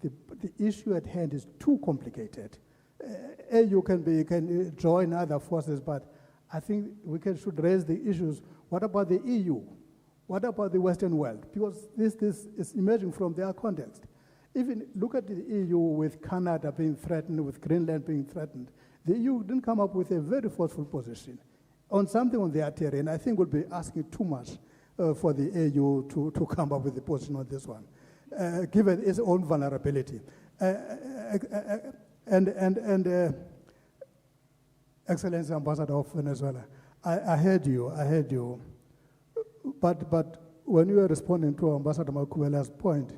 The issue at hand is too complicated. AU can join other forces, but I think we should raise the issues. What about the EU? What about the Western world? Because this is emerging from their context. Even look at the EU with Canada being threatened, with Greenland being threatened. The EU didn't come up with a very forceful position on something on their terrain. I think we'll be asking too much for the EU to come up with a position on this one, given its own vulnerability. Excellency Ambassador of Venezuela, I heard you, but when you were responding to Ambassador Makuela's point,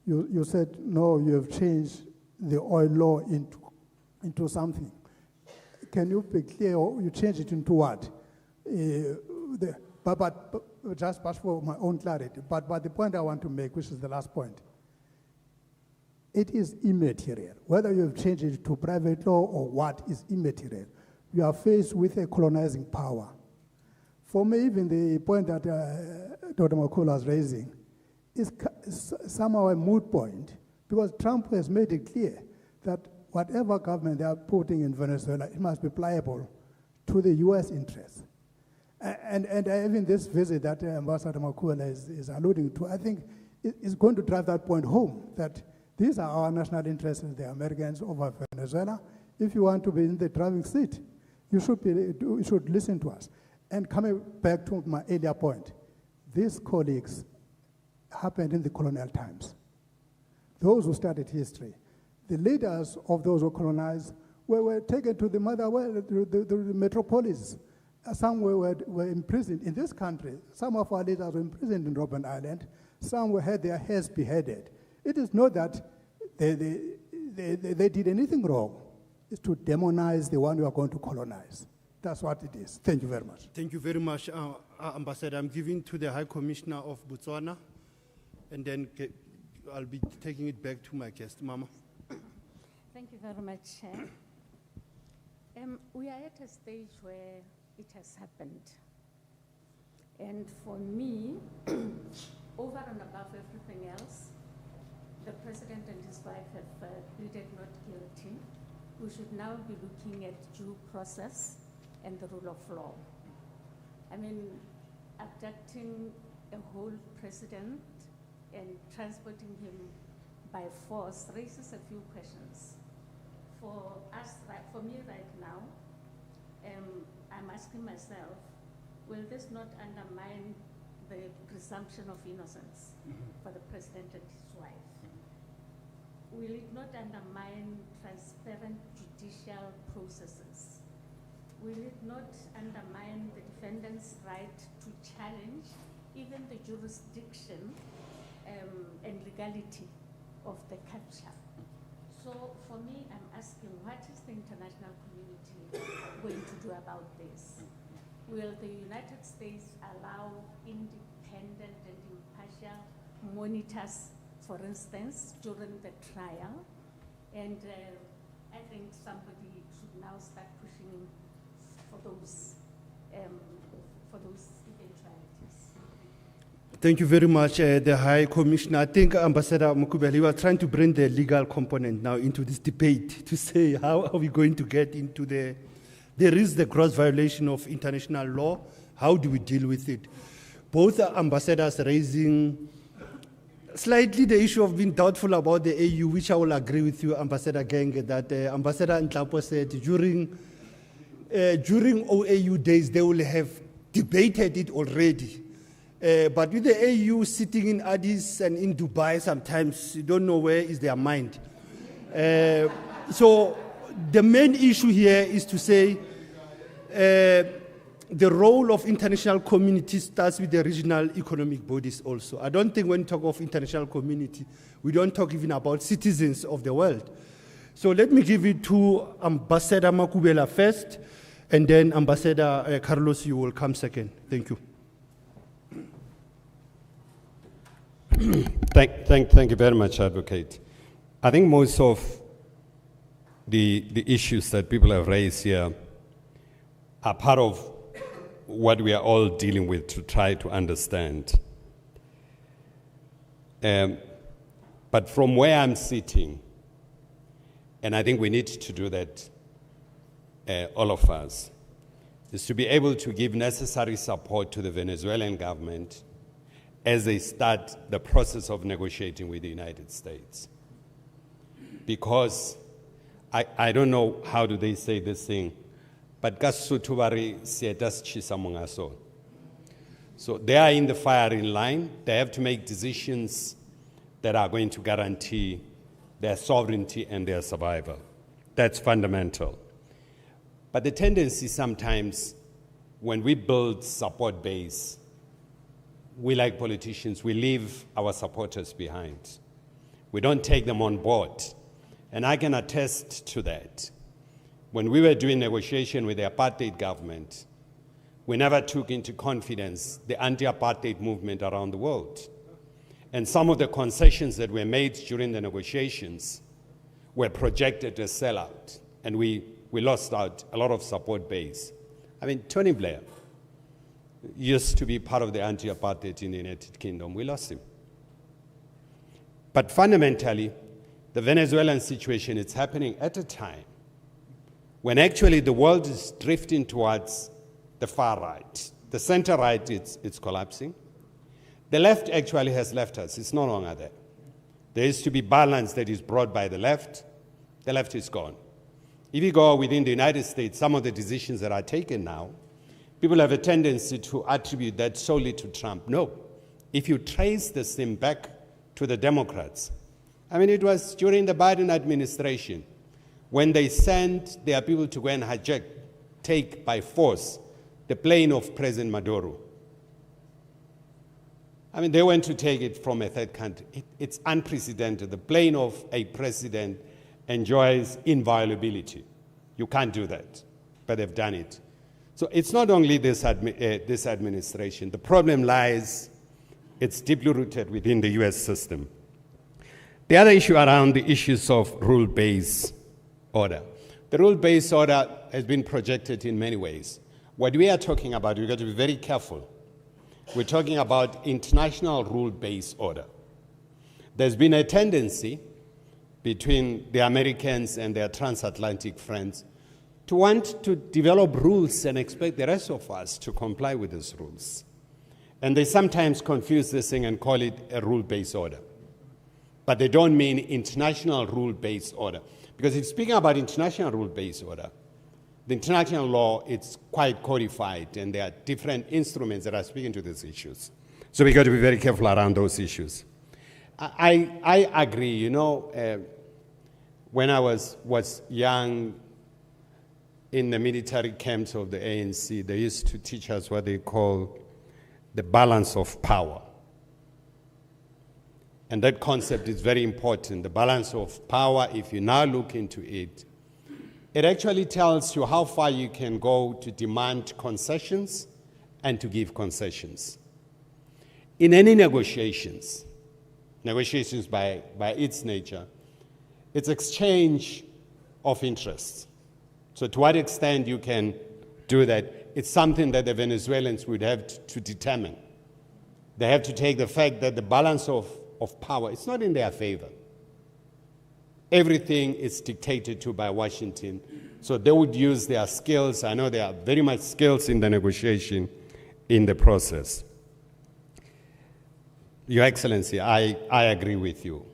you said, no, you have changed the oil law into something. can you be clear, or you change it into what? But just for my own clarity, but the point I want to make, which is the last point, it is immaterial. Whether you have changed it to private law or what is immaterial, you are faced with a colonizing power. For me, even the point that Dr. Makula was raising is somehow a moot point, because Trump has made it clear that whatever government they are putting in Venezuela, it must be pliable to the U.S. interests. And even this visit that Ambassador Makula is alluding to, I think is going to drive that point home, that these are our national interests as the Americans over Venezuela. If you want to be in the driving seat, you should listen to us. And coming back to my earlier point, these colleagues happened in the colonial times. Those who studied history, the leaders of those who colonized were taken to the mother world, the metropolis. Some were imprisoned in this country. Some of our leaders were imprisoned in Robben Island. Some had their heads beheaded. It is not that they did anything wrong. It's to demonize the one we are going to colonize. That's what it is. Thank you very much. Thank you very much, Ambassador. I'm giving to the High Commissioner of Botswana, and then I'll be taking it back to my guest, Mama. Thank you very much, Chair. We are at a stage where it has happened. And for me, over and above everything else, the President and his wife have pleaded not guilty. We should now be looking at due process and the rule of law. I mean, abducting a whole president and transporting him by force raises a few questions. For us, for me right now, I'm asking myself, will this not undermine the presumption of innocence for the president and his wife? Will it not undermine transparent judicial processes? Will it not undermine the defendant's right to challenge even the jurisdiction and legality of the capture? So for me, I'm asking, what is the international community going to do about this? Will the United States allow independent and impartial monitors, for instance, during the trial? And I think somebody should now start pushing for those eventualities. Thank you very much, the High Commissioner. I think Ambassador Mukubeli was trying to bring the legal component now into this debate to say, how are we going to get into there is the gross violation of international law. How do we deal with it? Both ambassadors raising slightly the issue of being doubtful about the AU, which I will agree with you, Ambassador Genge, that Ambassador Ntlapo said during OAU days, they will have debated it already. But with the AU sitting in Addis and in Dubai, sometimes you don't know where is their mind. So the main issue here is to say the role of international community starts with the regional economic bodies also. I don't think when we talk of international community, we don't talk even about citizens of the world. So let me give it to Ambassador Makubela first, and then Ambassador Carlos, you will come second. Thank you. Thank you very much, Advocate. I think most of the issues that people have raised here are part of what we are all dealing with to try to understand. But from where I'm sitting, and I think we need to do that, all of us, is to be able to give necessary support to the Venezuelan government as they start the process of negotiating with the United States. Because I don't know how do they say this thing, but so they are in the firing line. They have to make decisions that are going to guarantee their sovereignty and their survival. That's fundamental. But the tendency sometimes, when we build support base, we like politicians, we leave our supporters behind. We don't take them on board. And I can attest to that. when we were doing negotiation with the apartheid government, we never took into confidence the anti-apartheid movement around the world. And some of the concessions that were made during the negotiations were projected as sellout, and we lost out a lot of support base. I mean, Tony Blair used to be part of the anti-apartheid in the United Kingdom. We lost him. But fundamentally, the Venezuelan situation is happening at a time when actually the world is drifting towards the far right. The center right, it's collapsing. The left actually has left us. It's no longer there. There is to be balance that is brought by the left. The left is gone. If you go within the United States, some of the decisions that are taken now, people have a tendency to attribute that solely to Trump. No. If you trace this thing back to the Democrats, I mean, it was during the Biden administration when they sent their people to go and take by force the plane of President Maduro. I mean, they went to take it from a third country. It's unprecedented. The plane of a president enjoys inviolability. You can't do that, but they've done it. So it's not only this administration. The problem lies, it's deeply rooted within the US system. The other issue around the issues of rule-based order. The rule-based order has been projected in many ways. What we are talking about, we've got to be very careful. We're talking about international rule-based order. There's been a tendency between the Americans and their transatlantic friends to want to develop rules and expect the rest of us to comply with those rules. And they sometimes confuse this thing and call it a rule-based order. But they don't mean international rule-based order. Because if speaking about international rule-based order, the international law, it's quite codified, and there are different instruments that are speaking to these issues. So we've got to be very careful around those issues. I agree, you know, when I was young in the military camps of the ANC, they used to teach us what they call the balance of power. And that concept is very important, the balance of power. If you now look into it, it actually tells you how far you can go to demand concessions and to give concessions. In any negotiations by its nature, it's exchange of interests. So to what extent you can do that, it's something that the Venezuelans would have to determine. They have to take the fact that the balance of power, it's not in their favor. Everything is dictated to by Washington. So they would use their skills. I know there are very much skills in the negotiation in the process. Your Excellency, I agree with you.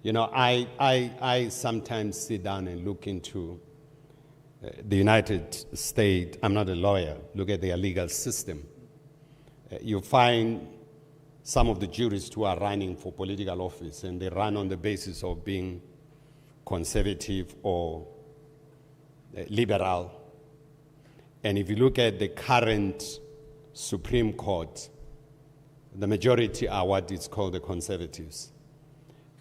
You know, I sometimes sit down and look into the United States. I'm not a lawyer. Look at their legal system. You find some of the jurists who are running for political office, and they run on the basis of being conservative or liberal. And if you look at the current Supreme Court, the majority are what is called the conservatives.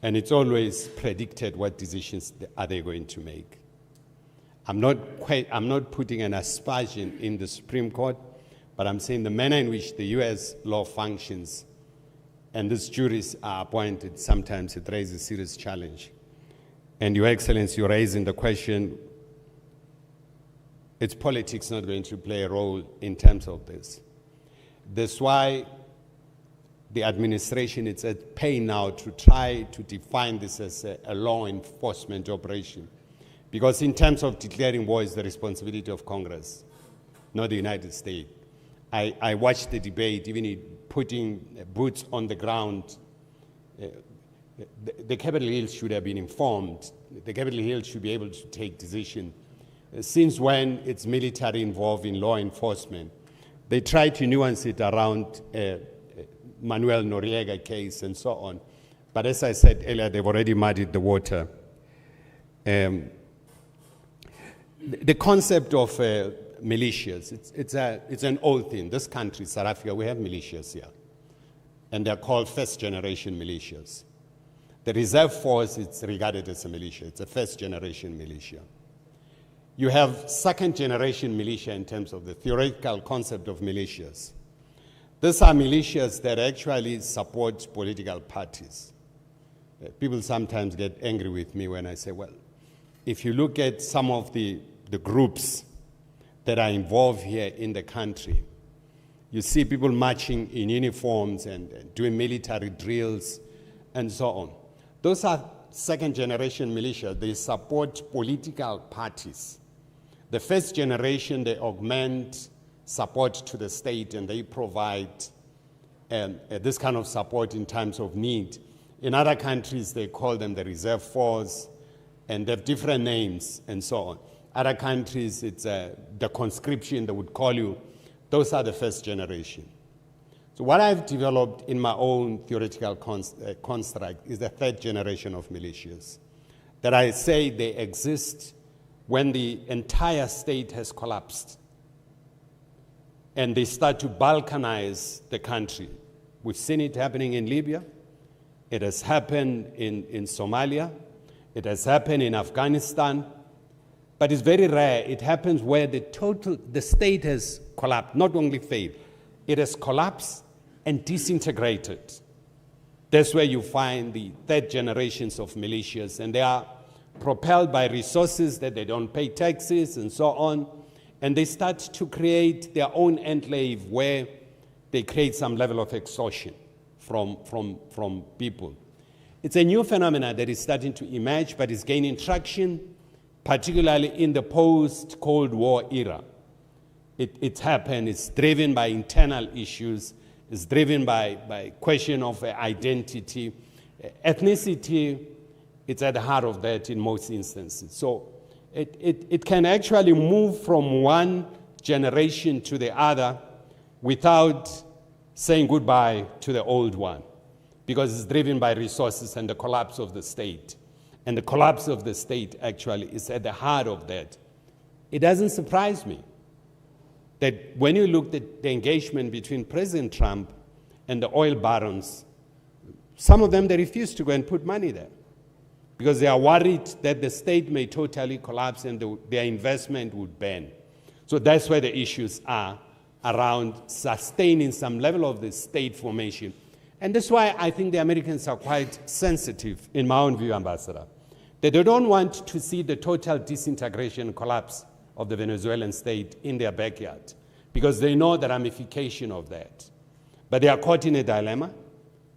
And it's always predicted what decisions are they going to make. I'm not putting an aspersion in the Supreme Court, but I'm saying the manner in which the US law functions and these juries are appointed, sometimes it raises a serious challenge. And Your Excellency, you're raising the question, is politics not going to play a role in terms of this? That's why the administration is at pain now to try to define this as a law enforcement operation. Because in terms of declaring war is the responsibility of Congress, not the United States. I watched the debate, even in putting boots on the ground. The Capitol Hill should have been informed. The Capitol Hill should be able to take decisions. Since when it's military involved in law enforcement? They try to nuance it around Manuel Noriega case and so on. But as I said earlier, they've already muddied the water. The concept of militias, it's an old thing. This country, South Africa, we have militias here. And they're called first-generation militias. The reserve force is regarded as a militia. It's a first-generation militia. you have second-generation militia in terms of the theoretical concept of militias. These are militias that actually support political parties. People sometimes get angry with me when I say, well, if you look at some of the groups that are involved here in the country, you see people marching in uniforms and doing military drills and so on. Those are second-generation militia. They support political parties. The first generation, they augment support to the state and they provide this kind of support in times of need. In other countries, they call them the reserve force, and they have different names and so on. Other countries, it's the conscription, they would call you. Those are the first generation. So what I've developed in my own theoretical construct is the third generation of militias, that I say they exist when the entire state has collapsed and they start to balkanize the country. We've seen it happening in Libya. It has happened in Somalia. It has happened in Afghanistan. But it's very rare. It happens where the state has collapsed, not only failed, it has collapsed and disintegrated. That's where you find the third generations of militias, and they are propelled by resources that they don't pay taxes and so on, and they start to create their own enclave where they create some level of extortion from people. It's a new phenomenon that is starting to emerge, but it's gaining traction, particularly in the post-Cold War era. It's happened, it's driven by internal issues, it's driven by question of identity. Ethnicity, it's at the heart of that in most instances. So it can actually move from one generation to the other without saying goodbye to the old one, because it's driven by resources and the collapse of the state. And the collapse of the state actually is at the heart of that. It doesn't surprise me that when you look at the engagement between President Trump and the oil barons, some of them, they refuse to go and put money there because they are worried that the state may totally collapse and their investment would burn. So that's where the issues are around sustaining some level of the state formation. And that's why I think the Americans are quite sensitive, in my own view, Ambassador, that they don't want to see the total disintegration and collapse of the Venezuelan state in their backyard, because they know the ramification of that. But they are caught in a dilemma.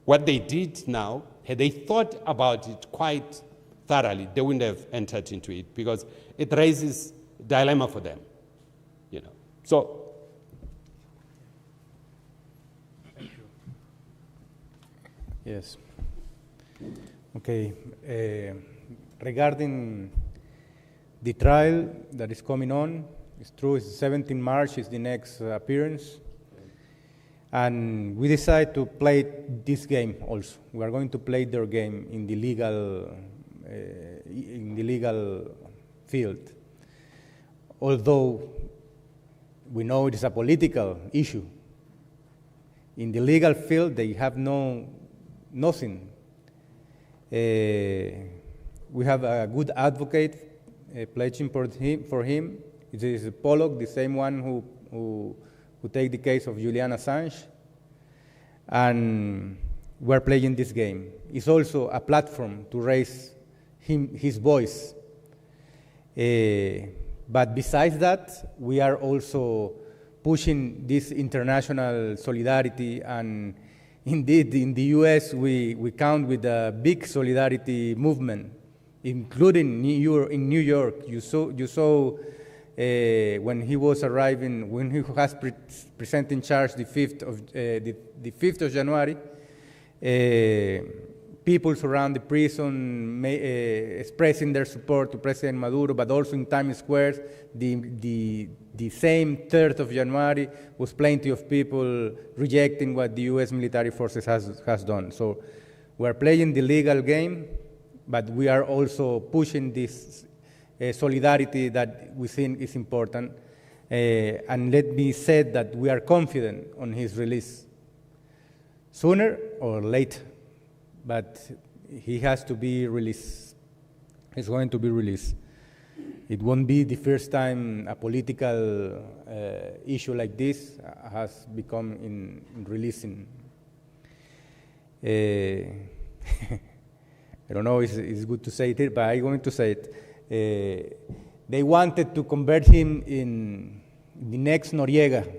What they did now, had they thought about it quite thoroughly, they wouldn't have entered into it, because it raises a dilemma for them. So. Yes. Okay. Regarding the trial that is coming on, it's true, it's 17 March is the next appearance. And we decided to play this game also. We are going to play their game in the legal field. Although we know it is a political issue. In the legal field, they have nothing. We have a good advocate pledging for him. It is Pollock, the same one who take the case of Julian Assange. And we're playing this game. It's also a platform to raise his voice. But besides that, we are also pushing this international solidarity, and indeed, in the U.S., we count with a big solidarity movement, including in New York. You saw when he was arriving, when he was presenting charge the 5th of January, people surround the prison expressing their support to President Maduro, but also in Times Square, the same 3rd of January was plenty of people rejecting what the U.S. military forces has done. So we're playing the legal game, but we are also pushing this solidarity that we think is important. And let me say that we are confident on his release, sooner or later, but he has to be released. He's going to be released. It won't be the first time a political issue like this has become in releasing. I don't know if it's good to say it here, but I'm going to say it. They wanted to convert him in the next Noriega,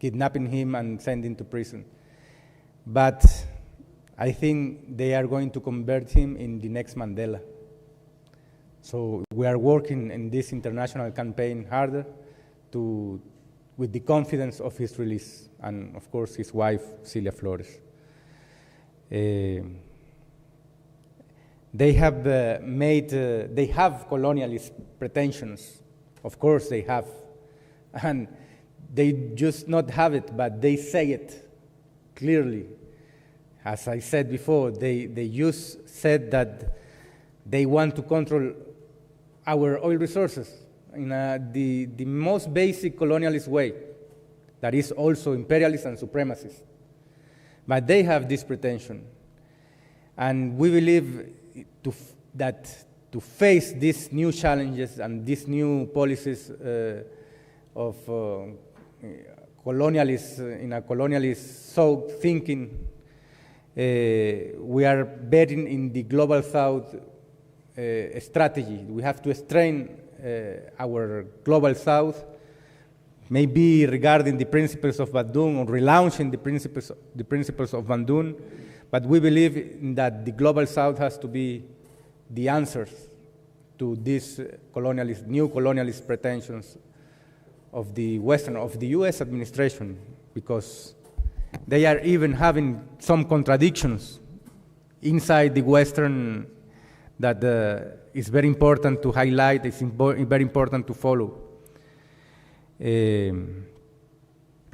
kidnapping him and sending him to prison. But I think they are going to convert him in the next Mandela. So we are working in this international campaign harder with the confidence of his release, and of course his wife, Celia Flores. They have they have colonialist pretensions. Of course they have. And they just not have it, but they say it clearly. As I said before, they just said that they want to control our oil resources in the most basic colonialist way, that is also imperialist and supremacist. But they have this pretension. And we believe that to face these new challenges and these new policies of colonialists, in a colonialist soaked thinking, we are betting in the Global South strategy. We have to strain our Global South, maybe regarding the principles of Bandung or relaunching the principles of Bandung, but we believe that the Global South has to be the answers to these new colonialist pretensions of the US administration, because they are even having some contradictions inside the Western that is very important to highlight, it's very important to follow.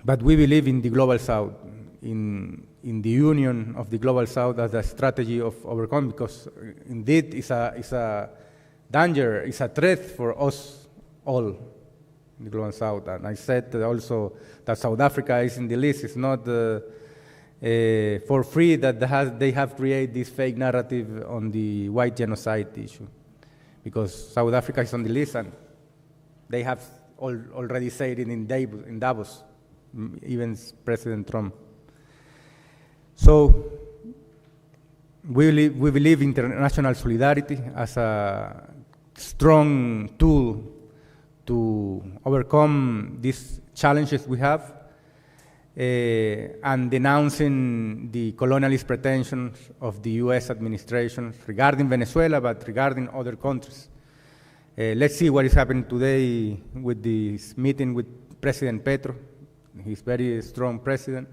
But we believe in the Global South, in the union of the Global South as a strategy of overcome, because indeed it's a danger, it's a threat for us all, the Global South. And I said also that South Africa is in the list. It's not for free that they have created this fake narrative on the white genocide issue, because South Africa is on the list, and they have already said it in Davos, even President Trump. So we believe international solidarity as a strong tool to overcome these challenges we have, and denouncing the colonialist pretensions of the US administration regarding Venezuela, but regarding other countries. Let's see what is happening today with this meeting with President Petro. He's very strong president.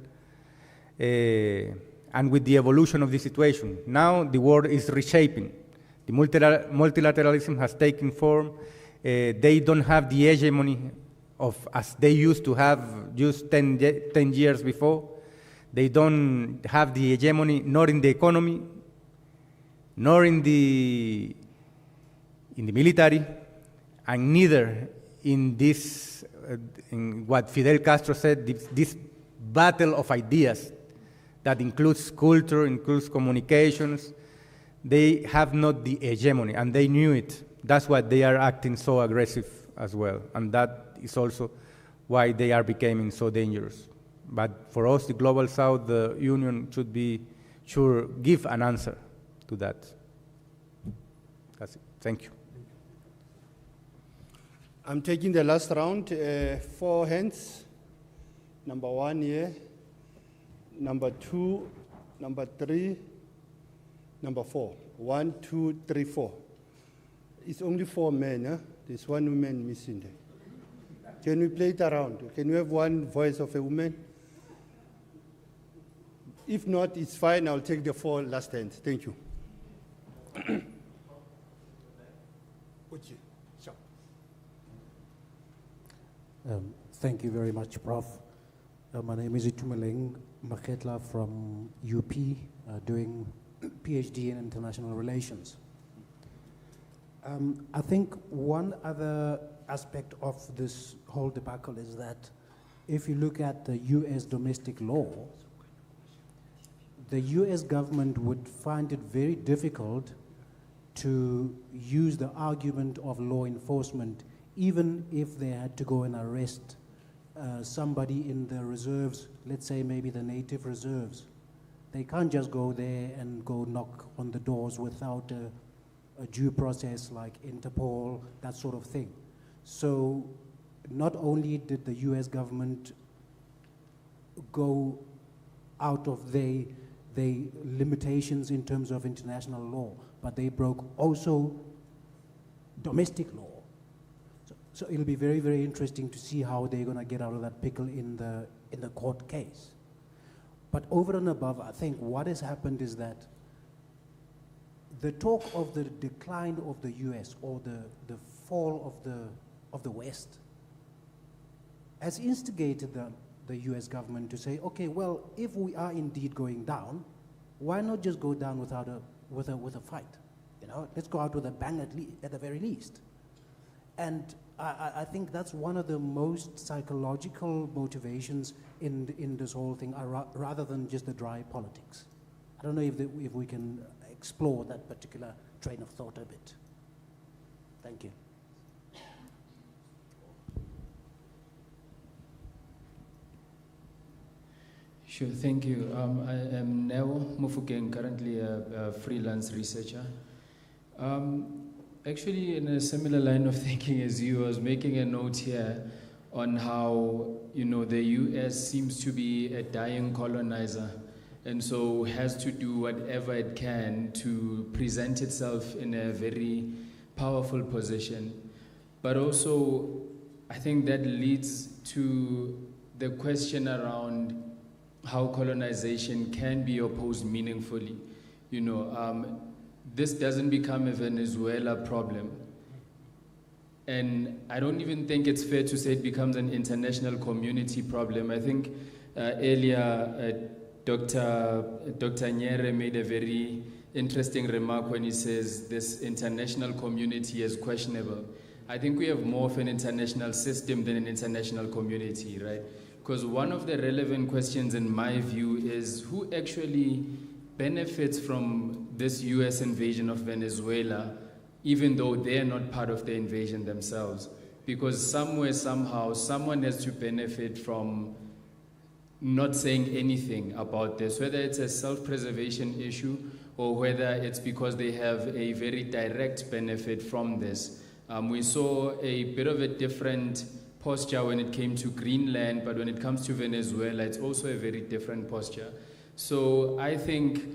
And with the evolution of the situation. Now the world is reshaping. The multilateralism has taken form. They don't have the hegemony as they used to have just 10 years before. They don't have the hegemony, nor in the economy, nor in the military, and neither in this, in what Fidel Castro said, this battle of ideas that includes culture, includes communications. They have not the hegemony, and they knew it. That's why they are acting so aggressive as well, and that is also why they are becoming so dangerous. But for us, the Global South, the Union should give an answer to that. That's it. Thank you. I'm taking the last round. 4 hands. Number 1 here. Number 2. Number 3. Number 4. 1, 2, 3, 4. It's only 4 men. Huh? There's 1 woman missing there. Can we play it around? Can we have 1 voice of a woman? If not, it's fine. I'll take the 4 last hands. Thank you. Thank you very much, Prof. My name is Itumeleng Maketla from UP, doing PhD in international relations. I think one other aspect of this whole debacle is that if you look at the US domestic law, the US government would find it very difficult to use the argument of law enforcement, even if they had to go and arrest somebody in the reserves, let's say maybe the native reserves. They can't just go there and go knock on the doors without a due process like Interpol, that sort of thing. So not only did the US government go out of the limitations in terms of international law, but they broke also domestic law. So it'll be very, very interesting to see how they're going to get out of that pickle in the court case. But over and above, I think what has happened is that the talk of the decline of the US or the fall of the West has instigated the US government to say, okay, well, if we are indeed going down, why not just go down with a fight? You know, let's go out with a bang at the very least. And I think that's one of the most psychological motivations in this whole thing, rather than just the dry politics. I don't know if we can explore that particular train of thought a bit. Thank you. Sure, thank you. I am Neo Mufukeng, currently a freelance researcher. Actually, in a similar line of thinking as you, I was making a note here on how, you know, the US seems to be a dying colonizer, and so has to do whatever it can to present itself in a very powerful position. But also, I think that leads to the question around how colonization can be opposed meaningfully. You know, this doesn't become a Venezuela problem. And I don't even think it's fair to say it becomes an international community problem. I think earlier Dr. Nyere made a very interesting remark when he says this international community is questionable. I think we have more of an international system than an international community, right? Because one of the relevant questions in my view is who actually benefits from this US invasion of Venezuela, even though they're not part of the invasion themselves. Because somewhere, somehow, someone has to benefit from not saying anything about this, whether it's a self-preservation issue or whether it's because they have a very direct benefit from this. We saw a bit of a different posture when it came to Greenland, but when it comes to Venezuela, it's also a very different posture. So I think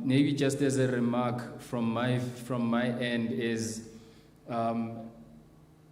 maybe just as a remark from my end is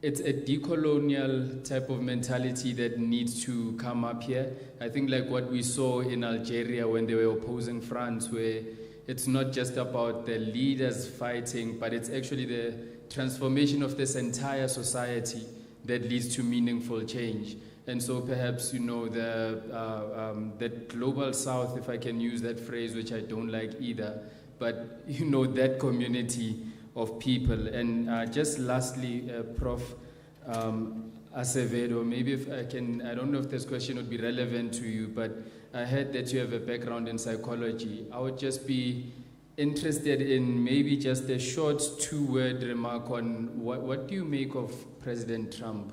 it's a decolonial type of mentality that needs to come up here. I think like what we saw in Algeria when they were opposing France, where it's not just about the leaders fighting, but it's actually the transformation of this entire society that leads to meaningful change. And so perhaps, you know, the global south, if I can use that phrase, which I don't like either, but, you know, that community of people. And just lastly, Prof. Acevedo, maybe if I can, I don't know if this question would be relevant to you, but I heard that you have a background in psychology. I would just be interested in maybe just a short 2-word remark on what do you make of President Trump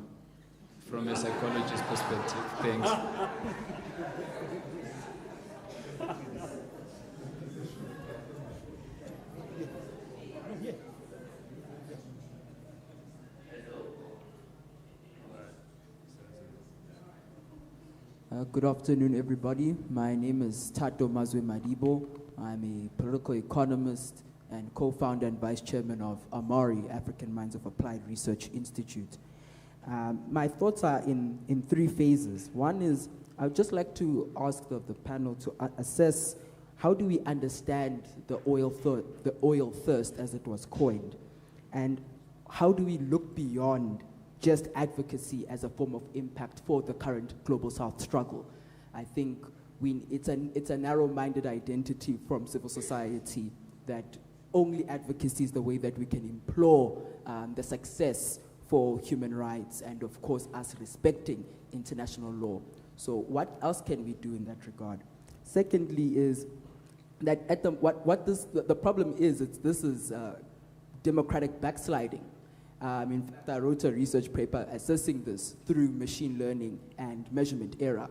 from a psychologist's perspective? Thanks. Good afternoon, everybody. My name is Thabo Madibo. I'm a political economist and co-founder and vice chairman of AMARI, African Minds of Applied Research Institute. My thoughts are in 3 phases. One is, I would just like to ask the panel to assess how do we understand the oil thirst as it was coined, and how do we look beyond just advocacy as a form of impact for the current Global South struggle. I think it's a narrow-minded identity from civil society that only advocacy is the way that we can implore the success for human rights and, of course, us respecting international law. So what else can we do in that regard? Secondly is that the problem is, this is democratic backsliding. In fact, I wrote a research paper assessing this through machine learning and measurement error.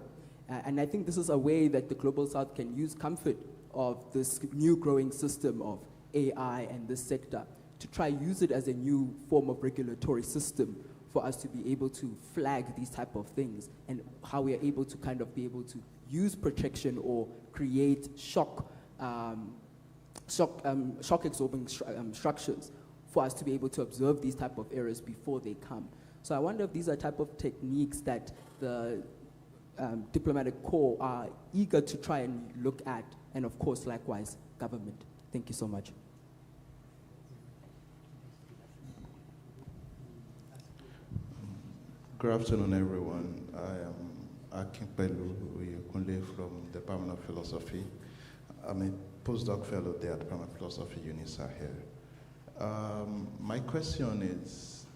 And I think this is a way that the Global South can use comfort of this new growing system of AI and this sector to try use it as a new form of regulatory system for us to be able to flag these type of things, and how we are able to kind of be able to use protection or create shock absorbing structures for us to be able to observe these type of errors before they come. So I wonder if these are type of techniques that the diplomatic corps are eager to try and look at, and of course, likewise, government. Thank you so much. Good afternoon, everyone. I am Akinpelu Oyekunle from the Department of Philosophy. I'm a postdoc fellow there at the Department of Philosophy, Unisa here. My question is,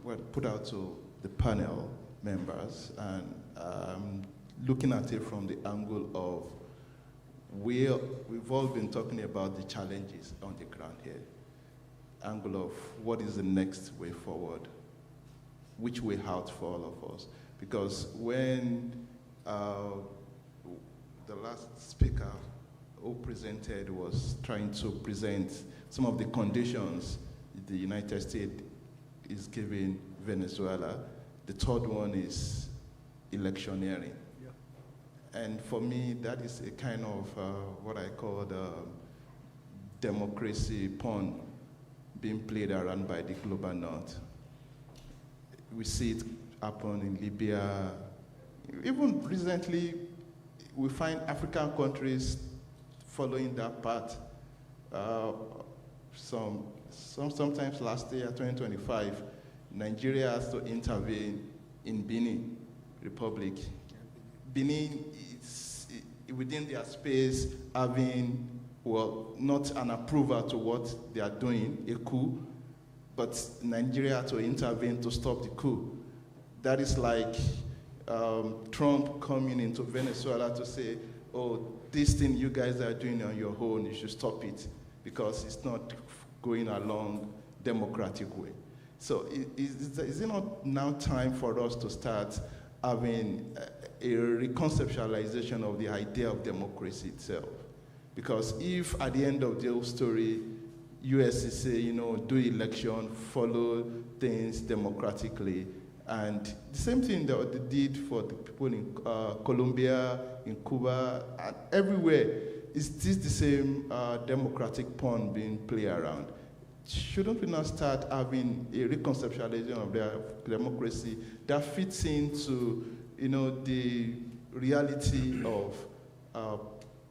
well, put out to the panel members, and looking at it from the angle of we've all been talking about the challenges on the ground here, angle of what is the next way forward, which way out for all of us. Because when the last speaker who presented was trying to present some of the conditions the United States is giving Venezuela, the third one is electioneering. Yeah. And for me, that is a kind of what I call the democracy pawn being played around by the global north. We see it happen in Libya. Even recently, we find African countries following that path. Sometimes last year, 2025, Nigeria has to intervene in Benin Republic. Benin is within their space having, well, not an approval to what they are doing, a coup, but Nigeria had to intervene to stop the coup. That is like Trump coming into Venezuela to say, oh, this thing you guys are doing on your own, you should stop it because it's not going along democratic way. So is it not now time for us to start having a reconceptualization of the idea of democracy itself? Because if at the end of the whole story, US is say, do election, follow things democratically, and the same thing that they did for the people in Colombia, in Cuba, and everywhere, is this the same democratic pawn being played around? Shouldn't we not start having a reconceptualization of their democracy that fits into, the reality of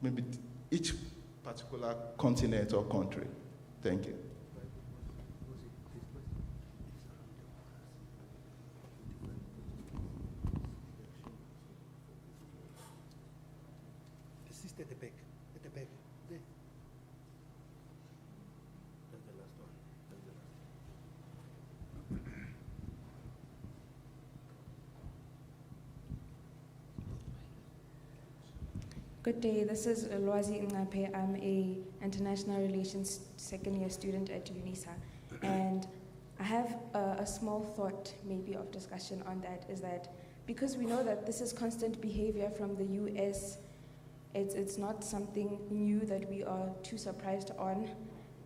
maybe each particular continent or country? Thank you. The sister at the back, there. That's the last one. Good day, this is Lwazi Ngape. I'm a international relations second-year student at Unisa. And I have a small thought maybe of discussion on that, is that because we know that this is constant behavior from the US, it's not something new that we are too surprised on.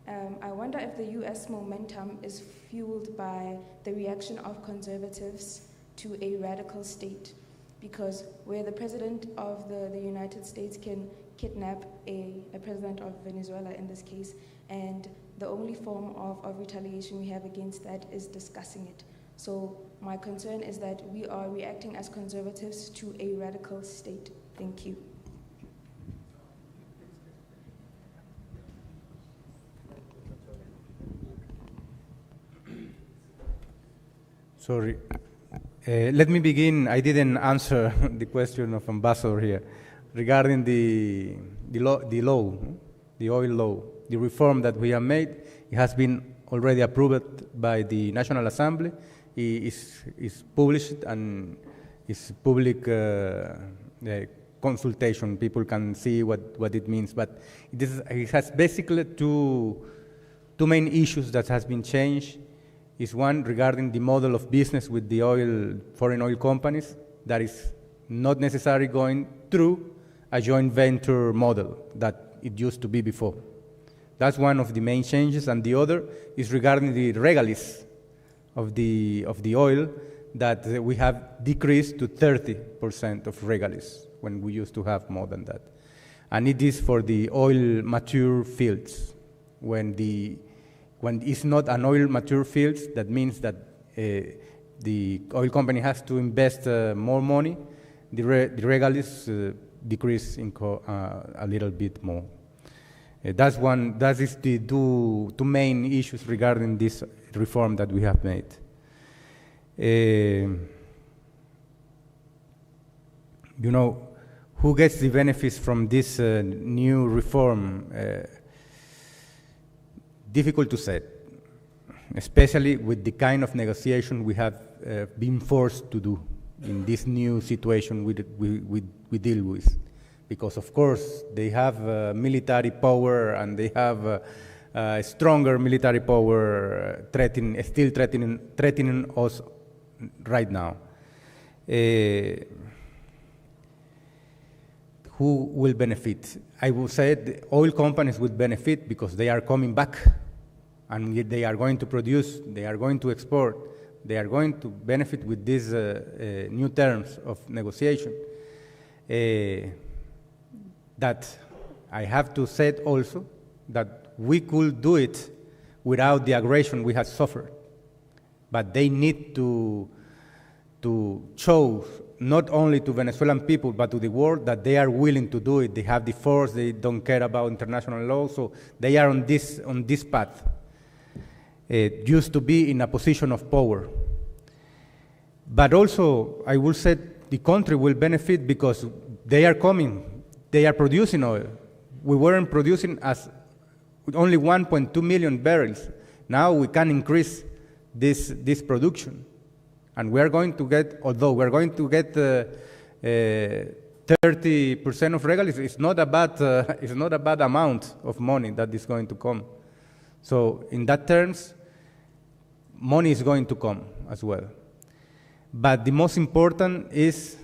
I wonder if the US momentum is fueled by the reaction of conservatives to a radical state. Because where the president of the United States can kidnap a president of Venezuela in this case, and the only form of retaliation we have against that is discussing it. So my concern is that we are reacting as conservatives to a radical state. Thank you. Sorry. Let me begin. I didn't answer the question of Ambassador here regarding the oil law, the reform that we have made. It has been already approved by the National Assembly. It is published and is public consultation. People can see what it means. But it has basically two two main issues that has been changed is one regarding the model of business with the foreign oil companies that is not necessarily going through a joint venture model that it used to be before. That's one of the main changes, and the other is regarding the regalies of the oil that we have decreased to 30% of regalies when we used to have more than that. And it is for the oil mature fields. When it's not an oil mature fields, that means that the oil company has to invest more money. The regalies decrease a little bit more. That is the two main issues regarding this reform that we have made. You know, who gets the benefits from this new reform? Difficult to say, especially with the kind of negotiation we have been forced to do in this new situation we deal with. Because of course they have military power and they have stronger military power still threatening us right now. Who will benefit? I will say the oil companies will benefit because they are coming back and they are going to produce, they are going to export, they are going to benefit with these new terms of negotiation. That I have to say also that we could do it without the aggression we have suffered. But they need to show not only to Venezuelan people but to the world that they are willing to do it. They have the force, they don't care about international law, so they are on this path. Used to be in a position of power. But also, I will say the country will benefit because they are coming, they are producing oil. We weren't producing with only 1.2 million barrels. Now we can increase this production. And we are going to get, although we're going to get 30% of regalies, it's not a bad amount of money that is going to come. So in that terms, money is going to come as well. But the most important is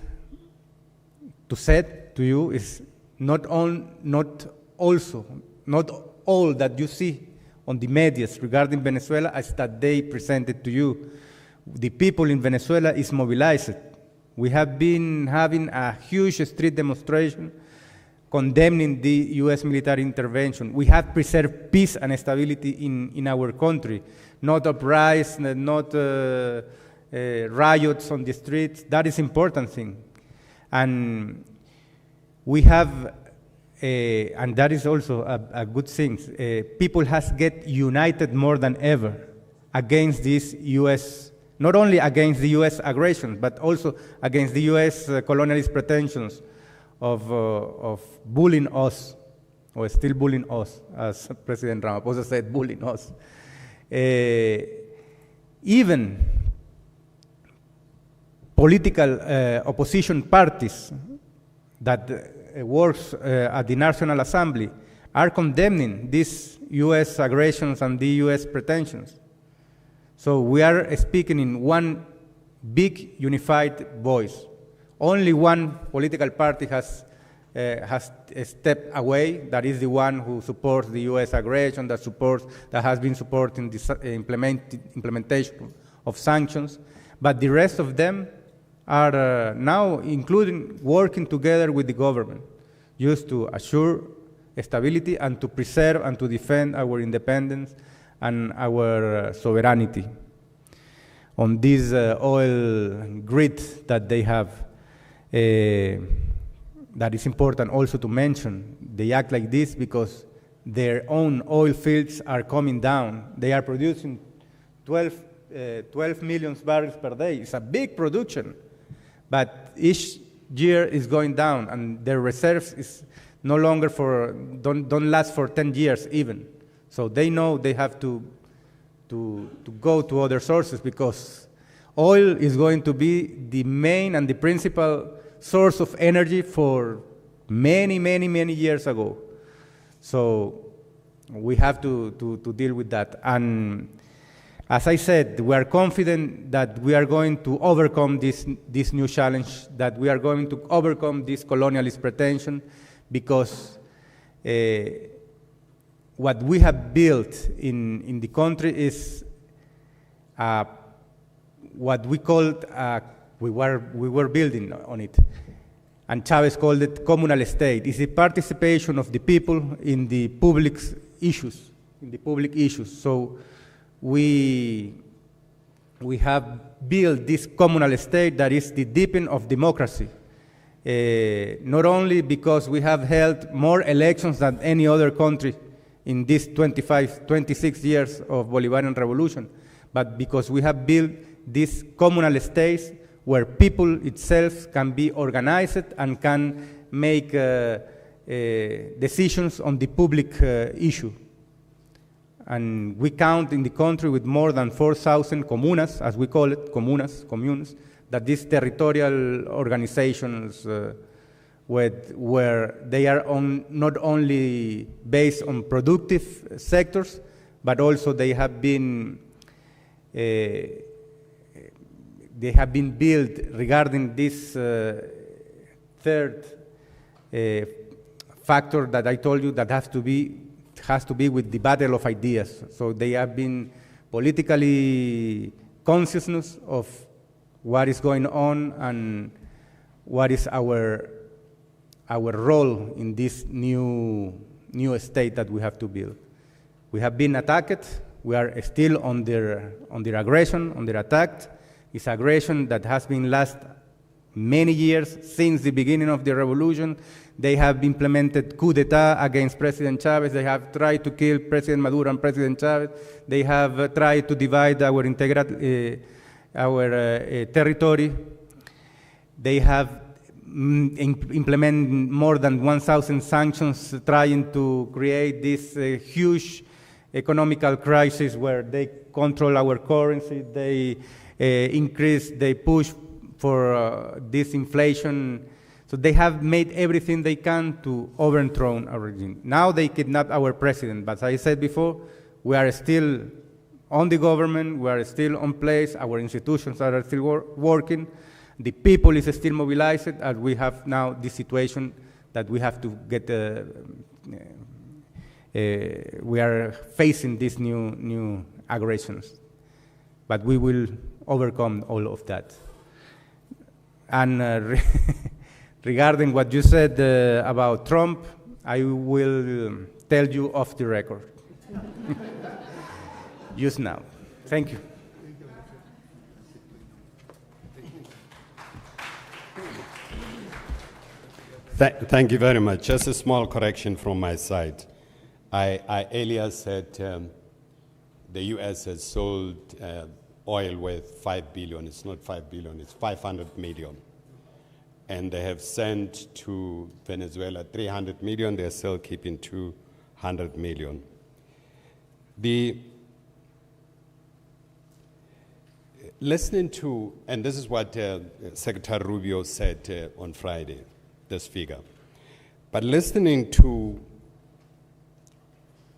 to say to you is not all that you see on the media regarding Venezuela as that they presented to you. The people in Venezuela is mobilized. We have been having a huge street demonstration condemning the U.S. military intervention. We have preserved peace and stability in our country, not uprisings, not riots on the streets. That is important thing. And we have, and that is also a good thing, people has get united more than ever against this U.S., not only against the U.S. aggression, but also against the U.S. Colonialist pretensions of bullying us, or still bullying us, as President Ramaphosa said, bullying us. Even political opposition parties that works at the National Assembly are condemning these U.S. aggressions and the U.S. pretensions. So we are speaking in one big unified voice. Only one political party has stepped away. That is the one who supports the U.S. aggression, that has been supporting the implementation of sanctions. But the rest of them are now including working together with the government, just to assure stability and to preserve and to defend our independence and our sovereignty on this oil grid that they have. That is important also to mention. They act like this because their own oil fields are coming down. They are producing 12 million barrels per day. It's a big production, but each year is going down, and their reserves is no longer don't last for 10 years even. So they know they have to go to other sources because oil is going to be the main and the principal source of energy for many, many, many years ago. So we have to deal with that. And as I said, we are confident that we are going to overcome this new challenge, that we are going to overcome this colonialist pretension, because what we have built in the country is what we called, we were building on it, and Chavez called it communal state. It's the participation of the people in the public issues, So we have built this communal state that is the deepening of democracy. Not only because we have held more elections than any other country in these 26 years of Bolivarian revolution, but because we have built these communal states where people itself can be organized and can make decisions on the public issue. And we count in the country with more than 4,000 comunas, as we call it, communes, that these territorial organizations where they are not only based on productive sectors, but also they have been built regarding this third factor that I told you that has to be with the battle of ideas. So they have been politically consciousness of what is going on and what is our role in this new state that we have to build. We have been attacked. We are still under aggression, under attack. It's aggression that has been last many years, since the beginning of the revolution. They have implemented coup d'etat against President Chavez. They have tried to kill President Maduro and President Chavez. They have tried to divide our territory. They have implemented more than 1,000 sanctions, trying to create this huge economical crisis where they control our currency. They they push for this inflation. So they have made everything they can to overthrow our regime. Now they kidnap our president, but as I said before, we are still on the government, we are still on place, our institutions are still working, the people is still mobilized, and we have now this situation that we have to get, we are facing these new aggressions. But we will overcome all of that. And regarding what you said about Trump, I will tell you off the record. Just now. Thank you. Thank you very much. Just a small correction from my side. I earlier said the U.S. has sold oil worth $5 billion. It's not $5 billion, it's 500 million. And they have sent to Venezuela 300 million, they're still keeping 200 million. Listening to, and this is what Secretary Rubio said on Friday, this figure, but listening to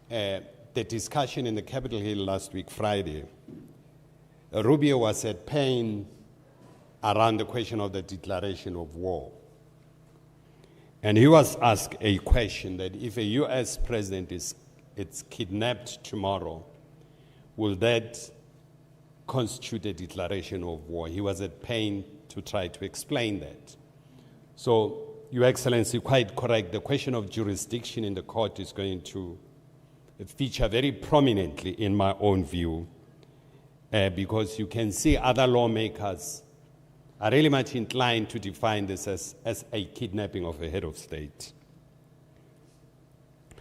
the discussion in the Capitol Hill last week, Friday, Rubio was at pain around the question of the declaration of war. And he was asked a question that if a U.S. president is kidnapped tomorrow, will that constitute a declaration of war? He was at pain to try to explain that. So, Your Excellency, quite correct. The question of jurisdiction in the court is going to feature very prominently in my own view, because you can see other lawmakers are really much inclined to define this as a kidnapping of a head of state.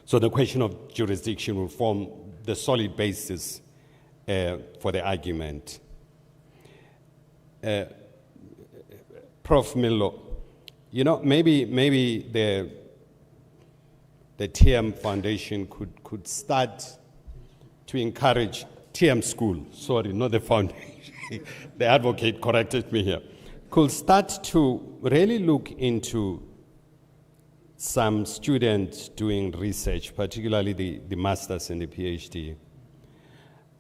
So the question of jurisdiction will form the solid basis for the argument. Prof. Millo, you know, maybe the TM Foundation could start to encourage TM School, sorry, not the foundation, the advocate corrected me here, could start to really look into some students doing research, particularly the master's and the PhD,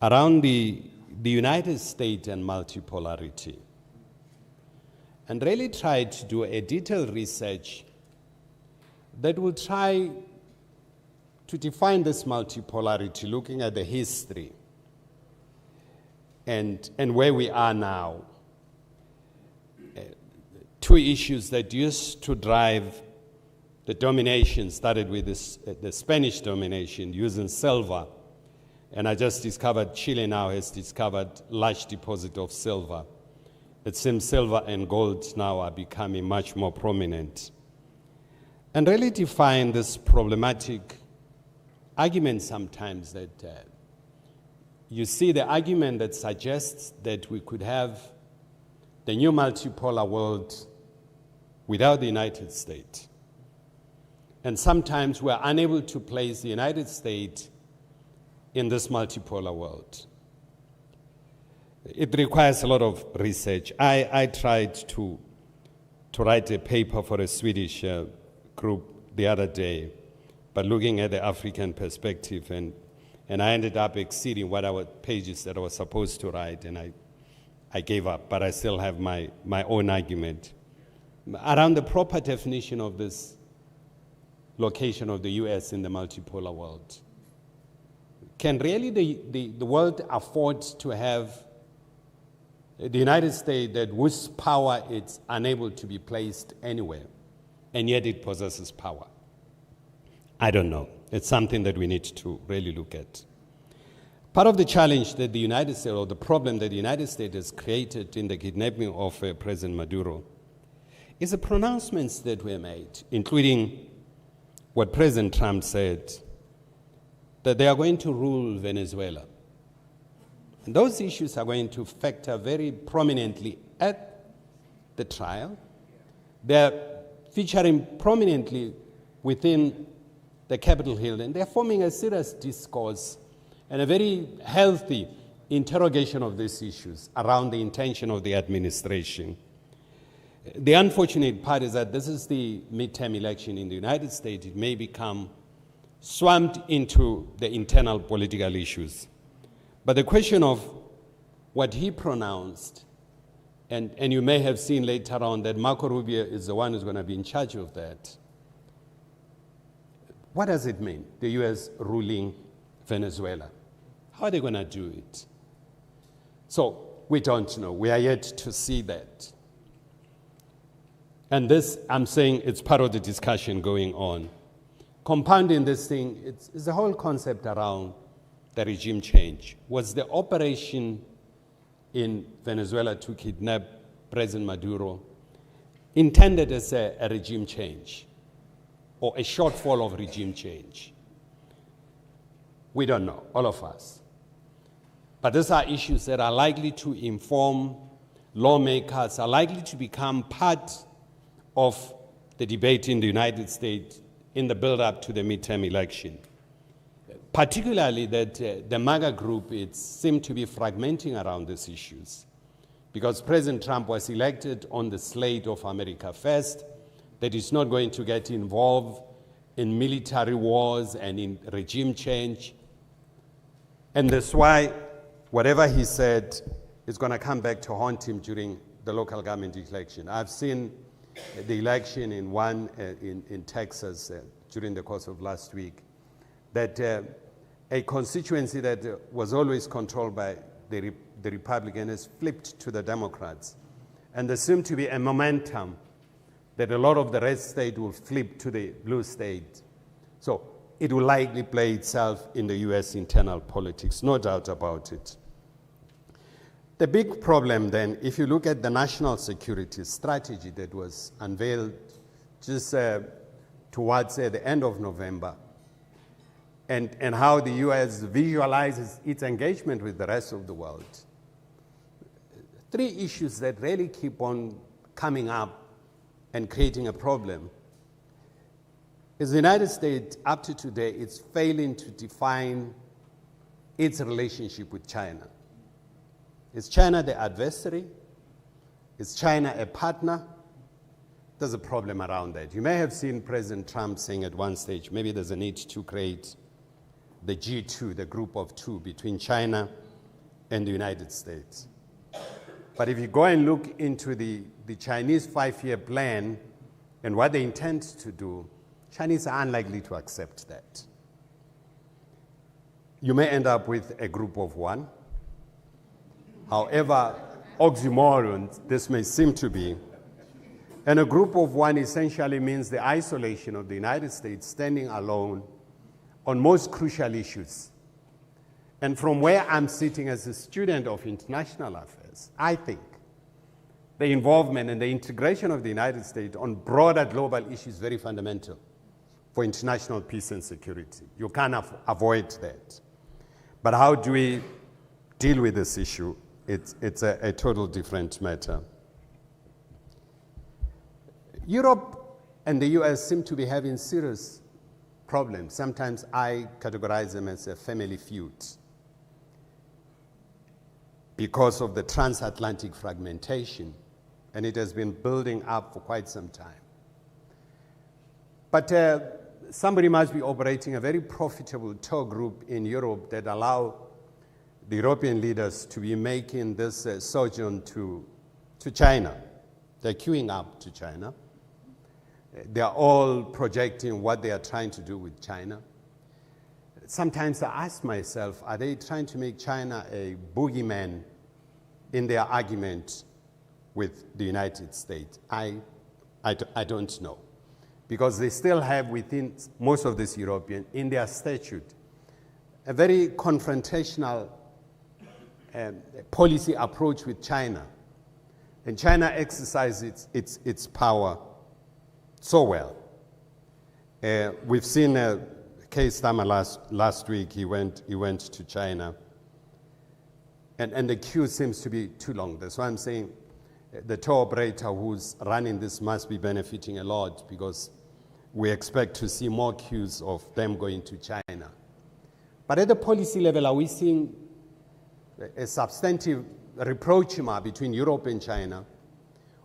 around the United States and multipolarity, and really tried to do a detailed research that will try to define this multipolarity, looking at the history and where we are now. Two issues that used to drive the domination started with the Spanish domination using silver. And I just discovered Chile now has discovered large deposit of silver. It seems silver and gold now are becoming much more prominent. And really define this problematic argument sometimes that you see the argument that suggests that we could have the new multipolar world without the United States. And sometimes we're unable to place the United States in this multipolar world. It requires a lot of research. I tried to write a paper for a Swedish group the other day, but looking at the African perspective, and I ended up exceeding pages that I was supposed to write, and I gave up, but I still have my own argument around the proper definition of this location of the US in the multipolar world. Can really the world afford to have the United States whose power is unable to be placed anywhere, and yet it possesses power? I don't know. It's something that we need to really look at. Part of the challenge that the United States, or the problem that the United States has created in the kidnapping of President Maduro, is the pronouncements that were made, including what President Trump said, that they are going to rule Venezuela. And those issues are going to factor very prominently at the trial. They're featuring prominently within the Capitol Hill, and they're forming a serious discourse and a very healthy interrogation of these issues around the intention of the administration. The unfortunate part is that this is the midterm election in the United States. It may become swamped into the internal political issues. But the question of what he pronounced, and you may have seen later on that Marco Rubio is the one who's going to be in charge of that. What does it mean, the US ruling Venezuela? How are they going to do it? So we don't know. We are yet to see that. And this, I'm saying, it's part of the discussion going on. Compounding this thing, it's the whole concept around the regime change. Was the operation in Venezuela to kidnap President Maduro intended as a regime change or a shortfall of regime change? We don't know, all of us. But these are issues that are likely to inform lawmakers, are likely to become part of the debate in the United States in the build-up to the midterm election. Particularly that the MAGA group, it seemed to be fragmenting around these issues, because President Trump was elected on the slate of America First, that is not going to get involved in military wars and in regime change. And that's why whatever he said is going to come back to haunt him during the local government election. I've seen the election in Texas during the course of last week, that a constituency that was always controlled by the Republicans has flipped to the Democrats. And there seemed to be a momentum that a lot of the red state will flip to the blue state. So it will likely play itself in the US internal politics, no doubt about it. The big problem then, if you look at the national security strategy that was unveiled just towards the end of November, and how the US visualizes its engagement with the rest of the world, three issues that really keep on coming up and creating a problem is the United States, up to today, it's failing to define its relationship with China. Is China the adversary? Is China a partner? there's a problem around that. You may have seen President Trump saying at one stage, maybe there's a need to create the G2, the group of two between China and the United States. But if you go and look into the Chinese 5-year plan and what they intend to do, Chinese are unlikely to accept that. You may end up with a group of one. However oxymoron this may seem to be, and a group of one essentially means the isolation of the United States standing alone on most crucial issues. And from where I'm sitting as a student of international affairs, I think the involvement and the integration of the United States on broader global issues is very fundamental for international peace and security. You can't avoid that. But how do we deal with this issue? It's a total different matter. Europe and the US seem to be having serious problems. Sometimes I categorize them as a family feud because of the transatlantic fragmentation, and it has been building up for quite some time. But somebody must be operating a very profitable tour group in Europe that allow the European leaders to be making this sojourn to China. They're queuing up to China. They are all projecting what they are trying to do with China. Sometimes I ask myself, are they trying to make China a boogeyman in their argument with the United States? I don't know. Because they still have within most of this European, in their statute, a very confrontational policy approach with China. And China exercises its power so well. We've seen Keir Starmer last week. He went to China, and the queue seems to be too long. That's why I'm saying the tour operator who's running this must be benefiting a lot, because we expect to see more queues of them going to China. But at the policy level, are we seeing a substantive rapprochement between Europe and China,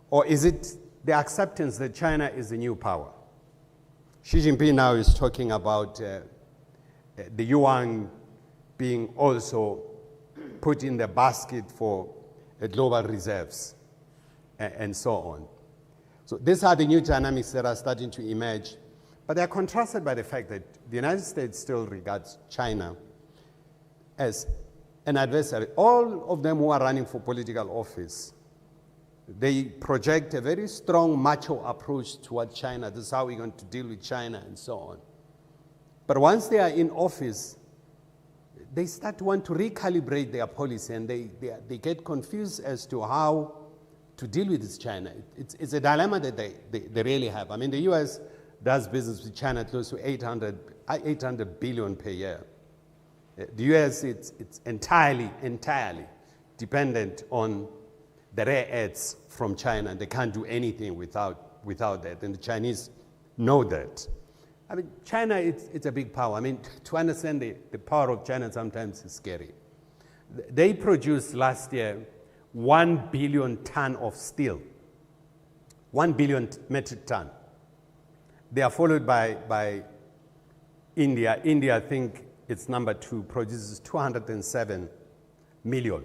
or is it the acceptance that China is the new power? Xi Jinping now is talking about the yuan being also put in the basket for global reserves and so on. So these are the new dynamics that are starting to emerge, but they are contrasted by the fact that the United States still regards China as an adversary. All of them who are running for political office, they project a very strong macho approach toward China. This is how we're going to deal with China and so on. But once they are in office, they start to want to recalibrate their policy, and they get confused as to how to deal with this China. It's a dilemma that they really have. I mean, the US does business with China close to 800 billion per year. The US, it's entirely dependent on the rare earths from China, and they can't do anything without that, and the Chinese know that. I mean, China, it's a big power. I mean, to understand the power of China sometimes is scary. They produced last year 1 billion ton of steel, 1 billion metric ton. They are followed by India. India, I think it's number 2, produces 207 million.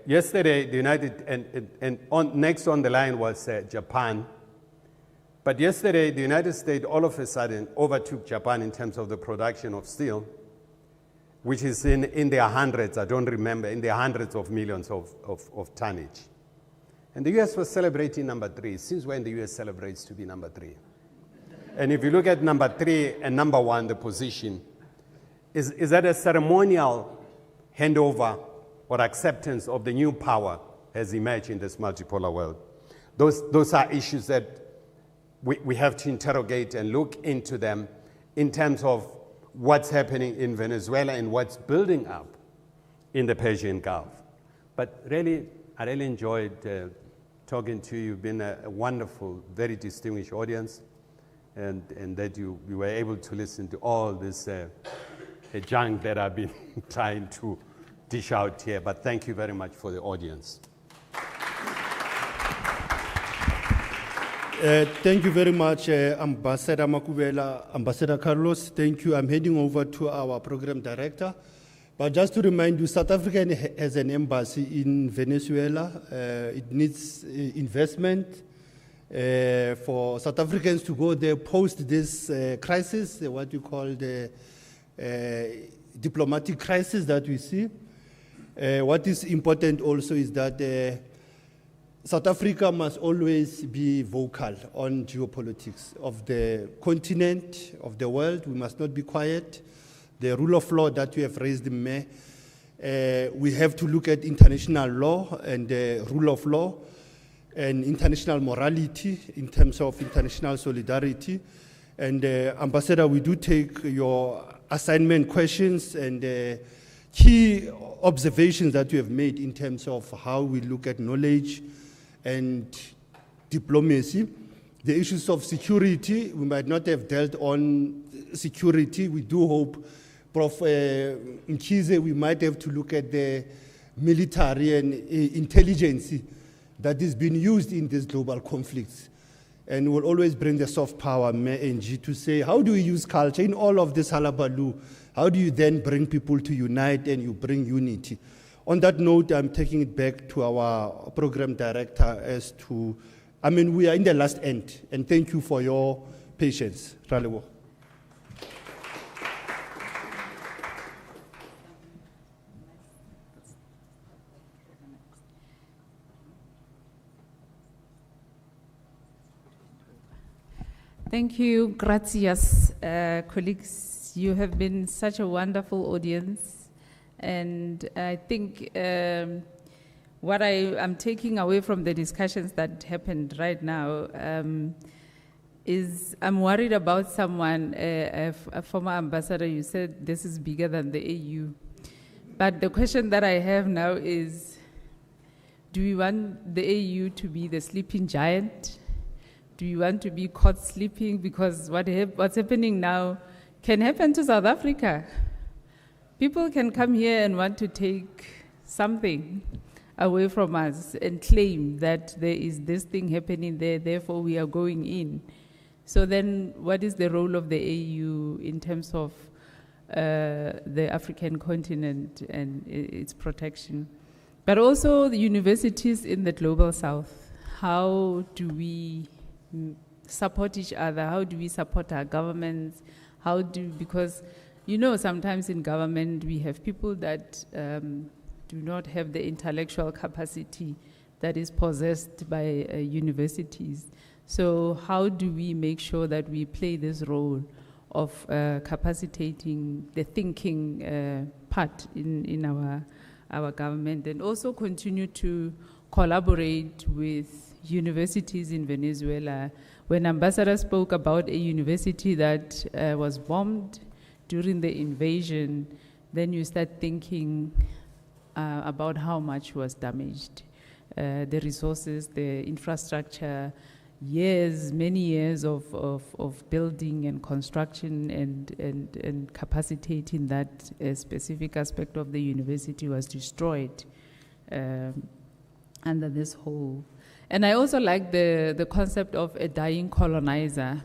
Yesterday, the United, next on the line was Japan. But yesterday, the United States all of a sudden overtook Japan in terms of the production of steel, which is in their hundreds, I don't remember, in their hundreds of millions of tonnage. And the US was celebrating number 3. Since when the US celebrates to be number 3? And if you look at number 3 and number 1, the position, is that a ceremonial handover or acceptance of the new power has emerged in this multipolar world? Those are issues that we have to interrogate and look into them in terms of what's happening in Venezuela and what's building up in the Persian Gulf. But really, I really enjoyed talking to you. You've been a wonderful, very distinguished audience, and that you were able to listen to all this junk that I've been trying to dish out here. But thank you very much for the audience. Thank you very much, Ambassador Makubela, Ambassador Carlos. Thank you. I'm heading over to our program director. But just to remind you, South Africa has an embassy in Venezuela. It needs investment for South Africans to go there post this crisis, what you call the diplomatic crisis that we see. What is important also is that South Africa must always be vocal on geopolitics of the continent, of the world. We must not be quiet. The rule of law that you have raised in May, we have to look at international law and the rule of law and international morality in terms of international solidarity. And Ambassador, we do take your assignment questions and key observations that you have made in terms of how we look at knowledge and diplomacy. The issues of security, we might not have dealt on security. We do hope, Prof. Mkhize, we might have to look at the military and intelligence that is being used in these global conflicts. And we'll always bring the soft power, NG, to say, how do we use culture in all of this hullabaloo? How do you then bring people to unite and you bring unity? On that note, I'm taking it back to our program director as to, I mean, we are in the last end, and thank you for your patience. Ralewo. Thank you, gracias, colleagues. You have been such a wonderful audience. And I think what I'm taking away from the discussions that happened right now is I'm worried about someone, a former ambassador, you said this is bigger than the AU. But the question that I have now is, do we want the AU to be the sleeping giant? Do you want to be caught sleeping? Because what's happening now can happen to South Africa. People can come here and want to take something away from us and claim that there is this thing happening there, therefore we are going in. So then what is the role of the AU in terms of the African continent and its protection? But also the universities in the Global South. How do we support each other? How do we support our governments? Because you know, sometimes in government we have people that do not have the intellectual capacity that is possessed by universities. So how do we make sure that we play this role of capacitating the thinking part in our government, and also continue to collaborate with universities in Venezuela? When Ambassador spoke about a university that was bombed during the invasion, then you start thinking about how much was damaged. The resources, the infrastructure, many years of building and construction and capacitating that specific aspect of the university was destroyed under this whole. And I also like the concept of a dying colonizer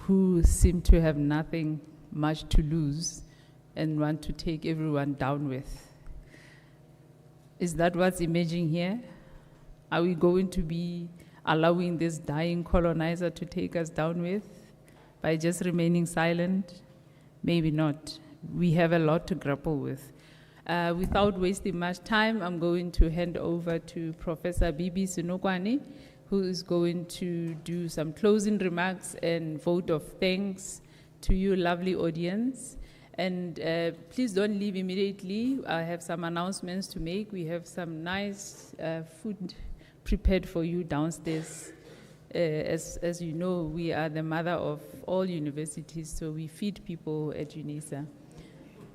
who seem to have nothing much to lose and want to take everyone down with. Is that what's emerging here? Are we going to be allowing this dying colonizer to take us down with by just remaining silent? Maybe not. We have a lot to grapple with. Without wasting much time, I'm going to hand over to Professor Bibi Sinokwani, who is going to do some closing remarks and vote of thanks to you, lovely audience. And please don't leave immediately. I have some announcements to make. We have some nice food prepared for you downstairs. As you know, we are the mother of all universities, so we feed people at Unisa.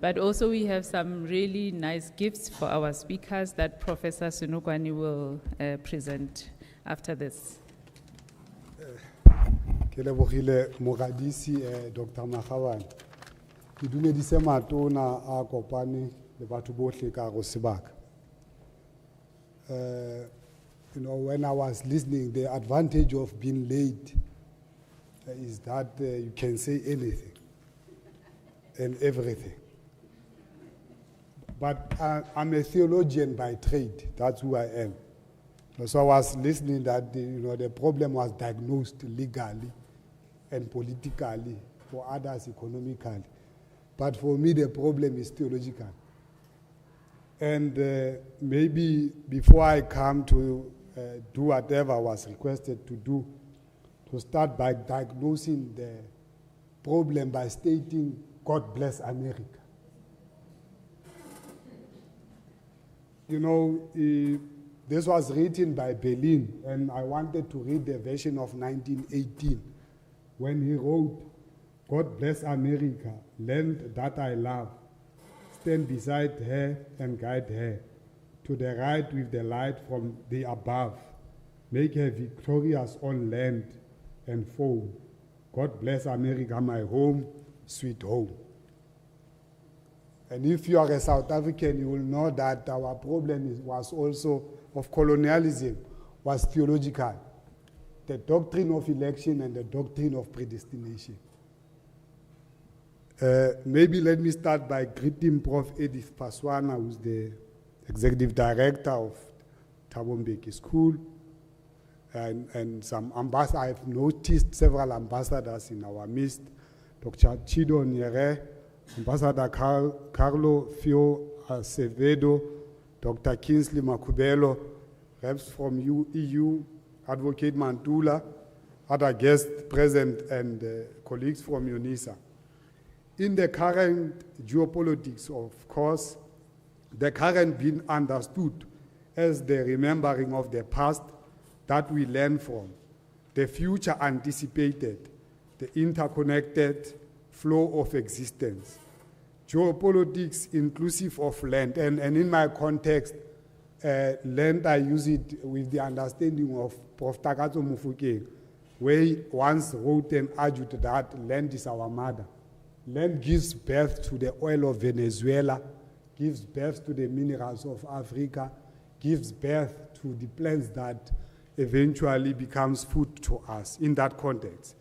But also we have some really nice gifts for our speakers that Professor Sinokwani will present after this. Ke lebogile mogadisi Dr. Makgabane. Ke dumedise matona a kopane le batho bohle ka go sebaka. You know, when I was listening, the advantage of being late is that you can say anything and everything. But I'm a theologian by trade. That's who I am. So I was listening that the problem was diagnosed legally and politically, for others economically. But for me, the problem is theological. And maybe before I come to do whatever I was requested to do, to start by diagnosing the problem by stating, God bless America. You know, this was written by Berlin, and I wanted to read the version of 1918, when he wrote, God bless America, land that I love. Stand beside her and guide her to the right with the light from the above. Make her victorious on land and foe. God bless America, my home, sweet home. And if you are a South African, you will know that our problem was also of colonialism, was theological. The doctrine of election and the doctrine of predestination. Maybe let me start by greeting Prof. Edith Paswana, who's the Executive Director of Thabo Mbeki School, and some ambassadors. I've noticed several ambassadors in our midst, Dr. Chido Nyere, Ambassador Carlo Fio Acevedo, Dr. Kingsley Makubelo, reps from EU, Advocate Mantula, other guests present, and colleagues from Unisa. In the current geopolitics, of course, the current being understood as the remembering of the past that we learn from, the future anticipated, the interconnected flow of existence. Geopolitics inclusive of land, and in my context, land, I use it with the understanding of Prof. Takatso Mufokeng, where he once wrote and argued that land is our mother. Land gives birth to the oil of Venezuela, gives birth to the minerals of Africa, gives birth to the plants that eventually becomes food to us in that context.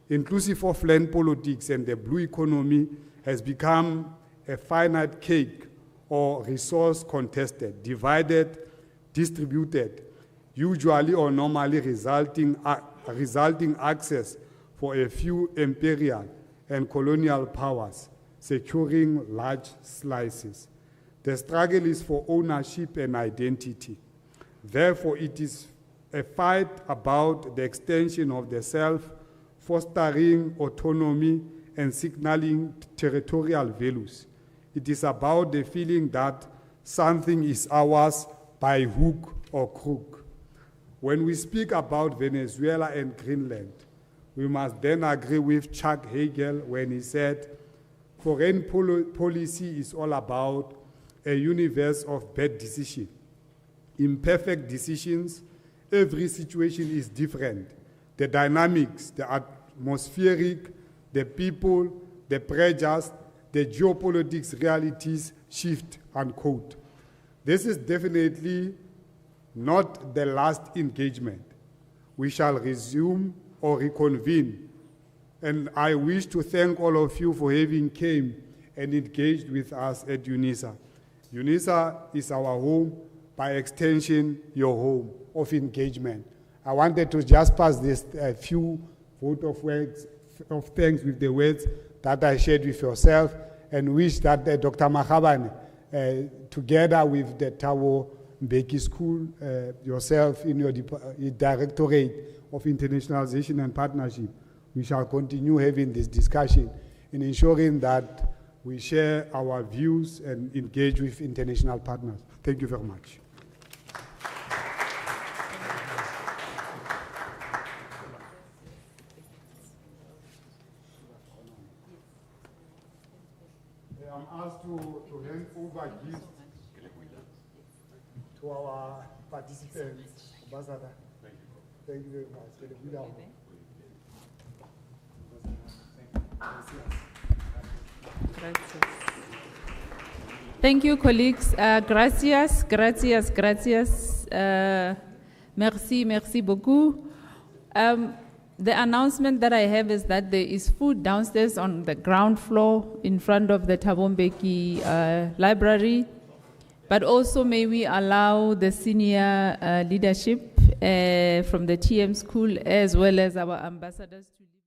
Inclusive of land politics and the blue economy has become a finite cake or resource contested, divided, distributed, usually or normally resulting access for a few imperial and colonial powers, securing large slices. The struggle is for ownership and identity. Therefore, it is a fight about the extension of the self, fostering autonomy and signaling territorial values. It is about the feeling that something is ours by hook or crook. When we speak about Venezuela and Greenland, we must then agree with Chuck Hagel when he said, foreign policy is all about a universe of bad decisions, imperfect decisions. Every situation is different. The dynamics, the atmospheric, the people, the pressures, the geopolitics realities shift, unquote. This is definitely not the last engagement. We shall resume or reconvene. And I wish to thank all of you for having came and engaged with us at Unisa. Unisa is our home, by extension, your home of engagement. I wanted to just pass this few vote of words of thanks with the words that I shared with yourself, and wish that Dr. Makhabane, together with the Thabo Mbeki School, yourself in your Directorate of Internationalization and Partnership, we shall continue having this discussion in ensuring that we share our views and engage with international partners. Thank you very much. I'm asked to hand over gifts to our participants. Ambassador. Thank you very much. Thank you, colleagues. Gracias. Merci beaucoup. The announcement that I have is that there is food downstairs on the ground floor in front of the Thabo Mbeki library. But also may we allow the senior leadership from the TM school as well as our ambassadors to leave.